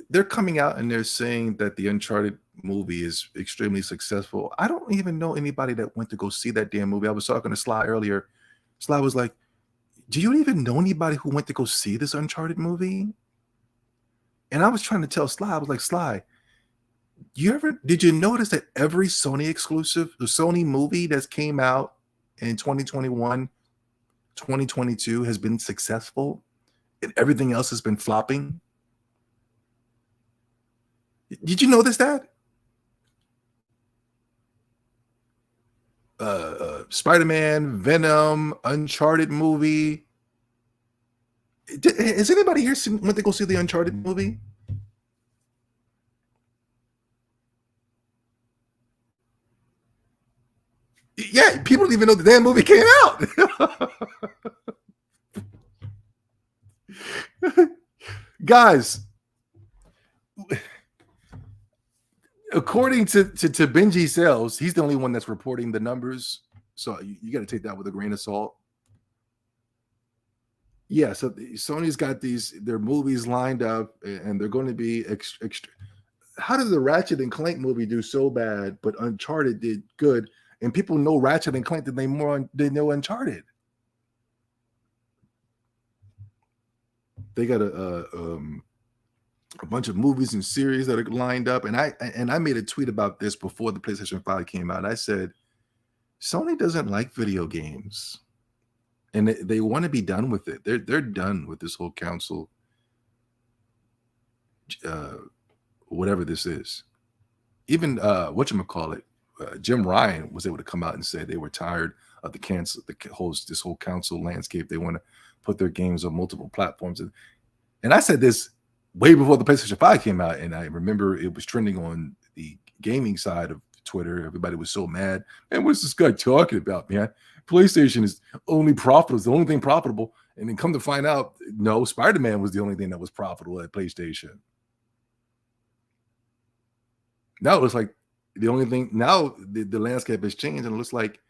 They're coming out and they're saying that the Uncharted movie is extremely successful. I don't even know anybody that went to go see that damn movie. I was talking to Sly earlier. Sly was like, do you even know anybody who went to go see this Uncharted movie? And I was trying to tell Sly, I was like, Sly, did you notice that every Sony exclusive, the Sony movie that came out in 2021, 2022 has been successful and everything else has been flopping? Did you notice that? Spider-Man, Venom, Uncharted movie. Has anybody here went to go see the Uncharted movie? Yeah, people don't even know the damn movie came out. Guys, according to Benji Sales, he's the only one that's reporting the numbers. So you got to take that with a grain of salt. Yeah, so Sony's got their movies lined up, and they're going to be extra. How did the Ratchet and Clank movie do so bad, but Uncharted did good? and people know Ratchet and Clank than they know Uncharted. They got a bunch of movies and series that are lined up, and I made a tweet about this before the PlayStation 5 came out. I said, Sony doesn't like video games, and they want to be done with it. They're done with this whole console, whatever this is. Even whatchamacallit, Jim Ryan was able to come out and say they were tired of this whole console landscape. They want to put their games on multiple platforms, and I said this way before the PlayStation 5 came out, and I remember it was trending on the gaming side of Twitter. Everybody was so mad. Man, what's this guy talking about, man? PlayStation is only profitable. It's the only thing profitable. And then come to find out, no, Spider-Man was the only thing that was profitable at PlayStation. Now it looks like the only thing, now the landscape has changed, and it looks like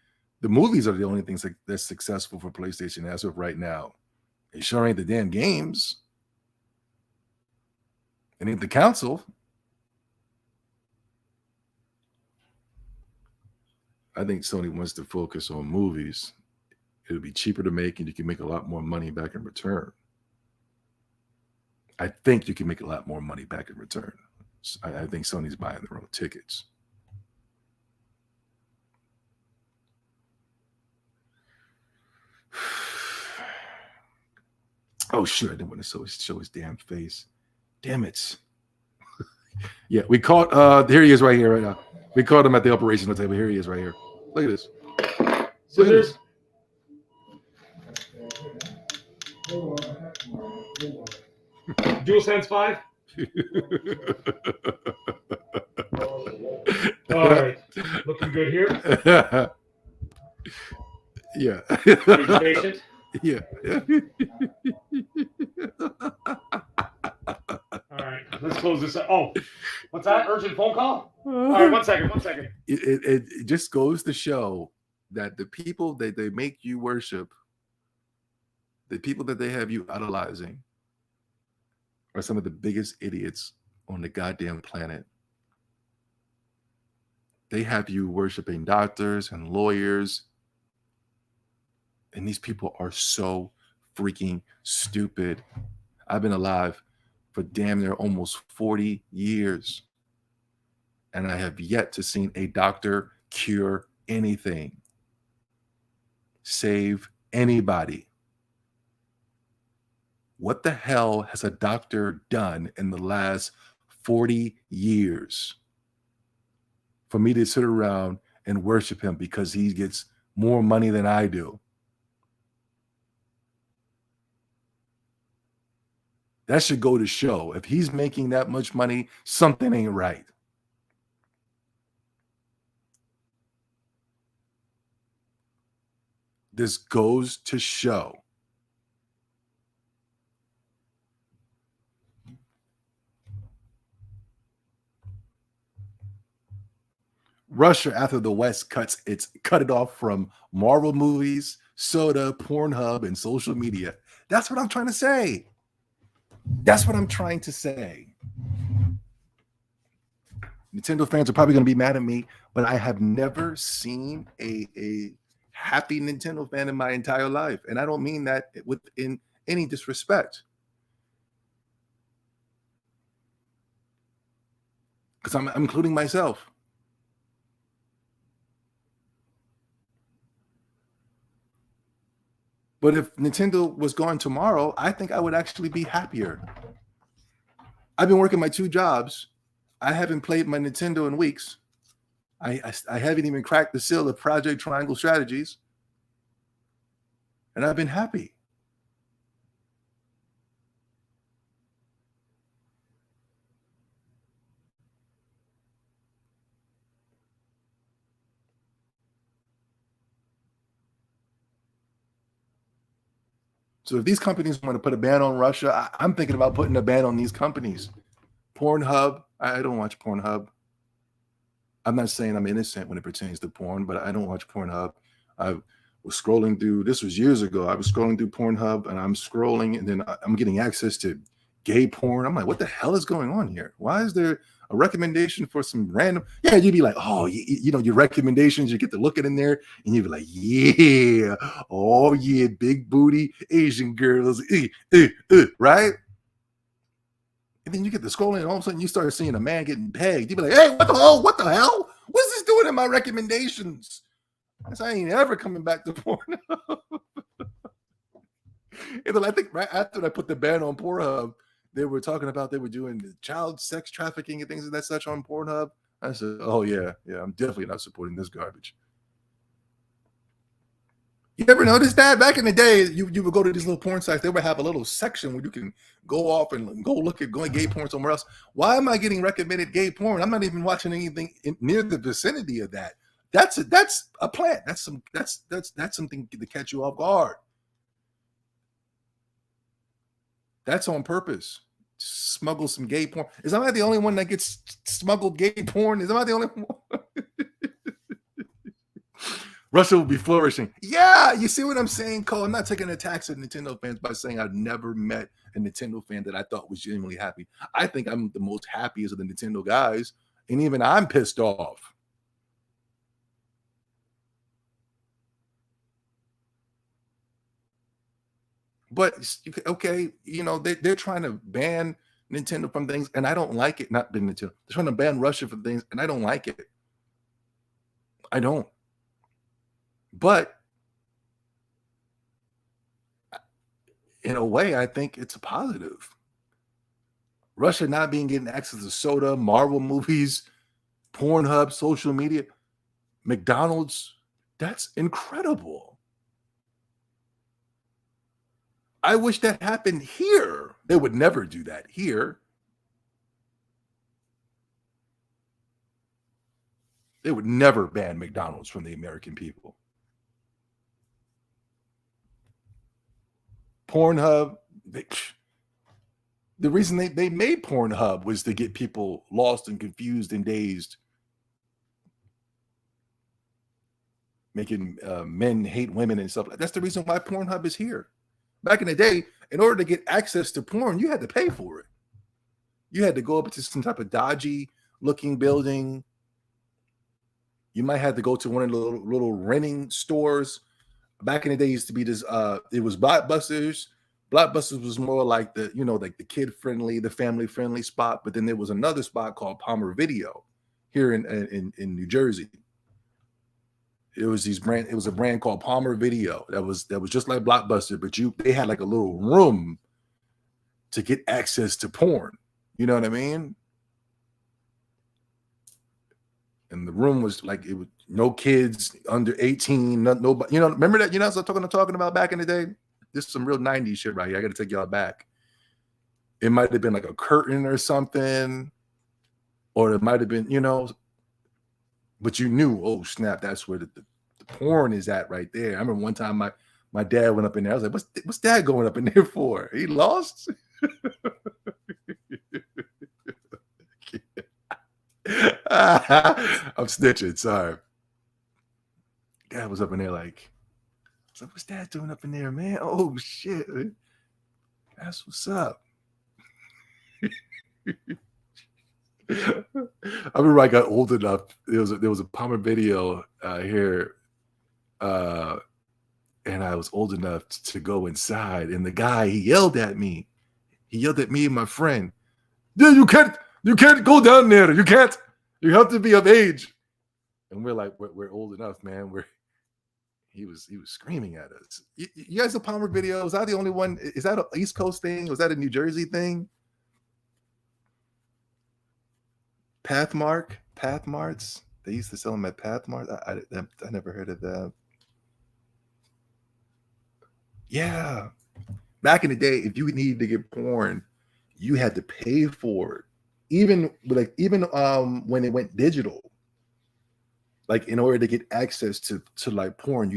the movies are the only things that's successful for PlayStation as of right now. It sure ain't the damn games. It ain't the console. I think Sony wants to focus on movies. It'll be cheaper to make, and you can make a lot more money back in return. I think you can make a lot more money back in return. I think Sony's buying their own tickets. Oh, sure. I didn't want to show his damn face. Damn it. Yeah, we caught, here he is right here right now. We caught him at the operational table. Here he is right here. Look at this. Look at this. DualSense 5? All right. Looking good here. Yeah. Are you patient? Yeah. All right. Let's close this up. Oh, what's that? Urgent phone call? All right, one second. It just goes to show that the people that they make you worship, the people that they have you idolizing, are some of the biggest idiots on the goddamn planet. They have you worshiping doctors and lawyers, and these people are so freaking stupid. I've been alive for damn near almost 40 years, and I have yet to see a doctor cure anything, save anybody. What the hell has a doctor done in the last 40 years for me to sit around and worship him because he gets more money than I do? That should go to show. If he's making that much money, something ain't right. This goes to show. Russia, after the West cut it off from Marvel movies, soda, Pornhub, and social media. That's what I'm trying to say. That's what I'm trying to say. Nintendo fans are probably going to be mad at me, but I have never seen a happy Nintendo fan in my entire life. And I don't mean that in any disrespect. Because I'm including myself. But if Nintendo was gone tomorrow, I think I would actually be happier. I've been working my 2 jobs. I haven't played my Nintendo in weeks. I haven't even cracked the seal of Project Triangle Strategies. And I've been happy. So if these companies want to put a ban on Russia, I'm thinking about putting a ban on these companies. Pornhub, I don't watch Pornhub. I'm not saying I'm innocent when it pertains to porn, but I don't watch Pornhub. I was scrolling through, this was years ago, I was scrolling through Pornhub, and I'm scrolling, and then I'm getting access to gay porn. I'm like, what the hell is going on here? Why is there A recommendation for some random, yeah, you'd be like, oh, you know, your recommendations, you get to look it in there, and you'd be like, yeah, oh yeah, big booty Asian girls, right? And then you get to scrolling, and all of a sudden you start seeing a man getting pegged. You'd be like, hey, what the hell? What the hell? What's this doing in my recommendations? I ain't ever coming back to porn. And then I think right after I put the ban on Pornhub, they were talking about they were doing child sex trafficking and things of that such on Pornhub. I said, oh yeah, I'm definitely not supporting this garbage. You ever noticed that? Back in the day, you would go to these little porn sites, they would have a little section where you can go off and go look at going gay porn somewhere else. Why am I getting recommended gay porn? I'm not even watching anything near the vicinity of that. That's a plant. That's something to catch you off guard. That's on purpose. Smuggle some gay porn. Is I the only one that gets smuggled gay porn? Is I the only one? Russia will be flourishing. Yeah, you see what I'm saying, Cole? I'm not taking attacks at Nintendo fans by saying I've never met a Nintendo fan that I thought was genuinely happy. I think I'm the most happiest of the Nintendo guys, and even I'm pissed off. But okay, you know, they're trying to ban Nintendo from things, and I don't like it. Not ban Nintendo. They're trying to ban Russia from things, and I don't like it. I don't. But in a way, I think it's a positive. Russia not being getting access to soda, Marvel movies, Pornhub, social media, McDonald's, that's incredible. I wish that happened here. They would never do that here. They would never ban McDonald's from the American people. Pornhub, the reason they made Pornhub was to get people lost and confused and dazed, making men hate women and stuff. That's the reason why Pornhub is here. Back in the day, in order to get access to porn, you had to pay for it. You had to go up to some type of dodgy looking building. You might have to go to one of the little renting stores. Back in the day, it used to be this. It was Blockbusters. Blockbusters was more like the, you know, like the kid friendly, the family friendly spot. But then there was another spot called Palmer Video here in New Jersey. It was It was a brand called Palmer Video that was just like Blockbuster, but they had like a little room to get access to porn. You know what I mean? And the room was like, it was no kids under 18, nobody, you know, remember that? You know, what I'm talking about back in the day? This is some real 90s shit right here. I got to take y'all back. It might have been like a curtain or something, or it might have been, you know, but you knew, oh snap, that's where the porn is at right there. I remember one time my dad went up in there. I was like, what's dad going up in there for? He lost? I'm snitching, sorry. Dad was up in there like, what's dad doing up in there, man? Oh shit. That's what's up. I remember I got old enough. There was a Palmer Video here, and I was old enough to go inside. And the guy, he yelled at me. He yelled at me and my friend. Yeah, you can't go down there. You can't. You have to be of age. And we're like, we're old enough, man. He was screaming at us. You guys, the Palmer Video, was I the only one? Is that an East Coast thing? Was that a New Jersey thing? Pathmarts. They used to sell them at Pathmart. I never heard of that. Yeah, back in the day, if you needed to get porn, you had to pay for it. Even when it went digital, like in order to get access to like porn,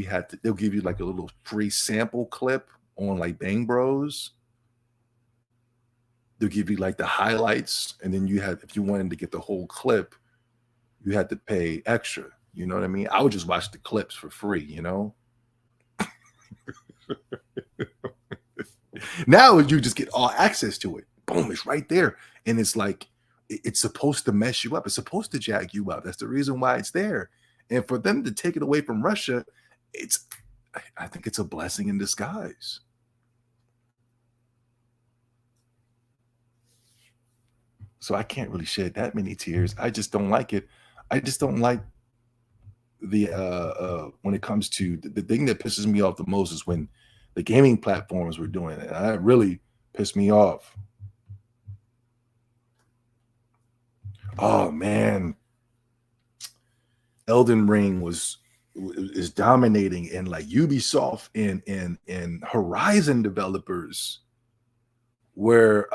they'll give you like a little free sample clip on like Bang Bros. They'll give you like the highlights, and then if you wanted to get the whole clip, you had to pay extra. You know what I mean? I would just watch the clips for free, you know? Now you just get all access to it. Boom, it's right there. And it's like it's supposed to mess you up. It's supposed to jack you up. That's the reason why it's there. And for them to take it away from Russia, I think it's a blessing in disguise. So I can't really shed that many tears. I just don't like it. I just don't like the when it comes to the thing that pisses me off the most is when the gaming platforms were doing it. That really pissed me off. Oh man, Elden Ring is dominating, and like Ubisoft and Horizon developers were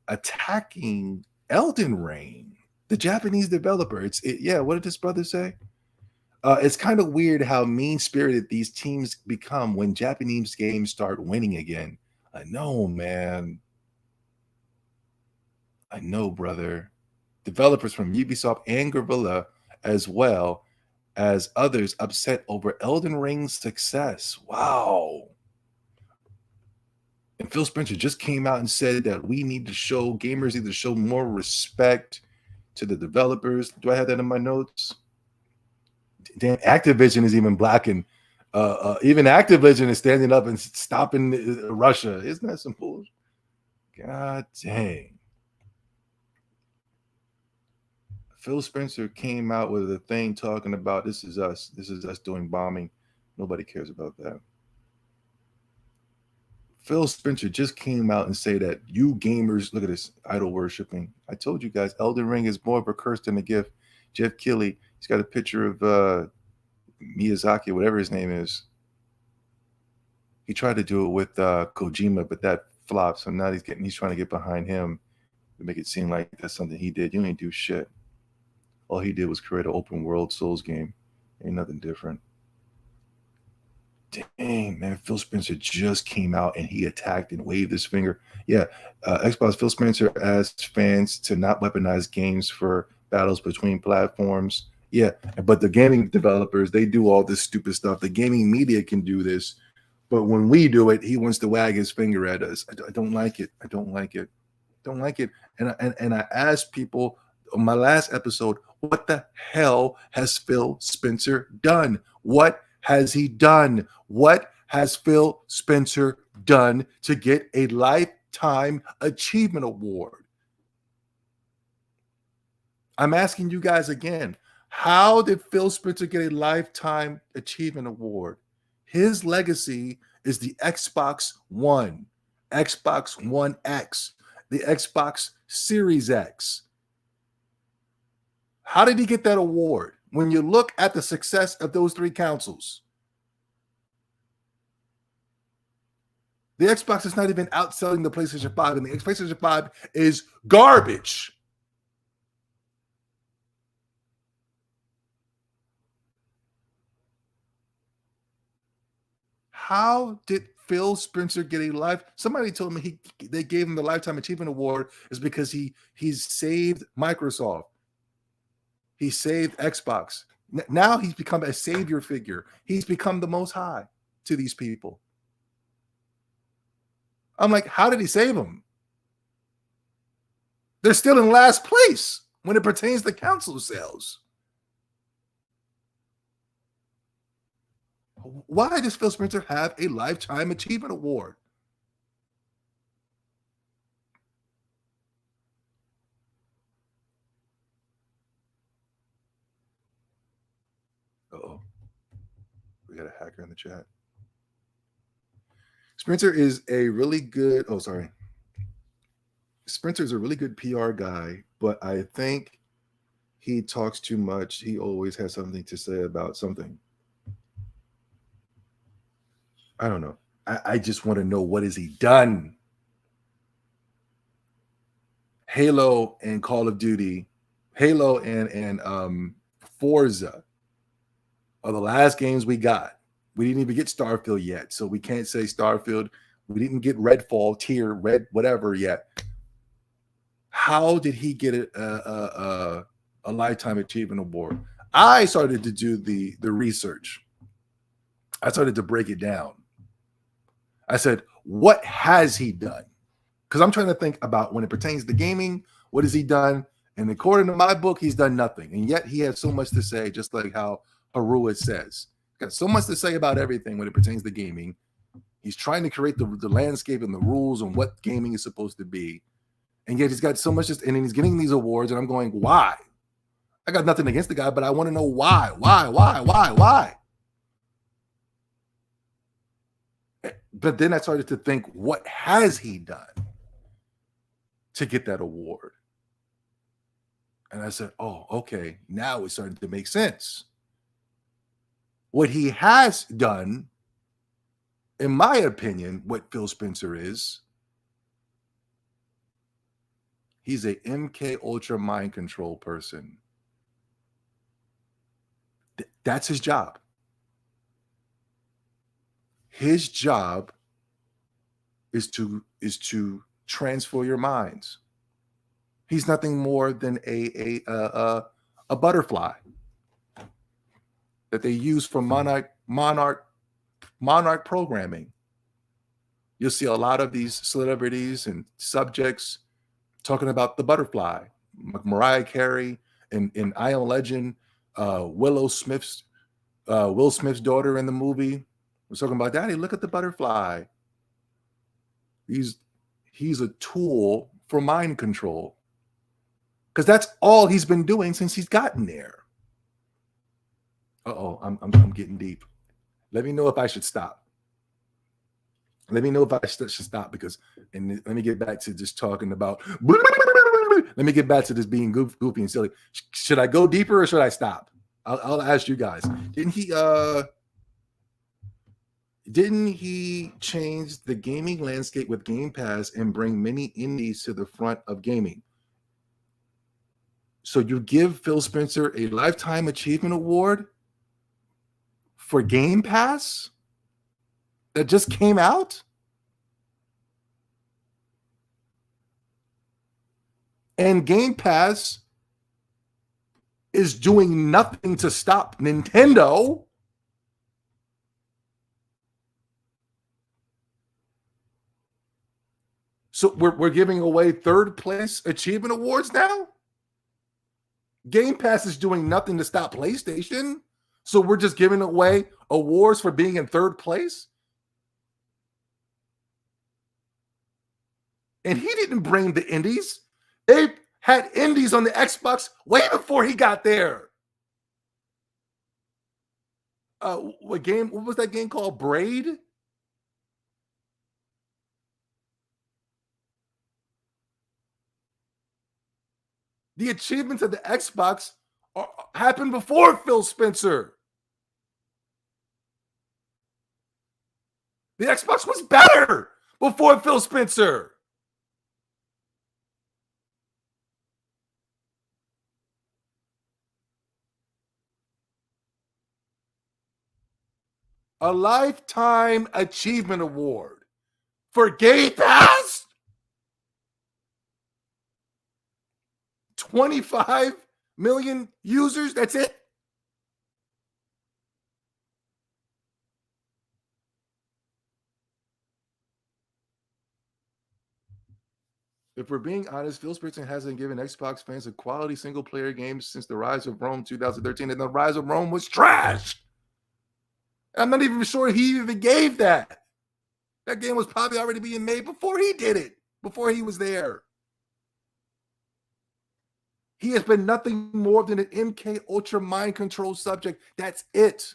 attacking Elden Ring, the Japanese developer. What did this brother say? It's kind of weird how mean-spirited these teams become when Japanese games start winning again. I know, man. I know, brother. Developers from Ubisoft and Guerrilla, as well as others, upset over Elden Ring's success. Wow. And Phil Spencer just came out and said that gamers need to show more respect to the developers. Do I have that in my notes? Damn, Activision is even blocking. Even Activision is standing up and stopping Russia. Isn't that some bullshit? God dang. Phil Spencer came out with a thing talking about this is us doing bombing. Nobody cares about that. Phil Spencer just came out and say that you gamers, look at this, idol worshiping. I told you guys, Elden Ring is more of a curse than a gift. Jeff Keighley, he's got a picture of Miyazaki, whatever his name is. He tried to do it with Kojima, but that flopped. So now he's trying to get behind him to make it seem like that's something he did. You ain't do shit. All he did was create an open world Souls game. Ain't nothing different. Dang, man, Phil Spencer just came out and he attacked and waved his finger. Yeah, Xbox Phil Spencer asked fans to not weaponize games for battles between platforms. Yeah, but the gaming developers, they do all this stupid stuff. The gaming media can do this, but when we do it, he wants to wag his finger at us. I don't like it. I don't like it. Don't like it. And I asked people on my last episode, what the hell has Phil Spencer done? What has he done? What has Phil Spencer done to get a Lifetime Achievement Award? I'm asking you guys again, how did Phil Spencer get a Lifetime Achievement Award? His legacy is the Xbox One, Xbox One X, the Xbox Series X. How did he get that award? When you look at the success of those three consoles, the Xbox is not even outselling the PlayStation 5, and the PlayStation 5 is garbage. How did Phil Spencer get a life? Somebody told me they gave him the Lifetime Achievement Award is because he's saved Microsoft. He saved Xbox. Now he's become a savior figure. He's become the most high to these people. I'm like, how did he save them? They're still in last place when it pertains to console sales. Why does Phil Spencer have a Lifetime Achievement Award? Uh-oh. We got a hacker in the chat. Spencer is a really good, Spencer's a really good PR guy, but I think he talks too much. He always has something to say about something. I don't know. I just want to know, what has he done? Halo and Call of Duty, Halo and Forza are the last games we got. We didn't even get Starfield yet, so we can't say Starfield. We didn't get Redfall, tier, red, whatever yet. How did he get a Lifetime Achievement Award? I started to do the research. I started to break it down. I said, what has he done? Because I'm trying to think about when it pertains to gaming, what has he done? And according to my book, he's done nothing. And yet he has so much to say, just like how Haruit says. Got so much to say about everything when it pertains to gaming. He's trying to create the landscape and the rules and what gaming is supposed to be. And yet he's got so much, and then he's getting these awards, and I'm going, why? I got nothing against the guy, but I want to know why. But then I started to think, what has he done to get that award? And I said, oh, okay, now it started to make sense. What he has done, in my opinion, what Phil Spencer is, he's a MK Ultra mind control person. That's his job. His job is to transfer your minds. He's nothing more than a butterfly that they use for monarch programming. You'll see a lot of these celebrities and subjects talking about the butterfly. Mariah Carey in I Am Legend, Will Smith's daughter in the movie was talking about, Daddy, look at the butterfly. He's a tool for mind control. Because that's all he's been doing since he's gotten there. I'm getting deep. Let me know if I should stop. Let me know if I should stop, because, and let me get back to just talking about, let me get back to this being goofy and silly. Should I go deeper or should I stop? I'll ask you guys. Didn't he change the gaming landscape with Game Pass and bring many indies to the front of gaming? So you give Phil Spencer a Lifetime Achievement Award for Game Pass that just came out? And Game Pass is doing nothing to stop Nintendo. So we're giving away third place achievement awards now? Game Pass is doing nothing to stop PlayStation. So we're just giving away awards for being in third place? And he didn't bring the indies. They had indies on the Xbox way before he got there. What was that game called? Braid? The achievements of the Xbox happened before Phil Spencer. The Xbox was better before Phil Spencer. A Lifetime Achievement Award for Game Pass? 25 million users, that's it? If we're being honest, Phil Spencer hasn't given Xbox fans a quality single-player game since The Rise of Rome 2013, and The Rise of Rome was trash. I'm not even sure he even gave that. That game was probably already being made before he did it, before he was there. He has been nothing more than an MK Ultra mind control subject. That's it.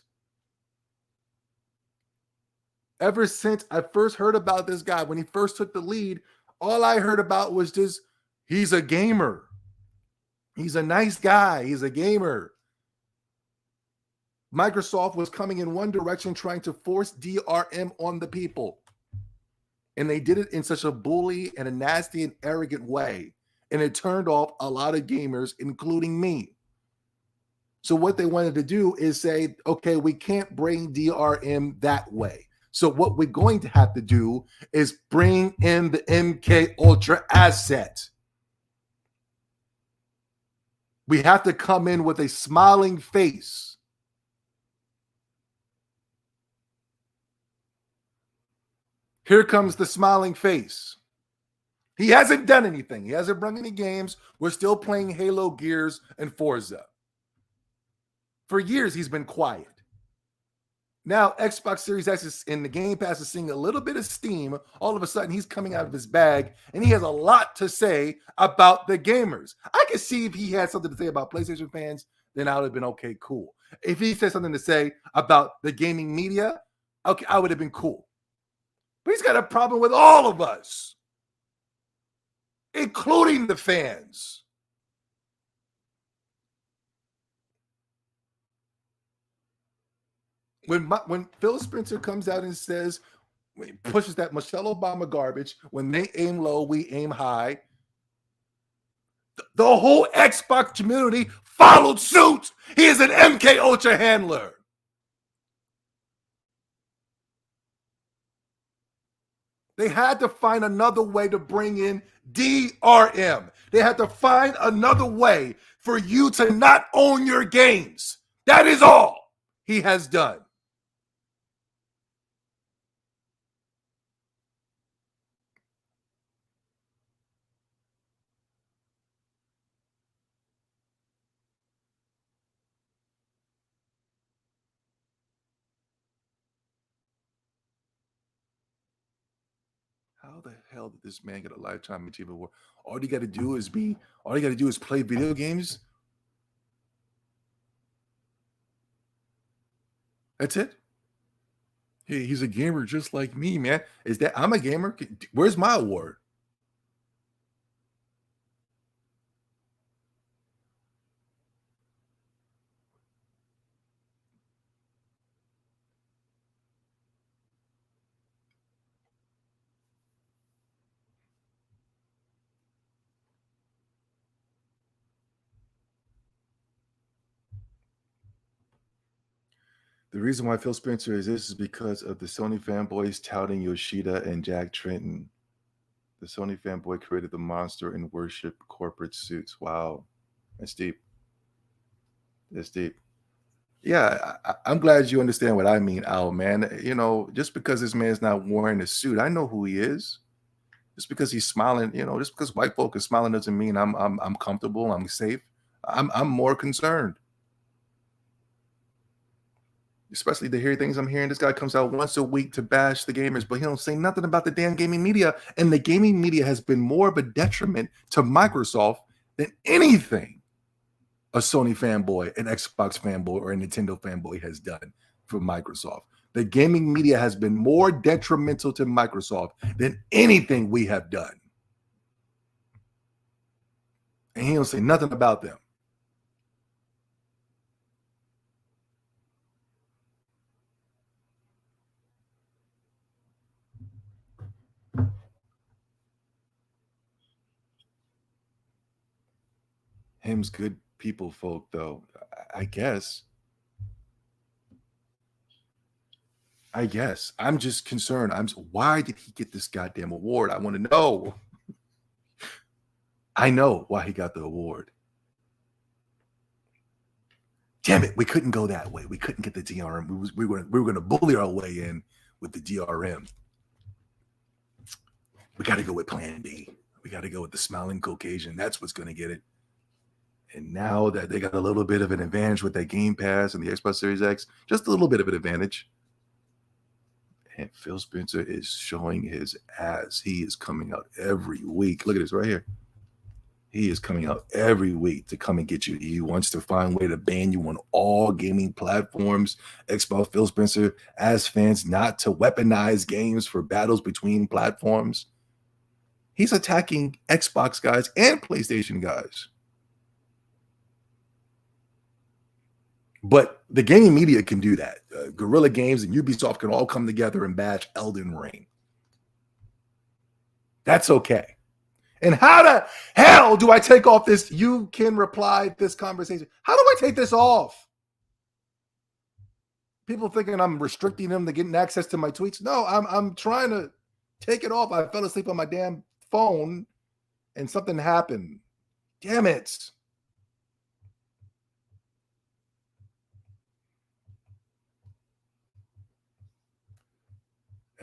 Ever since I first heard about this guy, when he first took the lead, all I heard about was just, he's a gamer. He's a nice guy. He's a gamer. Microsoft was coming in one direction, trying to force DRM on the people. And they did it in such a bully and a nasty and arrogant way. And it turned off a lot of gamers, including me. So what they wanted to do is say, okay, we can't bring DRM that way. So what we're going to have to do is bring in the MK Ultra asset. We have to come in with a smiling face. Here comes the smiling face. He hasn't done anything. He hasn't brought any games. We're still playing Halo, Gears, and Forza. For years, he's been quiet. Now, Xbox Series X is in the Game Pass is seeing a little bit of steam. All of a sudden, he's coming out of his bag, and he has a lot to say about the gamers. I could see if he had something to say about PlayStation fans, then I would have been okay, cool. If he said something to say about the gaming media, okay, I would have been cool. But he's got a problem with all of us, including the fans. When Phil Spencer comes out and says, when he pushes that Michelle Obama garbage, when they aim low, we aim high, the whole Xbox community followed suit. He is an MK Ultra handler. They had to find another way to bring in DRM. They had to find another way for you to not own your games. That is all he has done. How the hell did this man get a Lifetime Achievement Award? All you got to do is play video games. That's it. Hey, he's a gamer just like me, man. I'm a gamer? Where's my award? The reason why Phil Spencer is this is because of the Sony fanboys touting Yoshida and Jack Tretton. The Sony fanboy created the monster and worship corporate suits. Wow. That's deep. That's deep. Yeah, I'm glad you understand what I mean, Al, man. You know, just because this man's not wearing a suit, I know who he is. Just because he's smiling, just because white folk is smiling doesn't mean I'm comfortable, I'm safe. I'm more concerned. Especially to hear things I'm hearing. This guy comes out once a week to bash the gamers, but he don't say nothing about the damn gaming media. And the gaming media has been more of a detriment to Microsoft than anything a Sony fanboy, an Xbox fanboy, or a Nintendo fanboy has done for Microsoft. The gaming media has been more detrimental to Microsoft than anything we have done. And he don't say nothing about them. Him's good people folk, though. I guess. I'm just concerned. Why did he get this goddamn award? I want to know. I know why he got the award. Damn it, we couldn't go that way. We couldn't get the DRM. We were going to bully our way in with the DRM. We got to go with Plan B. We got to go with the smiling Caucasian. That's what's going to get it. And now that they got a little bit of an advantage with that Game Pass and the Xbox Series X, just a little bit of an advantage. And Phil Spencer is showing his ass. He is coming out every week. Look at this right here. He is coming out every week to come and get you. He wants to find a way to ban you on all gaming platforms. Xbox Phil Spencer asks fans not to weaponize games for battles between platforms. He's attacking Xbox guys and PlayStation guys. But the gaming media can do that. Guerrilla Games and Ubisoft can all come together and bash Elden Ring. That's okay. And how the hell do I take off this? You can reply this conversation. How do I take this off? People thinking I'm restricting them to getting access to my tweets. No, I'm trying to take it off. I fell asleep on my damn phone and something happened. Damn it.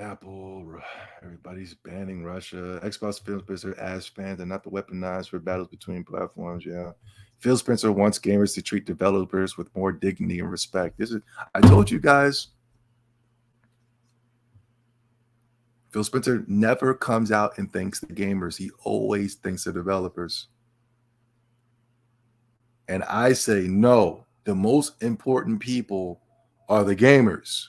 Apple, everybody's banning Russia. Xbox Phil Spencer asked fans and not to weaponize for battles between platforms. Yeah. Phil Spencer wants gamers to treat developers with more dignity and respect. I told you guys. Phil Spencer never comes out and thanks the gamers. He always thanks the developers. And I say, no, the most important people are the gamers.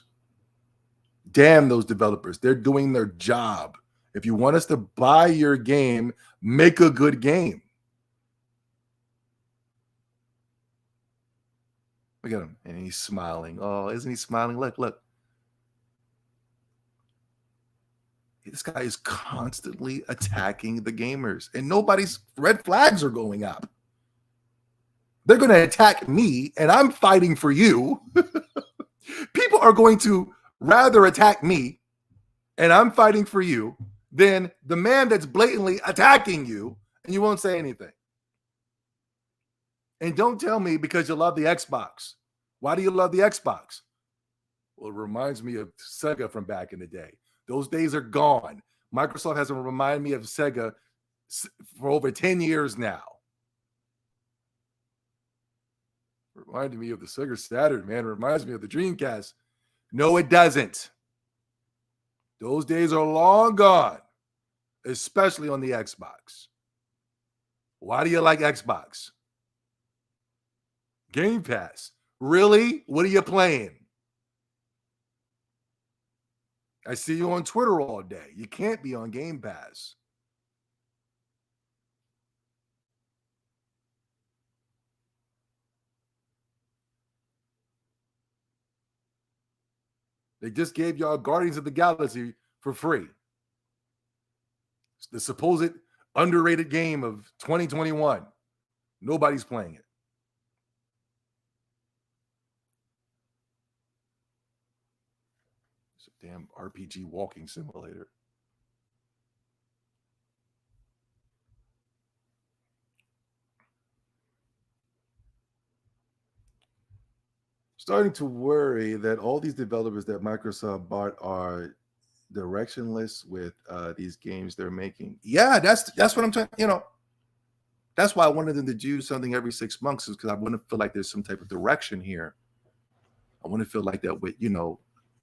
Damn those developers. They're doing their job. If you want us to buy your game, make a good game. Look at him. And he's smiling. Oh, isn't he smiling? Look. This guy is constantly attacking the gamers. And nobody's red flags are going up. They're going to attack me, and I'm fighting for you. People are going to rather attack me, and I'm fighting for you, than the man that's blatantly attacking you, and you won't say anything. And don't tell me because you love the Xbox. Why do you love the Xbox? Well, it reminds me of Sega from back in the day. Those days are gone. Microsoft hasn't reminded me of Sega for over 10 years now. Reminded me of the Sega Saturn, man. It reminds me of the Dreamcast. No, it doesn't. Those days are long gone, especially on the Xbox. Why do you like Xbox? Game Pass. Really? What are you playing? I see you on Twitter all day. You can't be on Game Pass. They just gave y'all Guardians of the Galaxy for free. It's the supposed underrated game of 2021. Nobody's playing it. It's a damn RPG walking simulator. Starting to worry that all these developers that Microsoft bought are directionless with these games they're making. Yeah, that's what I'm trying. That's why I wanted them to do something every 6 months, is because I want to feel like there's some type of direction here. I want to feel like that with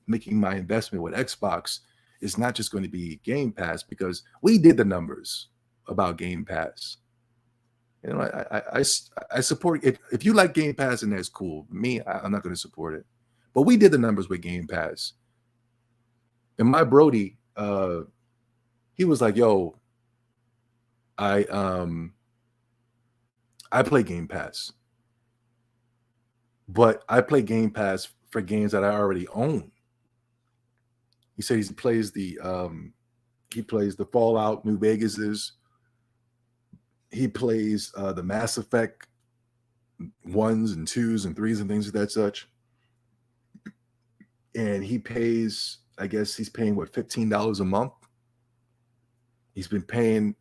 making my investment with Xbox is not just going to be Game Pass, because we did the numbers about Game Pass. I support it. If you like Game Pass, and that's cool. Me, I'm not going to support it. But we did the numbers with Game Pass. And my Brody, he was like, yo, I play Game Pass. But I play Game Pass for games that I already own. He said he plays the Fallout New Vegas's. He plays the Mass Effect 1s and 2s and 3s and things of that such. And he pays, I guess he's paying, $15 a month? He's been paying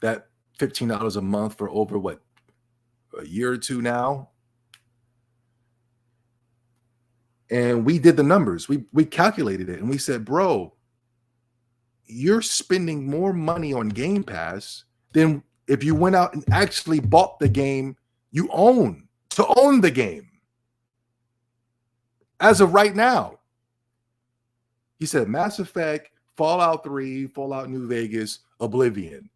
that $15 a month for over, a year or two now? And we did the numbers. We calculated it, and we said, bro, you're spending more money on Game Pass than if you went out and actually bought the game you own, to own the game. As of right now. He said Mass Effect, Fallout 3, Fallout New Vegas, Oblivion.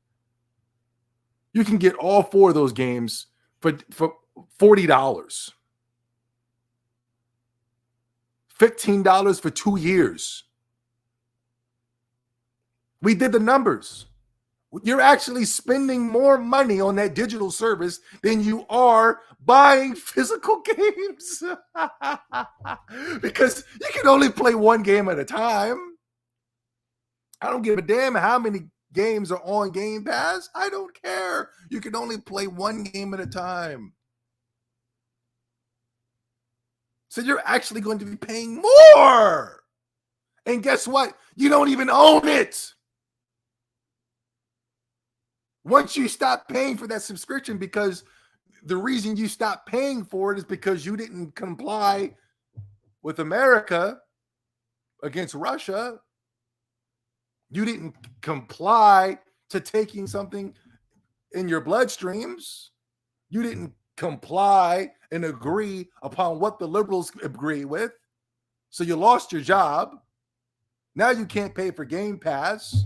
You can get all 4 of those games for $40. $15 for 2 years. We did the numbers. You're actually spending more money on that digital service than you are buying physical games. Because you can only play one game at a time. I don't give a damn how many games are on Game Pass. I don't care. You can only play one game at a time. So you're actually going to be paying more. And guess what? You don't even own it. Once you stop paying for that subscription, because the reason you stopped paying for it is because you didn't comply with America against Russia, You didn't comply to taking something in your bloodstreams. You didn't comply and agree upon what the liberals agree with. So you lost your job. Now you can't pay for Game Pass.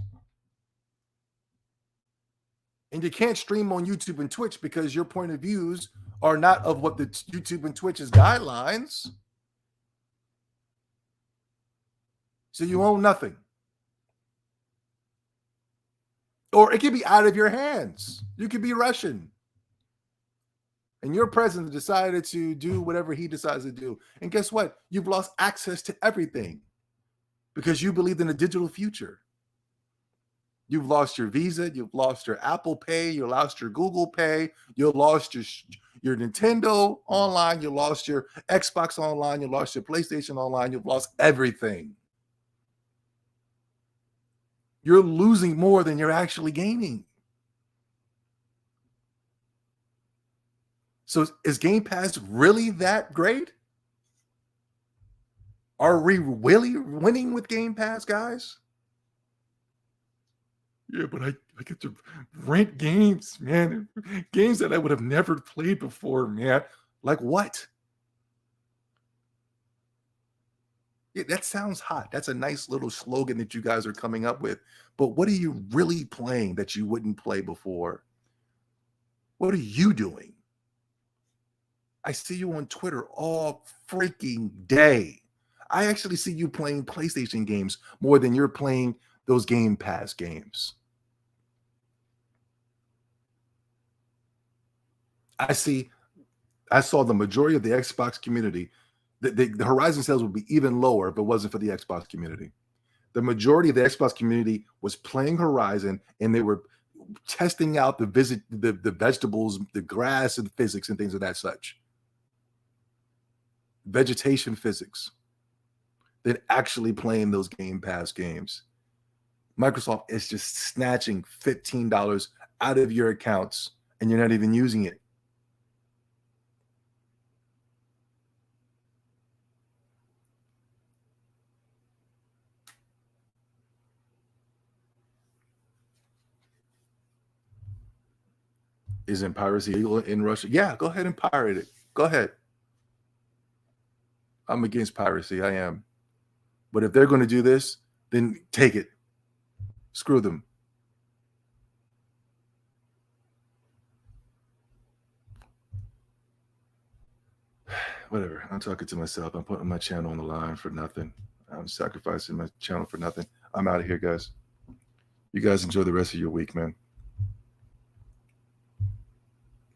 And you can't stream on YouTube and Twitch because your point of views are not of what the YouTube and Twitch's guidelines. So you own nothing. Or it could be out of your hands. You could be Russian. And your president decided to do whatever he decides to do. And guess what? You've lost access to everything because you believed in a digital future. You've lost your Visa. You've lost your Apple Pay. You lost your Google Pay. You lost your Nintendo online. You lost your Xbox online. You lost your PlayStation online. You've lost everything. You're losing more than you're actually gaining. So is Game Pass really that great? Are we really winning with Game Pass, guys? Yeah, but I get to rent games, man. Games that I would have never played before, man. Like what? Yeah, that sounds hot. That's a nice little slogan that you guys are coming up with. But what are you really playing that you wouldn't play before? What are you doing? I see you on Twitter all freaking day. I actually see you playing PlayStation games more than you're playing those Game Pass games. I saw the majority of the Xbox community. The Horizon sales would be even lower if it wasn't for the Xbox community. The majority of the Xbox community was playing Horizon, and they were testing out the vegetables, the grass, and physics and things of that such. Vegetation physics. Than actually playing those Game Pass games. Microsoft is just snatching $15 out of your accounts, and you're not even using it. Isn't piracy illegal in Russia? Yeah, go ahead and pirate it. Go ahead. I'm against piracy. I am. But if they're going to do this, then take it. Screw them. Whatever. I'm talking to myself. I'm putting my channel on the line for nothing. I'm sacrificing my channel for nothing. I'm out of here, guys. You guys enjoy the rest of your week, man.